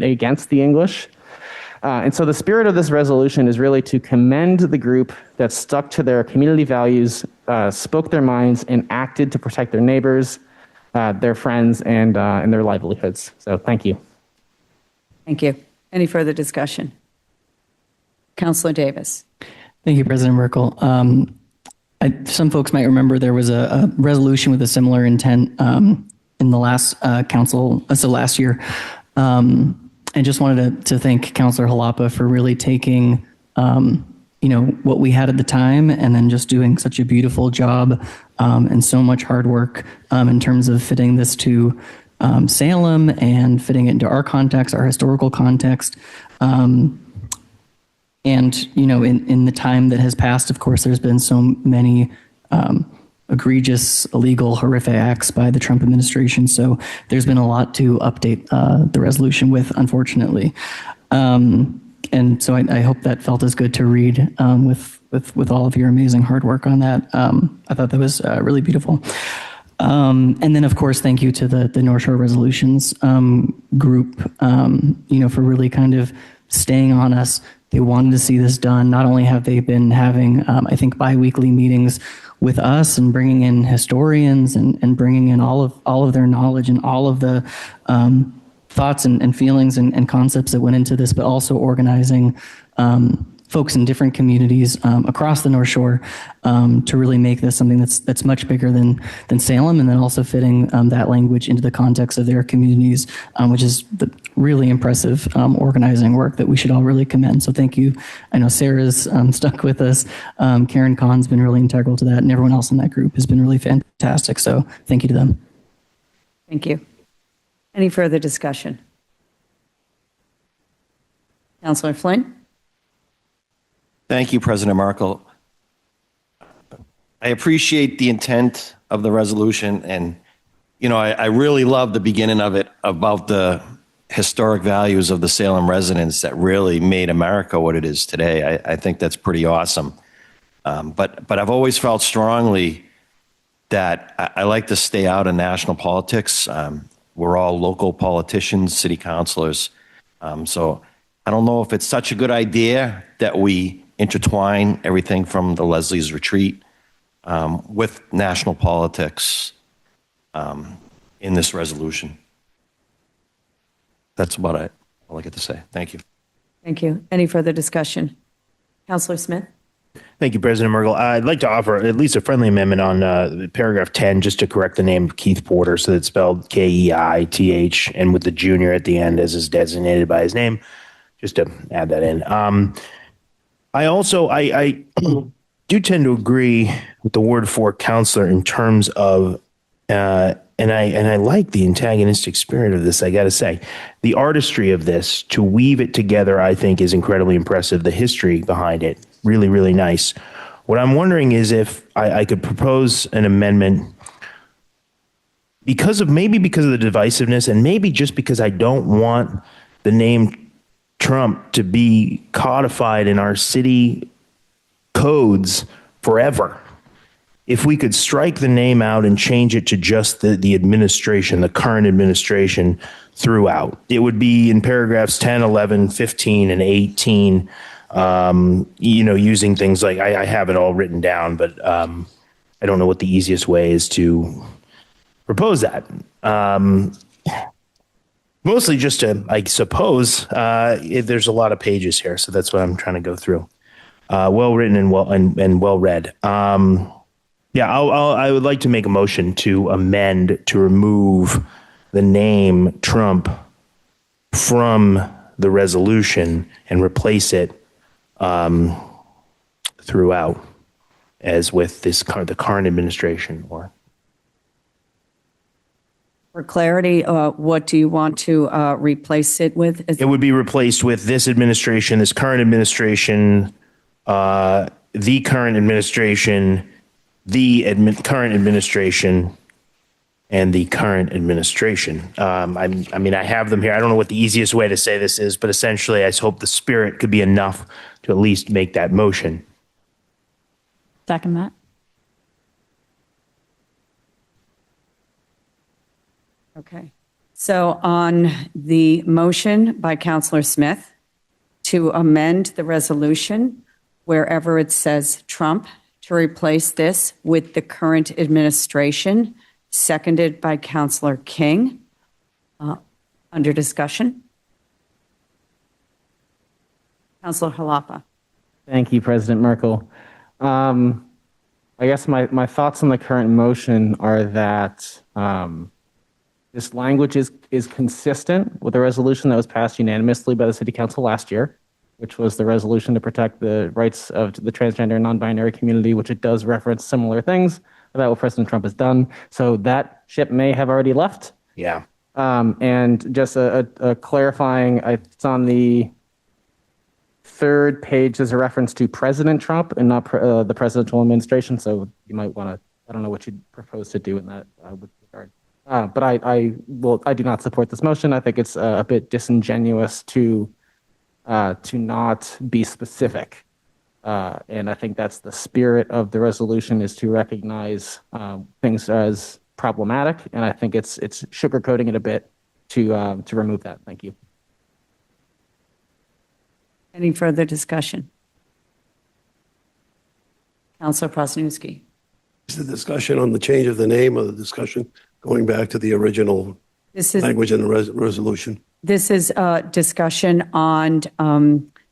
against the English. And so the spirit of this resolution is really to commend the group that stuck to their community values, spoke their minds, and acted to protect their neighbors, their friends, and their livelihoods. So thank you. Thank you. Any further discussion? Councillor Davis. Thank you, President Merkel. Some folks might remember there was a resolution with a similar intent in the last council, so last year. I just wanted to thank Councillor Jalapa for really taking, what we had at the time and then just doing such a beautiful job and so much hard work in terms of fitting this to Salem and fitting it into our context, our historical context. And, in the time that has passed, of course, there's been so many egregious, illegal, horrific acts by the Trump administration. So there's been a lot to update the resolution with, unfortunately. And so I hope that felt as good to read with all of your amazing hard work on that. I thought that was really beautiful. And then, of course, thank you to the North Shore Resolutions group, for really kind of staying on us. They wanted to see this done. Not only have they been having, I think, bi-weekly meetings with us and bringing in historians and bringing in all of their knowledge and all of the thoughts and feelings and concepts that went into this, but also organizing folks in different communities across the North Shore to really make this something that's much bigger than Salem, and then also fitting that language into the context of their communities, which is the really impressive organizing work that we should all really commend. So thank you. I know Sarah's stuck with us. Karen Kahn's been really integral to that, and everyone else in that group has been really fantastic. So thank you to them. Thank you. Any further discussion? Councillor Flynn? Thank you, President Merkel. I appreciate the intent of the resolution, and I really love the beginning of it about the historic values of the Salem residents that really made America what it is today. I think that's pretty awesome. But I've always felt strongly that I like to stay out of national politics. We're all local politicians, city councilors. So I don't know if it's such a good idea that we intertwine everything from the Leslie's retreat with national politics in this resolution. That's about all I get to say. Thank you. Thank you. Any further discussion? Councillor Smith? Thank you, President Merkel. I'd like to offer at least a friendly amendment on paragraph 10, just to correct the name of Keith Porter, so that it's spelled Keith, and with the junior at the end as is designated by his name, just to add that in. I also do tend to agree with the word for counselor in terms of, and I like the antagonistic spirit of this, I got to say. The artistry of this, to weave it together, I think is incredibly impressive. The history behind it, really, really nice. What I'm wondering is if I could propose an amendment because of the divisiveness, and maybe just because I don't want the name Trump to be codified in our city codes forever. If we could strike the name out and change it to just the administration, the current administration throughout, it would be in paragraphs 10, 11, 15, and 18, using things like, I have it all written down, but I don't know what the easiest way is to propose that. Mostly just to, I suppose, there's a lot of pages here, so that's what I'm trying to go through. Well written and well read. I would like to make a motion to amend to remove the name Trump from the resolution and replace it throughout, as with the current administration. Or for clarity, what do you want to replace it with? It would be replaced with this administration, this current administration, the current administration, current administration, and the current administration. I have them here. I don't know what the easiest way to say this is, but essentially I hope the spirit could be enough to at least make that motion. Second that. Okay. So on the motion by Counselor Smith to amend the resolution wherever it says Trump, to replace this with the current administration, seconded by Counselor King. Under discussion. Counselor Halapa. Thank you, President Merkel. I guess my thoughts on the current motion are that this language is consistent with the resolution that was passed unanimously by the City Council last year, which was the resolution to protect the rights of the transgender and non-binary community, which it does reference similar things about what President Trump has done. So that ship may have already left. Yeah. And just a clarifying, it's on the third page. There's a reference to President Trump and not the presidential administration. So you might want to, I don't know what you'd propose to do in that regard. But I do not support this motion. I think it's a bit disingenuous to not be specific. And I think that's the spirit of the resolution, is to recognize things as problematic. And I think it's sugarcoating it a bit to remove that. Thank you. Any further discussion? Counselor Prosnewski. Is the discussion on the change of the name, or the discussion going back to the original language in the resolution? This is a discussion on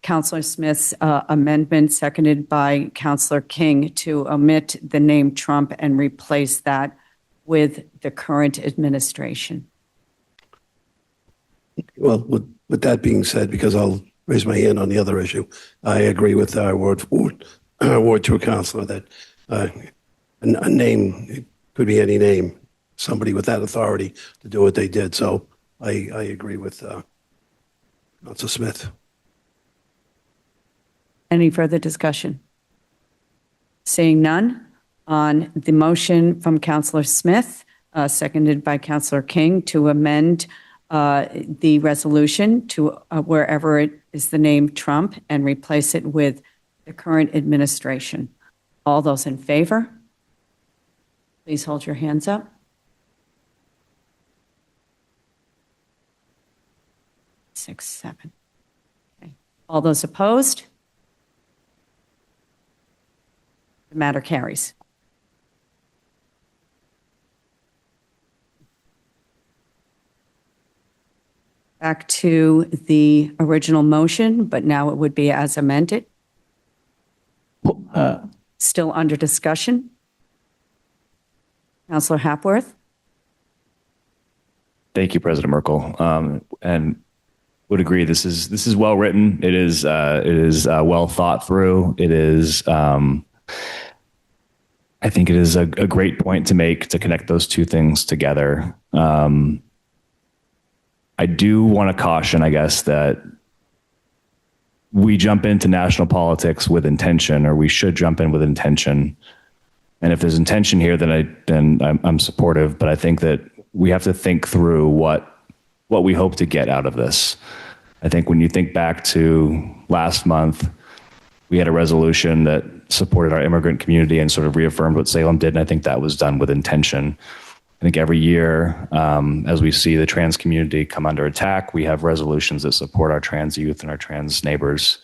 Counselor Smith's amendment, seconded by Counselor King, to omit the name Trump and replace that with the current administration. Well, with that being said, because I'll raise my hand on the other issue, I agree with our ward two counselor that a name could be any name, somebody with that authority to do what they did. So I agree with Counselor Smith. Any further discussion? Seeing none, on the motion from Counselor Smith, seconded by Counselor King, to amend the resolution to wherever it is the name Trump and replace it with the current administration. All those in favor? Please hold your hands up. 6, 7. Okay. All those opposed? The matter carries. Back to the original motion, but now it would be as amended. Still under discussion. Counselor Hapworth. Thank you, President Merkel, and would agree. This is well written. It is well thought through. It is. I think it is a great point to make, to connect those two things together. I do want to caution, I guess, that we jump into national politics with intention, or we should jump in with intention. And if there's intention here, then I'm supportive. But I think that we have to think through what we hope to get out of this. I think when you think back to last month, we had a resolution that supported our immigrant community and sort of reaffirmed what Salem did. And I think that was done with intention. I think every year, as we see the trans community come under attack, we have resolutions that support our trans youth and our trans neighbors.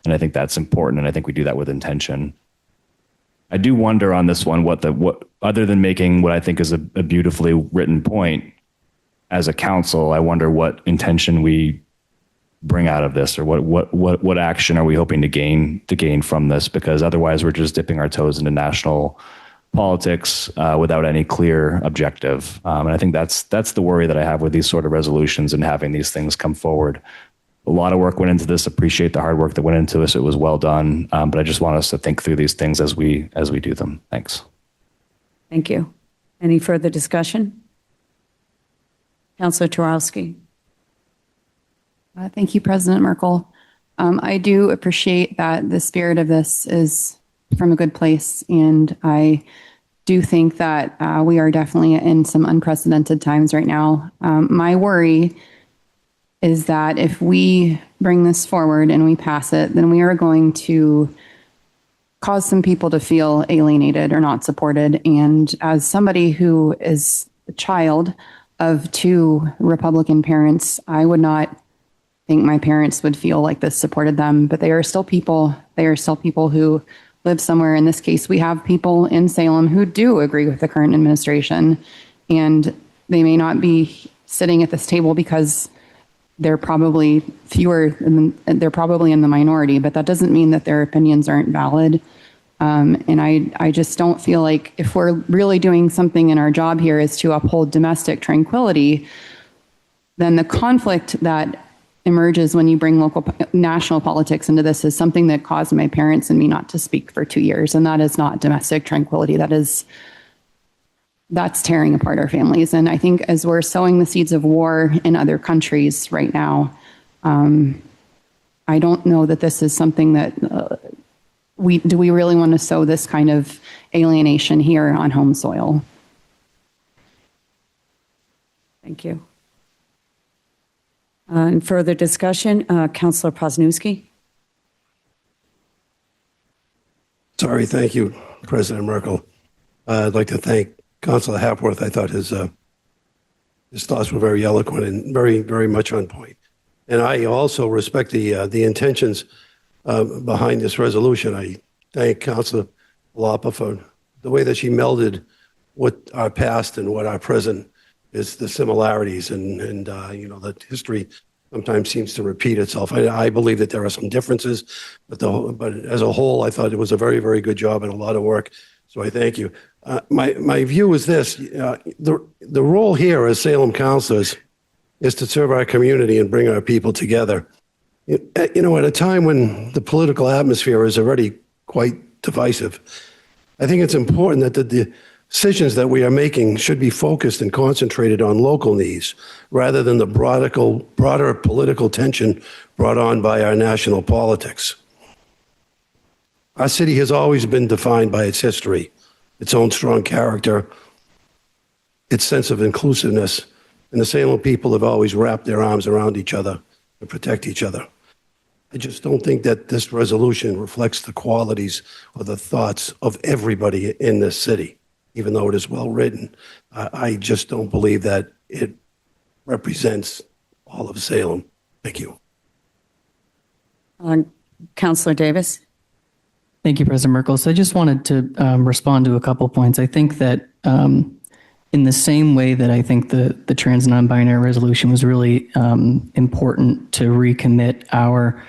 And I think that's important. And I think we do that with intention. I do wonder on this one, what other than making what I think is a beautifully written point as a council, I wonder what intention we bring out of this, or what action are we hoping to gain from this? Because otherwise we're just dipping our toes into national politics without any clear objective. And I think that's the worry that I have with these sort of resolutions and having these things come forward. A lot of work went into this. Appreciate the hard work that went into this. It was well done. But I just want us to think through these things as we do them. Thanks. Thank you. Any further discussion? Counselor Turowski. Thank you, President Merkel. I do appreciate that the spirit of this is from a good place, and I do think that we are definitely in some unprecedented times right now. My worry is that if we bring this forward and we pass it, then we are going to cause some people to feel alienated or not supported. And as somebody who is a child of two Republican parents, I would not think my parents would feel like this supported them, but they are still people. They are still people who live somewhere. In this case, we have people in Salem who do agree with the current administration, and they may not be sitting at this table because they're probably they're probably in the minority, but that doesn't mean that their opinions aren't valid. And I just don't feel like if we're really doing something in our job here is to uphold domestic tranquility, then the conflict that emerges when you bring national politics into this is something that caused my parents and me not to speak for 2 years. And that is not domestic tranquility. That's tearing apart our families. And I think as we're sowing the seeds of war in other countries right now, I don't know that this is something that do we really want to sow this kind of alienation here on home soil? Thank you. And further discussion, Councillor Posnowski. Sorry, thank you, President Merkel. I'd like to thank Councillor Hapworth. I thought his thoughts were very eloquent and very, very much on point. And I also respect the intentions behind this resolution. I thank Councillor Lapa for the way that she melded what our past and what our present is, the similarities, and the history sometimes seems to repeat itself. I believe that there are some differences, but as a whole, I thought it was a very, very good job and a lot of work. So I thank you. My view is this: the role here as Salem councilors is to serve our community and bring our people together. At a time when the political atmosphere is already quite divisive, I think it's important that the decisions that we are making should be focused and concentrated on local needs rather than the broader political tension brought on by our national politics. Our city has always been defined by its history, its own strong character, its sense of inclusiveness, and the Salem people have always wrapped their arms around each other to protect each other. I just don't think that this resolution reflects the qualities or the thoughts of everybody in this city, even though it is well written. I just don't believe that it represents all of Salem. Thank you. Councillor Davis. Thank you, President Merkel. So I just wanted to respond to a couple points. I think that in the same way that I think the trans non-binary resolution was really important to recommit our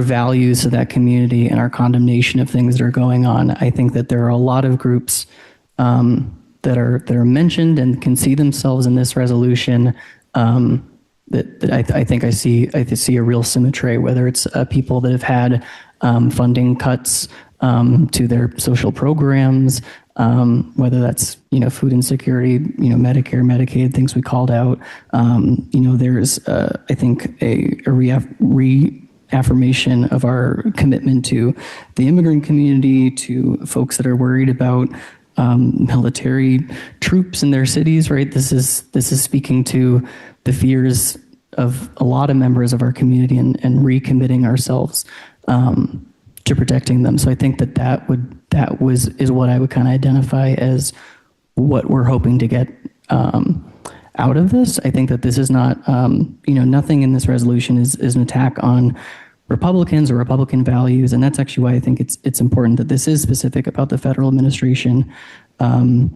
values to that community and our condemnation of things that are going on, I think that there are a lot of groups that are mentioned and can see themselves in this resolution that I think I see a real symmetry, whether it's people that have had funding cuts to their social programs, whether that's food insecurity, Medicare, Medicaid, things we called out. There's I think a reaffirmation of our commitment to the immigrant community, to folks that are worried about military troops in their cities. Right, this is speaking to the fears of a lot of members of our community and recommitting ourselves to protecting them. So I think is what I would kind of identify as what we're hoping to get out of this. I think that this is not, nothing in this resolution is an attack on Republicans or Republican values, and that's actually why I think it's important that this is specific about the federal administration. And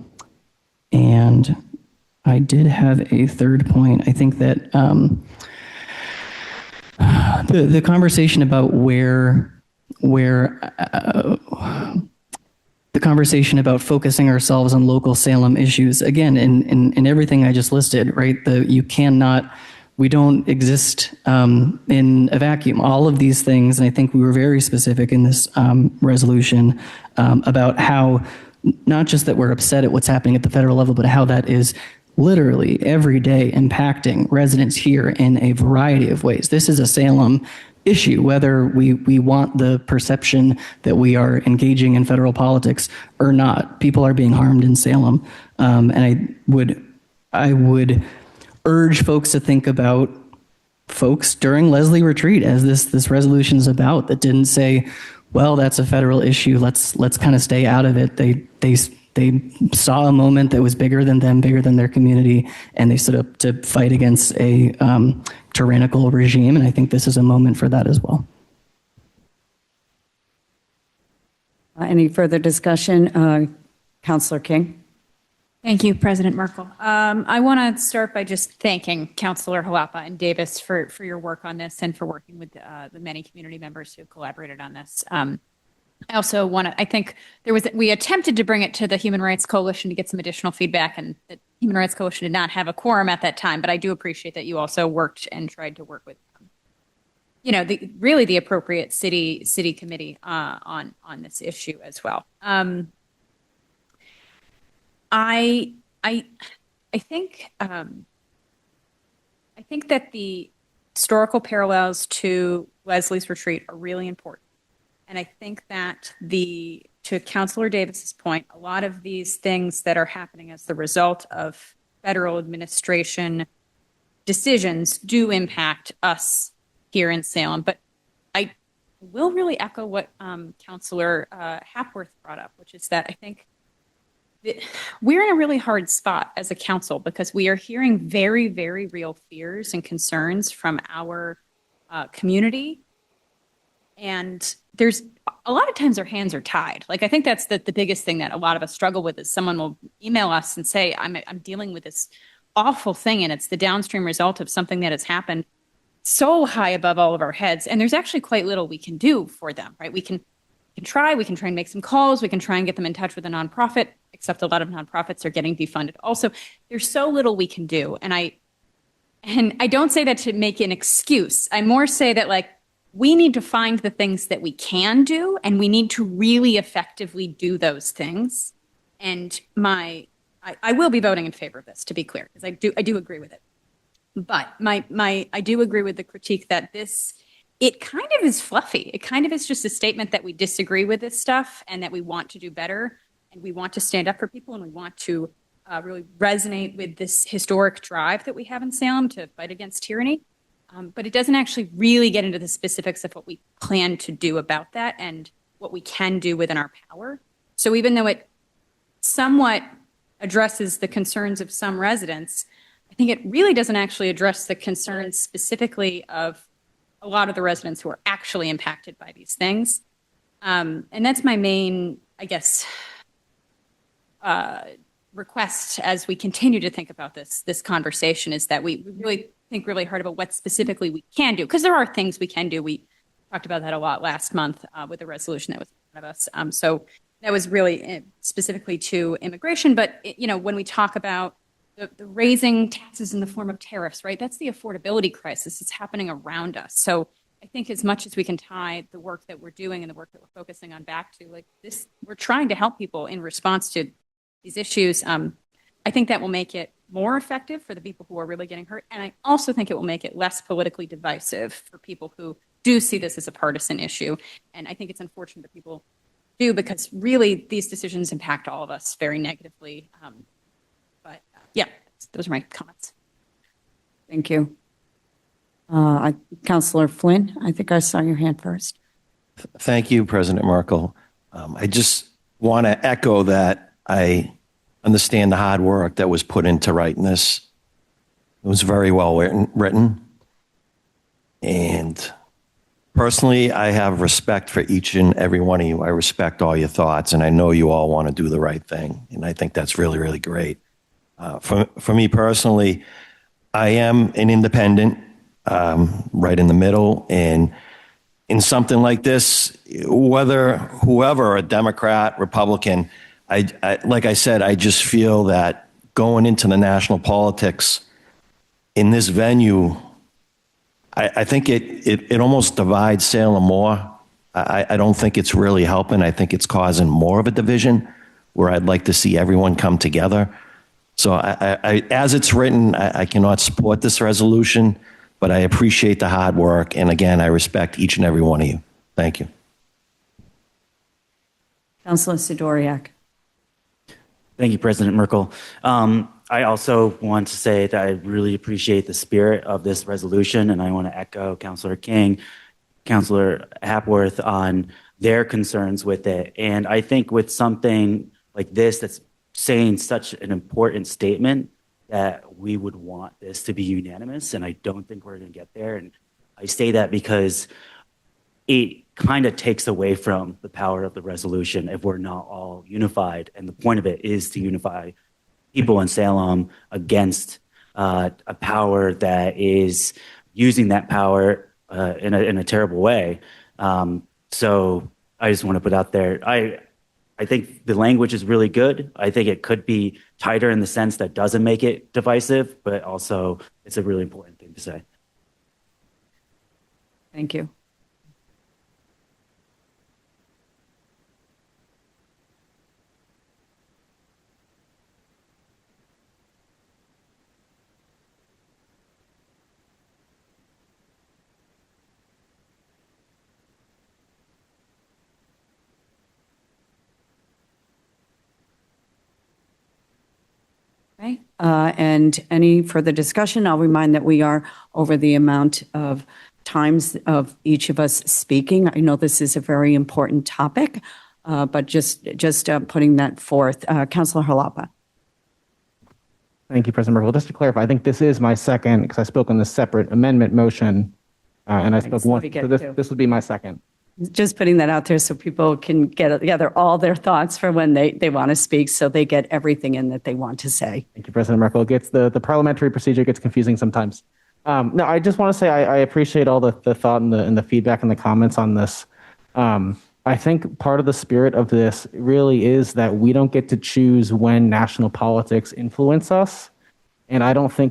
I did have a third point. I think that the conversation about the conversation about focusing ourselves on local Salem issues, again, in everything I just listed, right? We don't exist in a vacuum. All of these things, and I think we were very specific in this resolution about how, not just that we're upset at what's happening at the federal level, but how that is literally every day impacting residents here in a variety of ways. This is a Salem issue, whether we want the perception that we are engaging in federal politics or not. People are being harmed in Salem. And I would urge folks to think about folks during Leslie Retreat, as this resolution is about, that didn't say, well, that's a federal issue. Let's kind of stay out of it. They saw a moment that was bigger than them, bigger than their community, and they stood up to fight against a tyrannical regime. And I think this is a moment for that as well. Any further discussion? Councillor King? Thank you, President Merkel. I want to start by just thanking Councillor Jalapa and Davis for your work on this and for working with the many community members who collaborated on this. I also want to, I think we attempted to bring it to the Human Rights Coalition to get some additional feedback, and the Human Rights Coalition did not have a quorum at that time, but I do appreciate that you also worked and tried to work with really the appropriate city committee on this issue as well. I think that the historical parallels to Leslie's retreat are really important. And I think that to Councillor Davis's point, a lot of these things that are happening as the result of federal administration decisions do impact us here in Salem. But I will really echo what Councillor Hapworth brought up, which is that I think we're in a really hard spot as a council because we are hearing very, very real fears and concerns from our community. And there's a lot of times our hands are tied. Like, I think that's the biggest thing that a lot of us struggle with is someone will email us and say, I'm dealing with this awful thing, and it's the downstream result of something that has happened so high above all of our heads. And there's actually quite little we can do for them, right? We can try and make some calls. We can try and get them in touch with a nonprofit, except a lot of nonprofits are getting defunded. Also, there's so little we can do. And I don't say that to make an excuse. I more say that, like, we need to find the things that we can do, and we need to really effectively do those things. And I will be voting in favor of this, to be clear, because I do agree with it. But I do agree with the critique that it kind of is fluffy. It kind of is just a statement that we disagree with this stuff and that we want to do better and we want to stand up for people and we want to really resonate with this historic drive that we have in Salem to fight against tyranny. But it doesn't actually really get into the specifics of what we plan to do about that and what we can do within our power. So even though it somewhat addresses the concerns of some residents, I think it really doesn't actually address the concerns specifically of a lot of the residents who are actually impacted by these things. And that's my main, I guess, request as we continue to think about this conversation is that we really think really hard about what specifically we can do, because there are things we can do. We talked about that a lot last month with the resolution that was in front of us. So that was really specifically to immigration. But, when we talk about the raising taxes in the form of tariffs, right? That's the affordability crisis. It's happening around us. So I think as much as we can tie the work that we're doing and the work that we're focusing on back to like this, we're trying to help people in response to these issues. I think that will make it more effective for the people who are really getting hurt. And I also think it will make it less politically divisive for people who do see this as a partisan issue. And I think it's unfortunate that people do, because really these decisions impact all of us very negatively. But yeah, those are my comments. Thank you. Councillor Flynn, I think I saw your hand first. Thank you, President Merkel. I just want to echo that I understand the hard work that was put into writing this. It was very well written. And personally, I have respect for each and every one of you. I respect all your thoughts, and I know you all want to do the right thing. And I think that's really, really great. For me personally, I am an independent, right in the middle. And in something like this, whoever, a Democrat, Republican, like I said, I just feel that going into the national politics in this venue, I think it almost divides Salem more. I don't think it's really helping. I think it's causing more of a division where I'd like to see everyone come together. So as it's written, I cannot support this resolution, but I appreciate the hard work. And again, I respect each and every one of you. Thank you. Councillor Sidoriak. Thank you, President Merkel. I also want to say that I really appreciate the spirit of this resolution, and I want to echo Councillor King, Councillor Hapworth on their concerns with it. And I think with something like this that's saying such an important statement, that we would want this to be unanimous, and I don't think we're going to get there. And I say that because it kind of takes away from the power of the resolution if we're not all unified. And the point of it is to unify people in Salem against a power that is using that power in a terrible way. So I just want to put out there, I think the language is really good. I think it could be tighter in the sense that doesn't make it divisive, but also it's a really important thing to say. Thank you. Okay, and any further discussion? I'll remind that we are over the amount of times of each of us speaking. I know this is a very important topic, but just putting that forth. Councilor Jalapa. Thank you, President Merkel. Just to clarify, I think this is my second, because I spoke on the separate amendment motion, and I spoke once, so this would be my second. Just putting that out there so people can get together all their thoughts for when they want to speak, so they get everything in that they want to say. Thank you, President Merkel. It gets the parliamentary procedure gets confusing sometimes. No, I just want to say I appreciate all the thought and the feedback and the comments on this. I think part of the spirit of this really is that we don't get to choose when national politics influence us. And I don't feel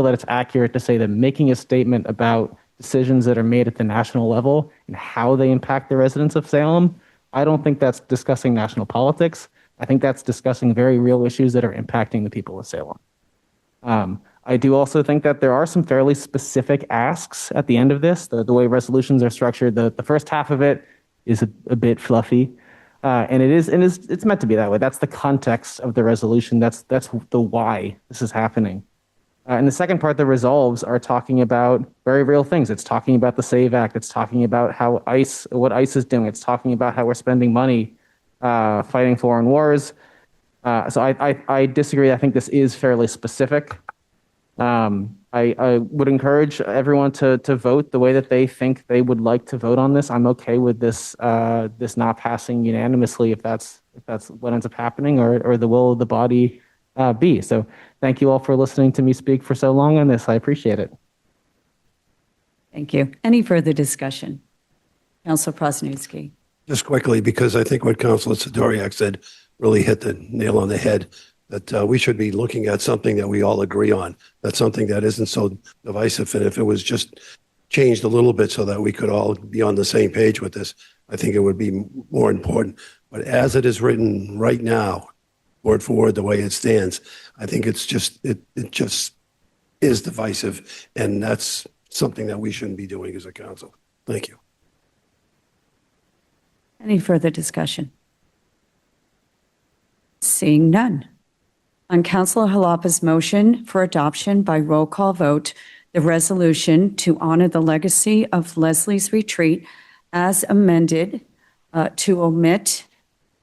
that it's accurate to say that making a statement about decisions that are made at the national level and how they impact the residents of Salem, I don't think that's discussing national politics. I think that's discussing very real issues that are impacting the people of Salem. I do also think that there are some fairly specific asks at the end of this. The way resolutions are structured, the first half of it is a bit fluffy, and it's meant to be that way. That's the context of the resolution. That's the why this is happening. And the second part, the resolves, are talking about very real things. It's talking about the SAVE Act. It's talking about what ICE is doing. It's talking about how we're spending money fighting foreign wars. So I disagree. I think this is fairly specific. I would encourage everyone to vote the way that they think they would like to vote on this. I'm okay with this not passing unanimously if that's what ends up happening or the will of the body be. So thank you all for listening to me speak for so long on this. I appreciate it. Thank you. Any further discussion? Councilor Prosnitsky. Just quickly, because I think what Councilor Sidoriak said really hit the nail on the head, that we should be looking at something that we all agree on. That's something that isn't so divisive. And if it was just changed a little bit so that we could all be on the same page with this, I think it would be more important. But as it is written right now, word for word, the way it stands, I think it just is divisive. And that's something that we shouldn't be doing as a council. Thank you. Any further discussion? Seeing none. On Councilor Jalapa's motion for adoption by roll call vote, the resolution to honor the legacy of Leslie's Retreat as amended to omit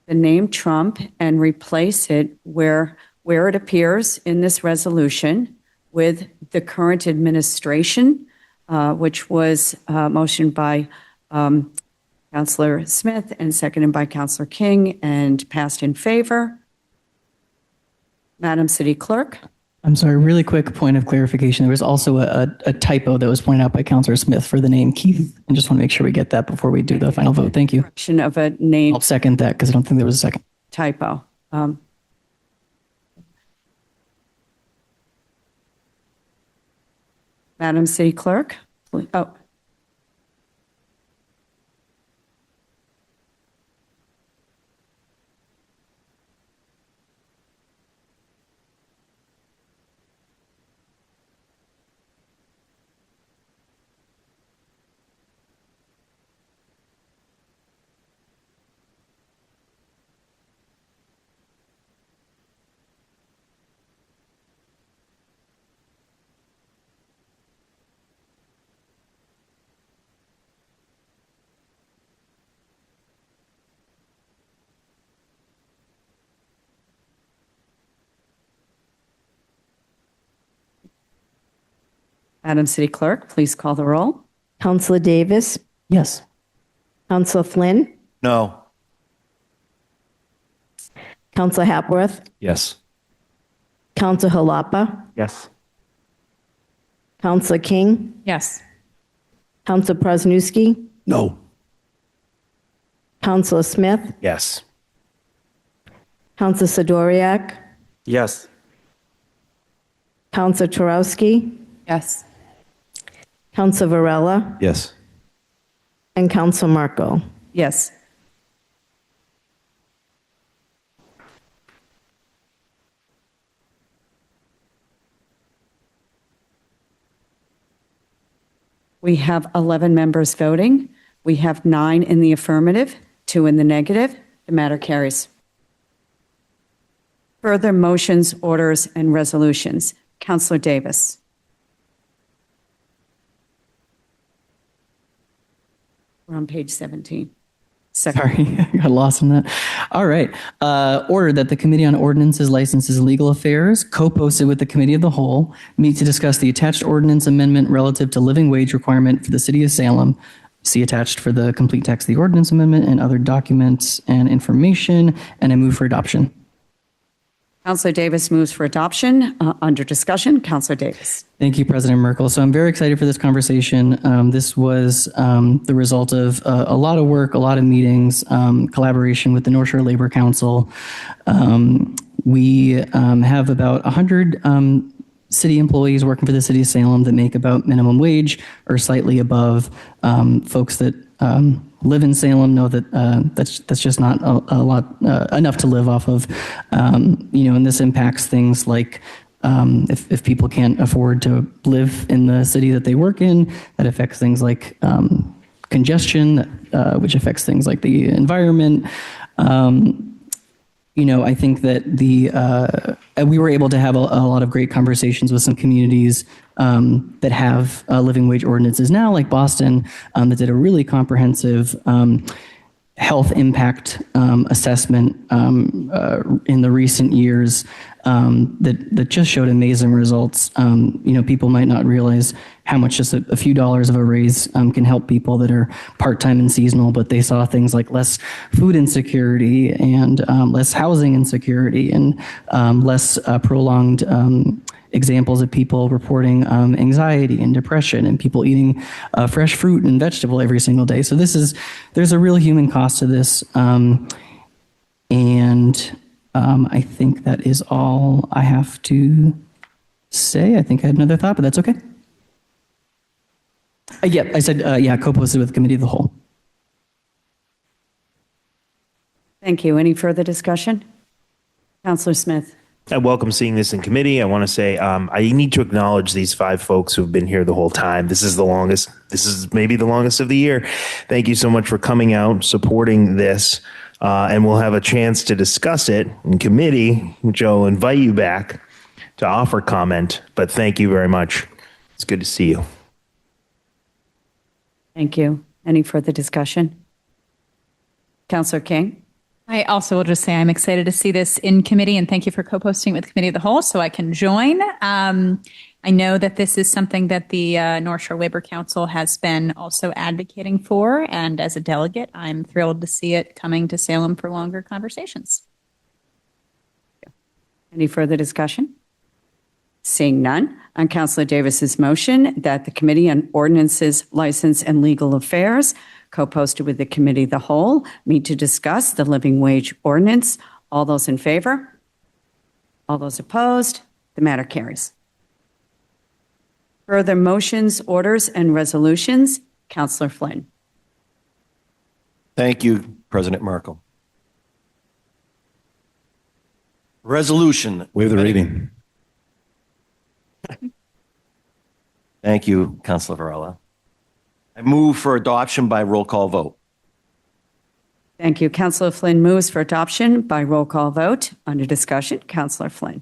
the name Trump and replace it where it appears in this resolution with the current administration, which was motioned by Councilor Smith and seconded by Councilor King and passed in favor. Madam City Clerk. I'm sorry, really quick point of clarification. There was also a typo that was pointed out by Councilor Smith for the name Keith. I just want to make sure we get that before we do the final vote. Thank you. Correction of a name. I'll second that because I don't think there was a second. Typo. Madam City Clerk. Oh. Madam City Clerk, please call the roll. Counselor Davis, Yes. Counselor Flynn, No. Counselor Hapworth, Yes. Counselor Halapa, Yes. Counselor King, Yes. Counselor Presnowski, No. Counselor Smith, Yes. Counselor Sidoriak, Yes. Counselor Turowski, Yes. Counselor Varela, Yes. and Counselor Marco. Yes. We have 11 members voting. We have 9 in the affirmative, 2 in the negative. The matter carries. Further motions, orders, and resolutions. Councillor Davis. We're on page 17. Sorry, I got lost in that. All right. Order that the Committee on Ordinances, Licenses, and Legal Affairs, co-posted with the Committee of the Whole, meet to discuss the attached ordinance amendment relative to living wage requirement for the City of Salem. See attached for the complete text of the ordinance amendment and other documents and information, and I move for adoption. Councillor Davis moves for adoption. Under discussion, Councillor Davis. Thank you, President Merkel. So I'm very excited for this conversation. This was the result of a lot of work, a lot of meetings, collaboration with the North Shore Labor Council. We have about 100 city employees working for the City of Salem that make about minimum wage or slightly above. Folks that live in Salem know that that's just not a lot enough to live off of. And this impacts things like if people can't afford to live in the city that they work in, that affects things like congestion, which affects things like the environment. I think that we were able to have a lot of great conversations with some communities that have living wage ordinances now, like Boston, that did a really comprehensive health impact assessment in the recent years that just showed amazing results. People might not realize how much just a few dollars of a raise can help people that are part-time and seasonal, but they saw things like less food insecurity and less housing insecurity and less prolonged examples of people reporting anxiety and depression and people eating fresh fruit and vegetable every single day. So there's a real human cost to this. I think that is all I have to say. I think I had another thought, but that's okay. I said, co-posted with the Committee of the Whole. Thank you. Any further discussion? Councillor Smith. I welcome seeing this in committee. I want to say I need to acknowledge these 5 folks who've been here the whole time. This is the longest. This is maybe the longest of the year. Thank you so much for coming out, supporting this, and we'll have a chance to discuss it in committee, which I'll invite you back to offer comment. But thank you very much. It's good to see you. Thank you. Any further discussion? Councillor King. I also will just say I'm excited to see this in committee, and thank you for co-posting with Committee of the Whole so I can join. I know that this is something that the North Shore Labor Council has been also advocating for, and as a delegate, I'm thrilled to see it coming to Salem for longer conversations. Any further discussion? Seeing none, on Councillor Davis's motion that the Committee on Ordinances, License, and Legal Affairs, co-posted with the Committee of the Whole, meet to discuss the living wage ordinance. All those in favor? All those opposed? The matter carries. Further motions, orders, and resolutions. Councillor Flynn. Thank you, President Merkel. Resolution. Waive the reading. Thank you, Councilor Varela. I move for adoption by roll call vote. Thank you. Councillor Flynn moves for adoption by roll call vote. Under discussion, Councillor Flynn.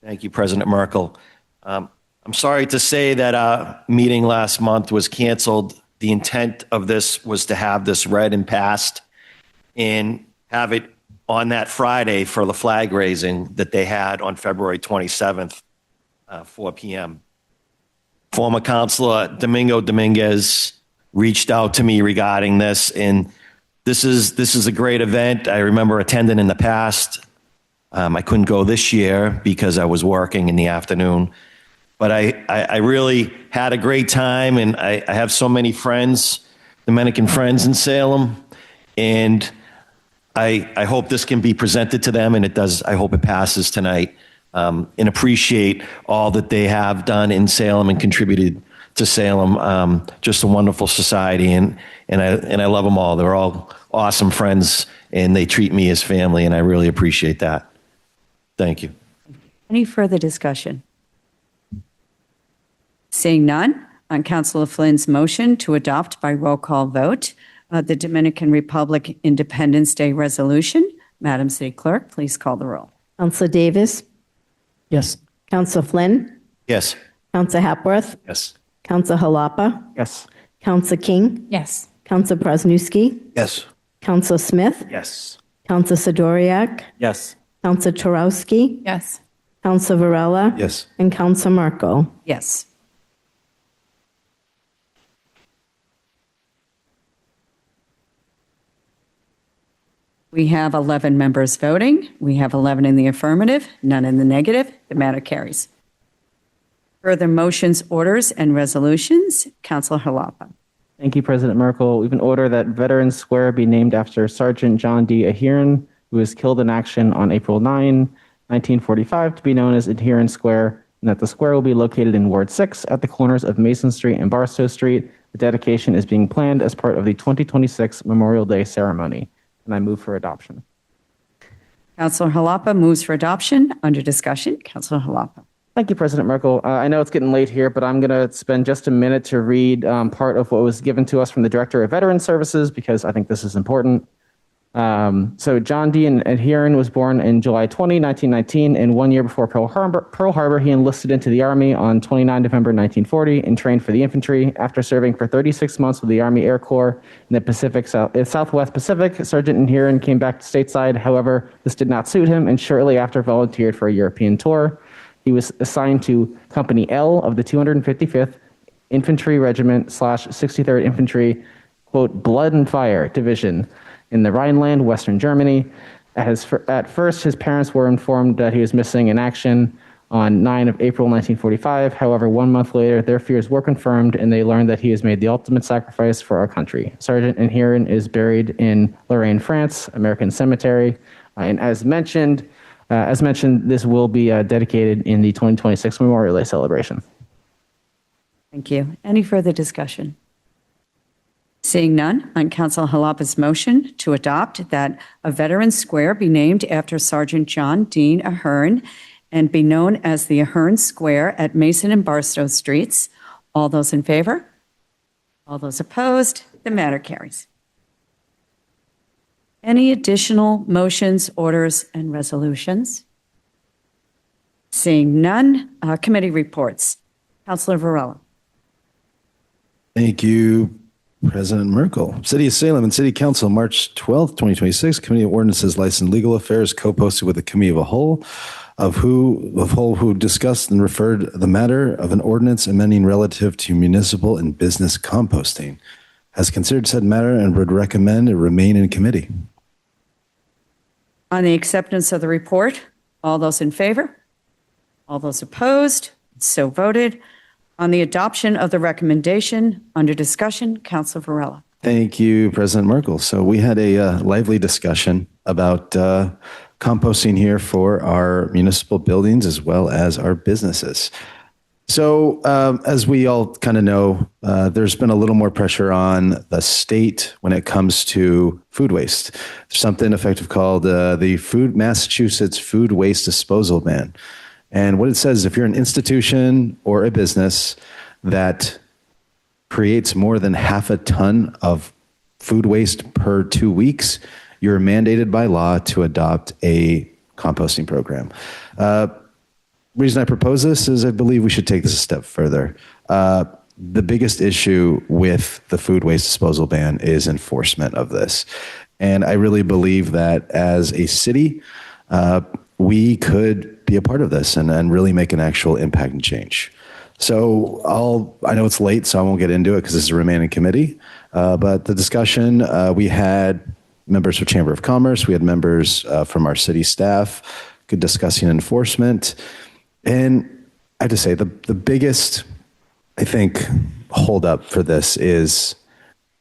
Thank you, President Merkel. I'm sorry to say that our meeting last month was canceled. The intent of this was to have this read and passed and have it on that Friday for the flag raising that they had on February 27th, 4 p.m. former councilor Domingo Dominguez reached out to me regarding this, and this is a great event. I remember attending in the past. I couldn't go this year because I was working in the afternoon, but I really had a great time, and I have so many friends, Dominican friends in Salem, and I hope this can be presented to them, and it does. I hope it passes tonight, and appreciate all that they have done in Salem and contributed to Salem. Just a wonderful society, and I love them all. They're all awesome friends, and they treat me as family, and I really appreciate that. Thank you. Any further discussion? Seeing none, on Councilor Flynn's motion to adopt by roll call vote the Dominican Republic Independence Day resolution, Madam City Clerk, please call the roll. Counselor Davis? Yes. Counselor Flynn? Yes. Counselor Hepworth? Yes. Counselor Halapa? Yes. Counselor King? Yes. Counselor Presnowski? Yes. Counselor Smith? Yes. Counselor Sidoriak? Yes. Counselor Turowski? Yes. Counselor Varela? Yes. And Counselor Merkel? Yes. We have 11 members voting. We have 11 in the affirmative, none in the negative. The matter carries. Further motions, orders, and resolutions. Councilor Halapa. Thank you, President Merkel. We've an order that Veterans Square be named after Sergeant John D. Ahearn, who was killed in action on April 9, 1945, to be known as Ahearn Square, and that the square will be located in Ward 6 at the corners of Mason Street and Barstow Street. The dedication is being planned as part of the 2026 Memorial Day ceremony, and I move for adoption. Councilor Halapa moves for adoption. Under discussion, Councilor Halapa. Thank you, President Merkel. I know it's getting late here, but I'm going to spend just a minute to read part of what was given to us from the Director of Veteran Services, because I think this is important. So John D. Ahearn was born in July 20, 1919, and 1 year before Pearl Harbor, he enlisted into the Army on 29 November 1940 and trained for the infantry. After serving for 36 months with the Army Air Corps in the Southwest Pacific, Sergeant Ahearn came back to stateside. However, this did not suit him, and shortly after volunteered for a European tour. He was assigned to Company L of the 255th Infantry Regiment / 63rd Infantry, quote, Blood and Fire Division in the Rhineland, Western Germany. At first, his parents were informed that he was missing in action on 9 of April 1945. However, 1 month later, their fears were confirmed, and they learned that he has made the ultimate sacrifice for our country. Sergeant Ahearn is buried in Lorraine, France, American Cemetery. And as mentioned, this will be dedicated in the 2026 Memorial Day celebration. Thank you. Any further discussion? Seeing none, on Councilor Halapa's motion to adopt that a Veterans Square be named after Sergeant John Dean Ahearn and be known as the Ahearn Square at Mason and Barstow Streets. All those in favor? All those opposed? The matter carries. Any additional motions, orders, and resolutions? Seeing none, committee reports. Councilor Varela. Thank you, President Merkel. City of Salem and City Council, March 12th, 2026. Committee of Ordinances, Licensed Legal Affairs, co-posted with the Committee of a Whole, who discussed and referred the matter of an ordinance amending relative to municipal and business composting. Has considered said matter and would recommend it remain in committee. On the acceptance of the report, all those in favor? All those opposed? So voted. On the adoption of the recommendation, under discussion, Councilor Varela. Thank you, President Merkel. So we had a lively discussion about composting here for our municipal buildings as well as our businesses. So as we all kind of know, there's been a little more pressure on the state when it comes to food waste. There's something effective called the Massachusetts Food Waste Disposal Ban. And what it says is if you're an institution or a business that creates more than half a ton of food waste per 2 weeks, you're mandated by law to adopt a composting program. Reason I propose this is I believe we should take this a step further. The biggest issue with the food waste disposal ban is enforcement of this. And I really believe that as a city, we could be a part of this and really make an actual impact and change. So I know it's late, so I won't get into it because this is a remaining committee. But the discussion, we had members of Chamber of Commerce, we had members from our city staff discussing enforcement. And I have to say, the biggest, I think, holdup for this is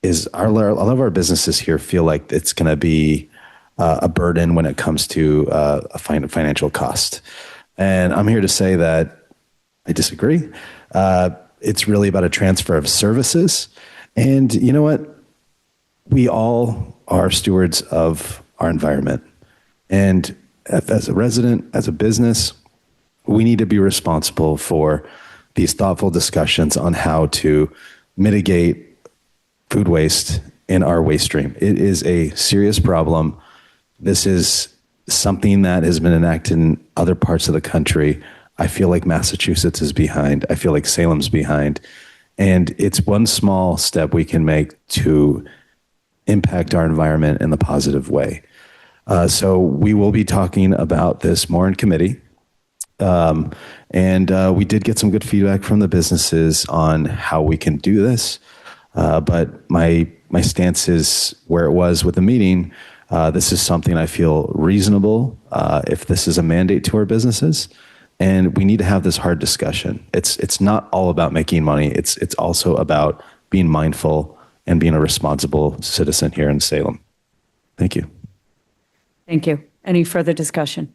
a lot of our businesses here feel like it's going to be a burden when it comes to a financial cost. And I'm here to say that I disagree. It's really about a transfer of services. And you know what? We all are stewards of our environment. And as a resident, as a business, we need to be responsible for these thoughtful discussions on how to mitigate food waste in our waste stream. It is a serious problem. This is something that has been enacted in other parts of the country. I feel like Massachusetts is behind. I feel like Salem's behind. And it's one small step we can make to impact our environment in the positive way. So we will be talking about this more in committee. We did get some good feedback from the businesses on how we can do this. But my stance is where it was with the meeting. This is something I feel reasonable if this is a mandate to our businesses. And we need to have this hard discussion. It's not all about making money. It's also about being mindful and being a responsible citizen here in Salem. Thank you. Thank you. Any further discussion?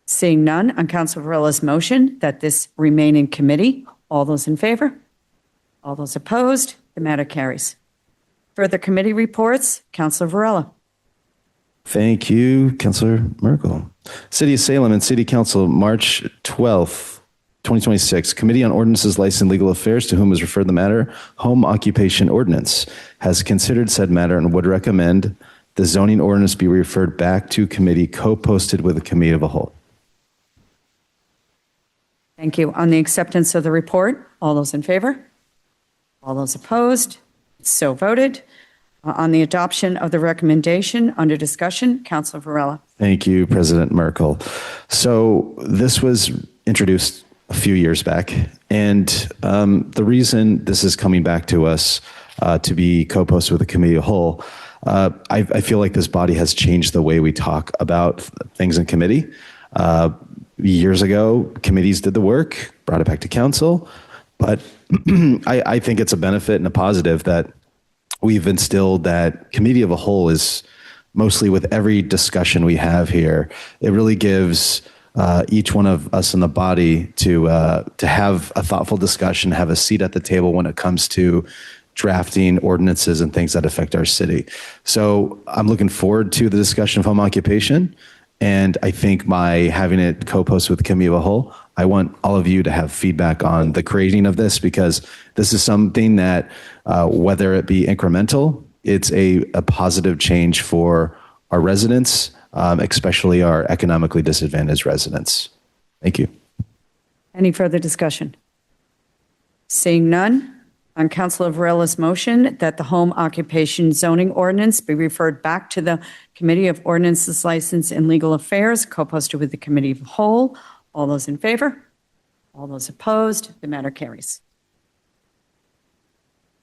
Seeing none on Council Varela's motion that this remain in committee, all those in favor? All those opposed? The matter carries. Further committee reports, Councilor Varela. Thank you, Councilor Merkel. City of Salem and City Council, March 12th, 2026. Committee on Ordinances, License, and Legal Affairs, to whom is referred the matter, Home Occupation Ordinance, has considered said matter and would recommend the zoning ordinance be referred back to committee, co-posted with the committee of a whole. Thank you. On the acceptance of the report, all those in favor? All those opposed? So voted. On the adoption of the recommendation, under discussion, Councilor Varela. Thank you, President Merkel. So this was introduced a few years back, and the reason this is coming back to us to be co-posted with the committee of whole, I feel like this body has changed the way we talk about things in committee. Years ago, committees did the work, brought it back to council, but I think it's a benefit and a positive that we've instilled that committee of a whole is mostly with every discussion we have here. It really gives each one of us in the body to have a thoughtful discussion, have a seat at the table when it comes to drafting ordinances and things that affect our city. So I'm looking forward to the discussion of home occupation. And I think by having it co-posted with the committee of a whole, I want all of you to have feedback on the creating of this, because this is something that, whether it be incremental, it's a positive change for our residents, especially our economically disadvantaged residents. Thank you. Any further discussion? Seeing none, on Councilor Varela's motion that the home occupation zoning ordinance be referred back to the Committee of Ordinances, License, and Legal Affairs, co-posted with the Committee of the Whole. All those in favor? All those opposed? The matter carries.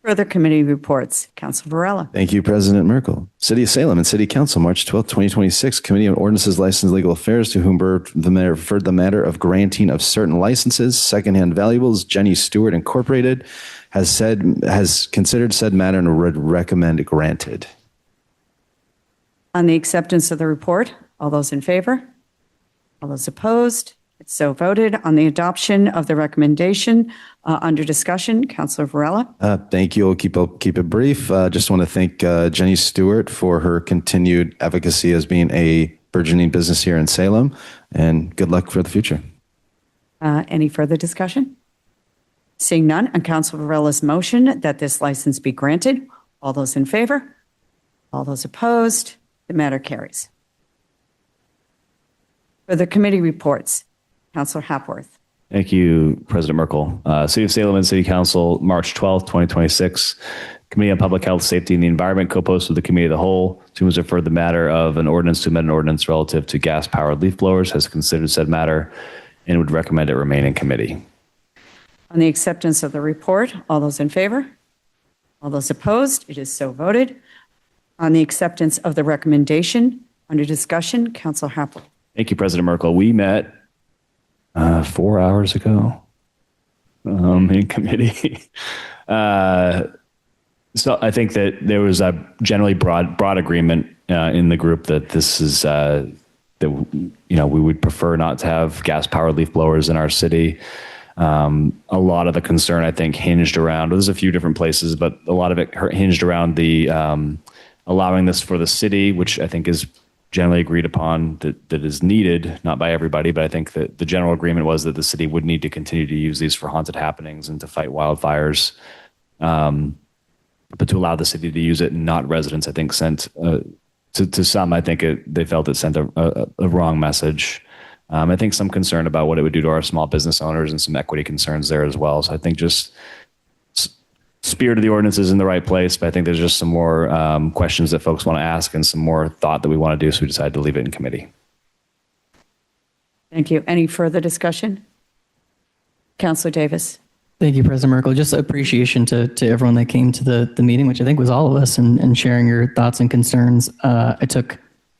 Further committee reports, Councilor Varela. Thank you, President Merkel. City of Salem and City Council, March 12th, 2026. Committee on Ordinances, License, and Legal Affairs, to whom referred the matter of granting of certain licenses, secondhand valuables, Jenny Stewart Incorporated, has considered said matter and would recommend granted. On the acceptance of the report, all those in favor? All those opposed? It's so voted. On the adoption of the recommendation, under discussion, Councilor Varela. Thank you. I'll keep it brief. Just want to thank Jenny Stewart for her continued advocacy as being a burgeoning business here in Salem, and good luck for the future. Any further discussion? Seeing none, on Councilor Varela's motion that this license be granted, all those in favor? All those opposed? The matter carries. For the committee reports, Councilor Hapworth. Thank you, President Merkel. City of Salem and City Council, March 12th, 2026. Committee on Public Health, Safety, and the Environment, co-posted with the Committee of the Whole, to whom is referred the matter of an ordinance to amend an ordinance relative to gas-powered leaf blowers, has considered said matter and would recommend it remain in committee. On the acceptance of the report, all those in favor? All those opposed? It is so voted. On the acceptance of the recommendation, under discussion, Council Happle. Thank you, President Merkel. We met 4 hours ago in committee. So I think that there was a generally broad agreement in the group that this is that we would prefer not to have gas powered leaf blowers in our city. A lot of the concern, I think, hinged around, there's a few different places, but a lot of it hinged around the allowing this for the city, which I think is generally agreed upon that is needed, not by everybody, but I think that the general agreement was that the city would need to continue to use these for haunted happenings and to fight wildfires. But to allow the city to use it and not residents, I think sent, to some, I think they felt it sent a wrong message. I think some concern about what it would do to our small business owners and some equity concerns there as well. So I think just spirit of the ordinance is in the right place, but I think there's just some more questions that folks want to ask and some more thought that we want to do. So we decided to leave it in committee. Thank you. Any further discussion? Councilor Davis. Thank you, President Merkel. Just appreciation to everyone that came to the meeting, which I think was all of us, and sharing your thoughts and concerns. I took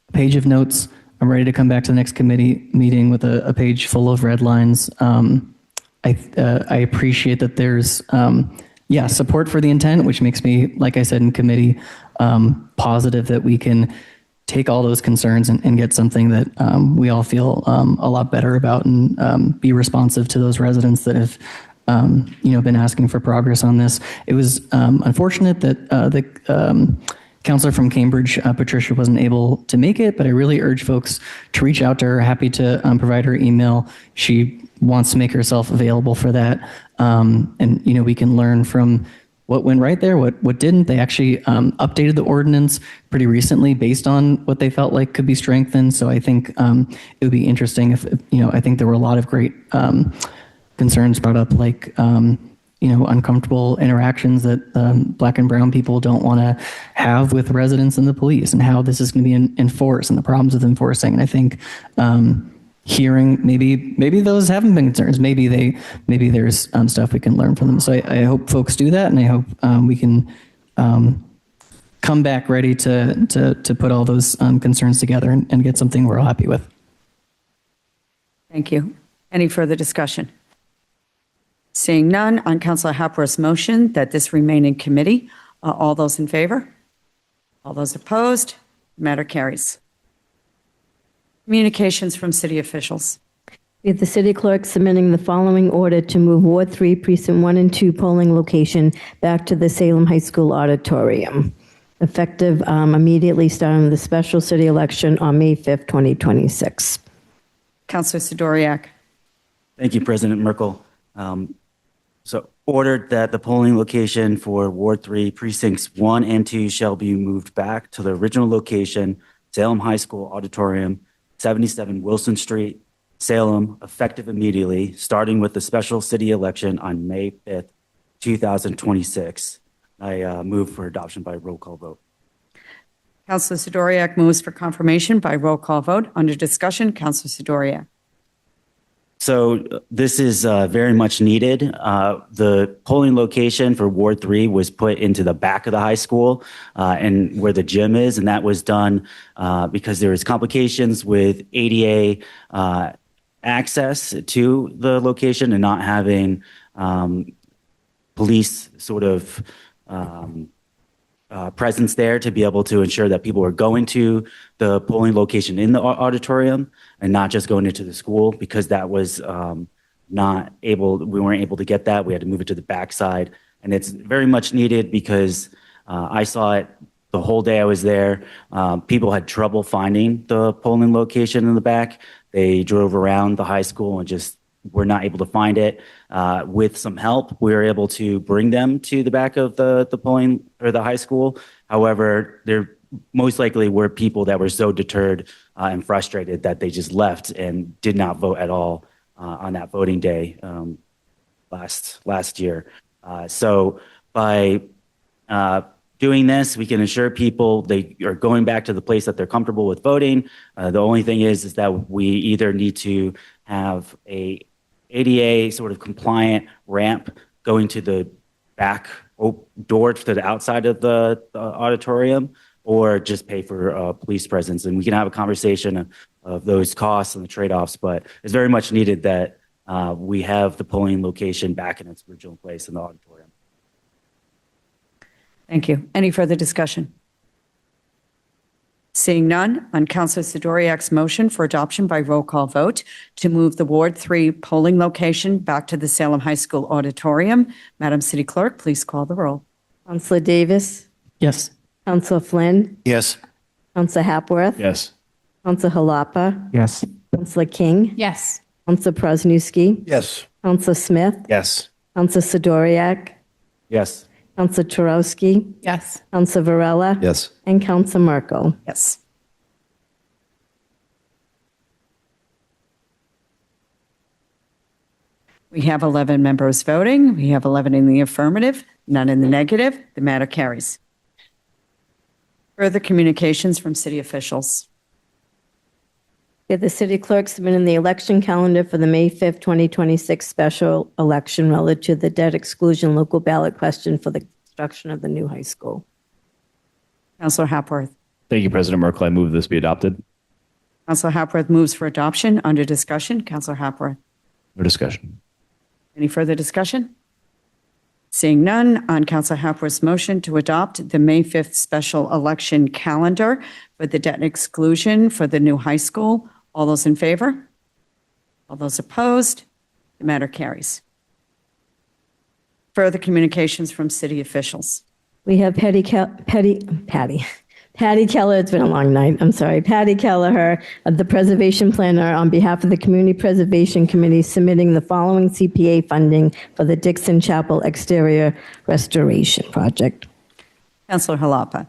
a page of notes. I'm ready to come back to the next committee meeting with a page full of red lines. I appreciate that there's support for the intent, which makes me, like I said in committee, positive that we can take all those concerns and get something that we all feel a lot better about, and be responsive to those residents that have been asking for progress on this. It was unfortunate that the counselor from Cambridge, Patricia, wasn't able to make it, but I really urge folks to reach out to her. Happy to provide her email. She wants to make herself available for that. And we can learn from what went right there, what didn't. They actually updated the ordinance pretty recently based on what they felt like could be strengthened. So I think it would be interesting if, I think there were a lot of great concerns brought up, like uncomfortable interactions that Black and brown people don't want to have with residents and the police, and how this is going to be enforced, and the problems with enforcing. And I think hearing maybe those haven't been concerns. Maybe there's stuff we can learn from them. So I hope folks do that, and I hope we can come back ready to put all those concerns together and get something we're all happy with. Thank you. Any further discussion? Seeing none, on Councilor Hapworth's motion that this remain in committee, all those in favor? All those opposed? The matter carries. Communications from city officials. We have the city clerk submitting the following order to move Ward 3, Precinct 1 and 2 polling location back to the Salem High School auditorium, effective immediately starting the special city election on May 5th, 2026. Councilor Sidoriak. Thank you, President Merkel. So ordered that the polling location for Ward 3, Precincts 1 and 2 shall be moved back to the original location, Salem High School Auditorium, 77 Wilson Street, Salem, effective immediately, starting with the special city election on May 5th, 2026. I move for adoption by roll call vote. Councilor Sidoriak moves for confirmation by roll call vote. Under discussion, Councilor Sidoriak. So this is very much needed. The polling location for Ward 3 was put into the back of the high school and where the gym is, and that was done because there was complications with ADA access to the location and not having police sort of presence there to be able to ensure that people were going to the polling location in the auditorium and not just going into the school, because that was we weren't able to get that. We had to move it to the backside, and it's very much needed because I saw it the whole day I was there. People had trouble finding the polling location in the back. They drove around the high school and just were not able to find it. With some help, we were able to bring them to the back of the polling or the high school. However, there most likely were people that were so deterred and frustrated that they just left and did not vote at all on that voting day last year. So by doing this, we can assure people they are going back to the place that they're comfortable with voting. The only thing is that we either need to have a ADA sort of compliant ramp going to the back door to the outside of the auditorium, or just pay for police presence. And we can have a conversation of those costs and the trade-offs, but it's very much needed that we have the polling location back in its original place in the auditorium. Thank you. Any further discussion? Seeing none, on Councilor Sidoriak's motion for adoption by roll call vote to move the Ward 3 polling location back to the Salem High School auditorium, Madam City Clerk, please call the roll. Counselor Davis? Yes. Counselor Flynn? Yes. Counselor Hapworth? Yes. Counselor Halapa? Yes. Counselor King? Yes. Counselor Prosnewski? Yes. Counselor Smith? Yes. Counselor Sidoriak? Yes. Counselor Turowski? Yes. Counselor Varela? Yes. And Counselor Merkel. Yes. We have 11 members voting. We have 11 in the affirmative, none in the negative. The matter carries. Further communications from city officials. The city clerk submitted the election calendar for the May 5th, 2026 special election relative to the debt exclusion local ballot question for the construction of the new high school. Councilor Hapworth. Thank you, President Merkel. I move this be adopted. Councilor Hapworth moves for adoption. Under discussion, Councilor Hapworth. No discussion. Any further discussion? Seeing none, on Councilor Hapworth's motion to adopt the May 5th special election calendar for the debt exclusion for the new high school, all those in favor? All those opposed? The matter carries. Further communications from city officials. We have Patty Keller, it's been a long night, I'm sorry. Patty Kelleher, the preservation planner, on behalf of the Community Preservation Committee, submitting the following CPA funding for the Dixon Chapel exterior restoration project. Councilor Halapa.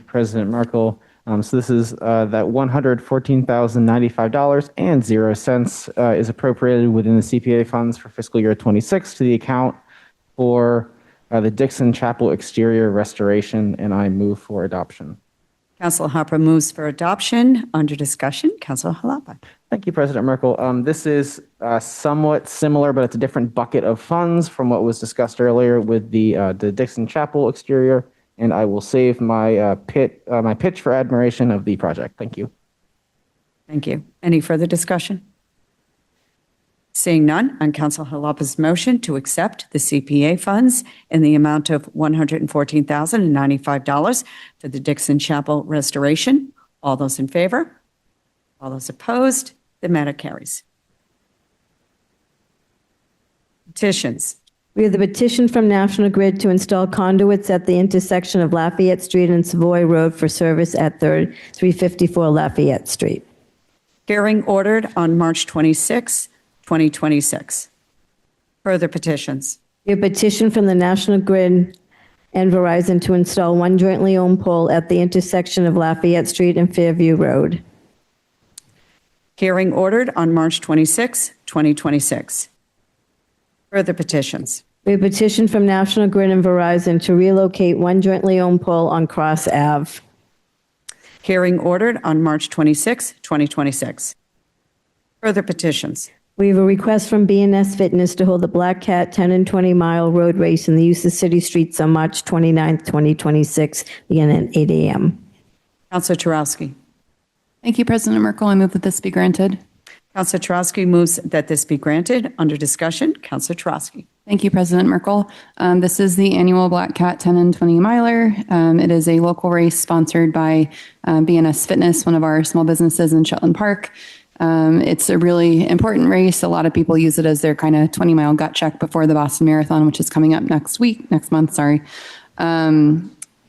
President Merkel. So this is that $114,095.00 is appropriated within the CPA funds for fiscal year 26 to the account for the Dixon Chapel exterior restoration, and I move for adoption. Councilor Harper moves for adoption. Under discussion, Councilor Halapa. Thank you, President Merkel. This is somewhat similar, but it's a different bucket of funds from what was discussed earlier with the Dixon Chapel exterior, and I will save my pitch for admiration of the project. Thank you. Thank you. Any further discussion? Seeing none, on Councilor Halapa's motion to accept the CPA funds in the amount of $114,095 for the Dixon Chapel restoration, all those in favor? All those opposed? The matter carries. Petitions. We have the petition from National Grid to install conduits at the intersection of Lafayette Street and Savoy Road for service at 354 Lafayette Street. Hearing ordered on March 26, 2026. Further petitions. We have a petition from the National Grid and Verizon to install one jointly owned pole at the intersection of Lafayette Street and Fairview Road. Hearing ordered on March 26, 2026. Further petitions. We have a petition from National Grid and Verizon to relocate one jointly owned pole on Cross Ave. Hearing ordered on March 26, 2026. Further petitions. We have a request from B&S Fitness to hold the Black Cat 10 and 20 mile road race in the use of city streets on March 29, 2026, beginning at 8 a.m. Councilor Turowski. Thank you, President Merkel. I move that this be granted. Councilor Turowski moves that this be granted. Under discussion, Councilor Turowski. Thank you, President Merkel. This is the annual Black Cat 10 and 20 miler. It is a local race sponsored by B&S Fitness, one of our small businesses in Shetland Park. It's a really important race. A lot of people use it as their kind of 20-mile gut check before the Boston Marathon, which is coming up next month.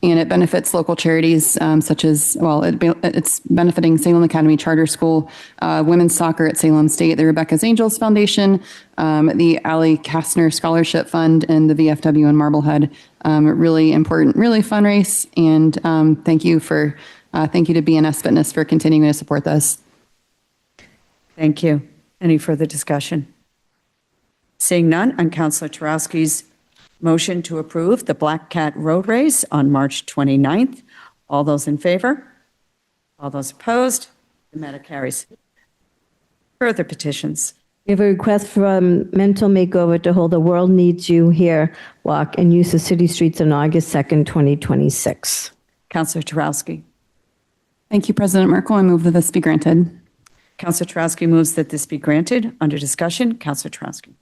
And it benefits local charities such as, it's benefiting Salem Academy Charter School, women's soccer at Salem State, the Rebecca's Angels Foundation, the Allie Kastner Scholarship Fund, and the VFW in Marblehead. Really important, really fun race. And thank you to B&S Fitness for continuing to support this. Thank you. Any further discussion? Seeing none, on Councilor Turowski's motion to approve the Black Cat Road Race on March 29th. All those in favor? All those opposed? The matter carries. Further petitions. We have a request from Mental Makeover to hold a World Needs You Here walk and use the city streets on August 2nd, 2026. Counselor Tarowski. Thank you, President Merkel. I move that this be granted. Counselor Tarowski moves that this be granted. Under discussion, Counselor Tarowski.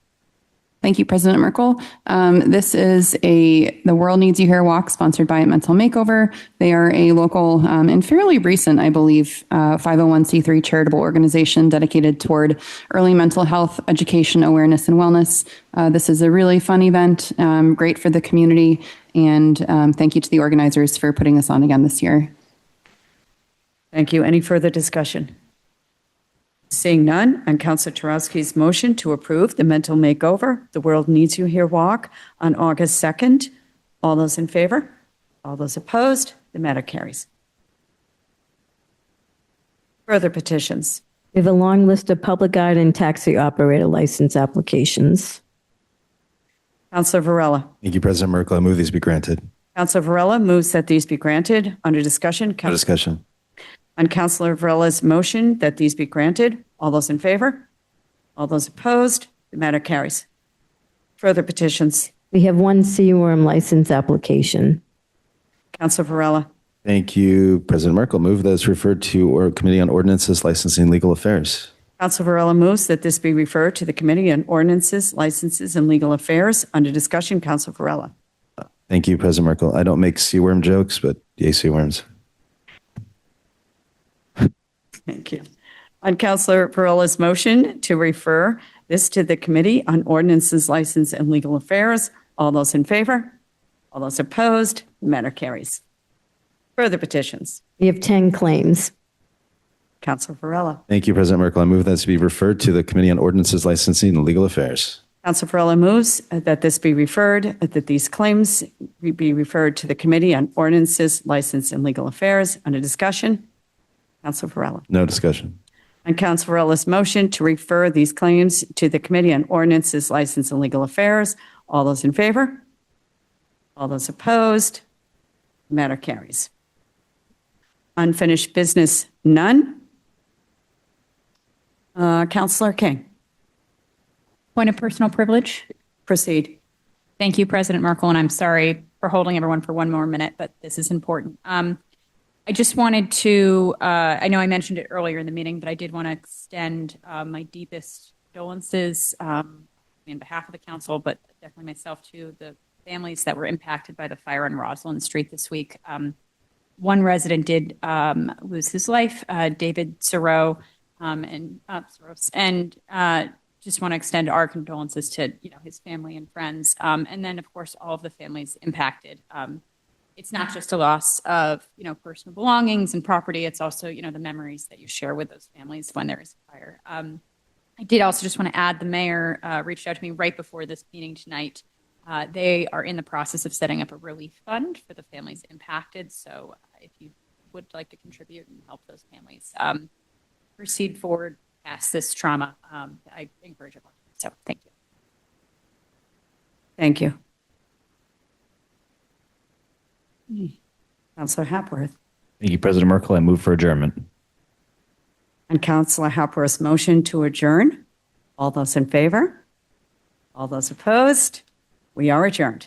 Thank you, President Merkel. This is the World Needs You Here walk sponsored by Mental Makeover. They are a local and fairly recent, I believe, 501c3 charitable organization dedicated toward early mental health education, awareness, and wellness. This is a really fun event, great for the community, and thank you to the organizers for putting this on again this year. Thank you. Any further discussion? Seeing none, on Counselor Tarowski's motion to approve the Mental Makeover, the World Needs You Here walk on August 2nd, all those in favor? All those opposed? The matter carries. Further petitions. We have a long list of public guide and taxi operator license applications. Counselor Varela. Thank you, President Merkel. I move these be granted. Counselor Varela moves that these be granted. Under discussion. No discussion. On Counselor Varela's motion that these be granted, all those in favor? All those opposed? The matter carries. Further petitions. We have one seaworm license application. Counselor Varela. Thank you, President Merkel. Move that it's referred to or Committee on Ordinances, Licensing, and Legal Affairs. Counselor Varela moves that this be referred to the Committee on Ordinances, Licenses, and Legal Affairs. Under discussion, Counselor Varela. Thank you, President Merkel. I don't make seaworm jokes, but yay, seaworms. Thank you. On Counselor Varela's motion to refer this to the Committee on Ordinances, License, and Legal Affairs, all those in favor? All those opposed? The matter carries. Further petitions. We have 10 claims. Counselor Varela. Thank you, President Merkel. I move that to be referred to the Committee on Ordinances, Licensing, and Legal Affairs. Counselor Varela moves that this be referred, that these claims be referred to the Committee on Ordinances, License, and Legal Affairs. Under discussion. Counselor Varela. No discussion. On Counselor Varela's motion to refer these claims to the Committee on Ordinances, License, and Legal Affairs, all those in favor? All those opposed? The matter carries. Unfinished business, none. Counselor King. Point of personal privilege. Proceed. Thank you, President Merkel, and I'm sorry for holding everyone for one more minute, but this is important. I just wanted to, I know I mentioned it earlier in the meeting, but I did want to extend my deepest condolences on behalf of the council, but definitely myself to the families that were impacted by the fire on Roslyn Street this week. One resident did lose his life, David Soros, and just want to extend our condolences to his family and friends, and then of course all of the families impacted. It's not just a loss of personal belongings and property. It's also the memories that you share with those families when there is a fire. I did also just want to add the mayor reached out to me right before this meeting tonight. They are in the process of setting up a relief fund for the families impacted. So if you would like to contribute and help those families proceed forward past this trauma, I encourage everyone. So thank you. Thank you. Counselor Hapworth. Thank you, President Merkel. I move for adjournment. On Counselor Hapworth's motion to adjourn, all those in favor? All those opposed? We are adjourned.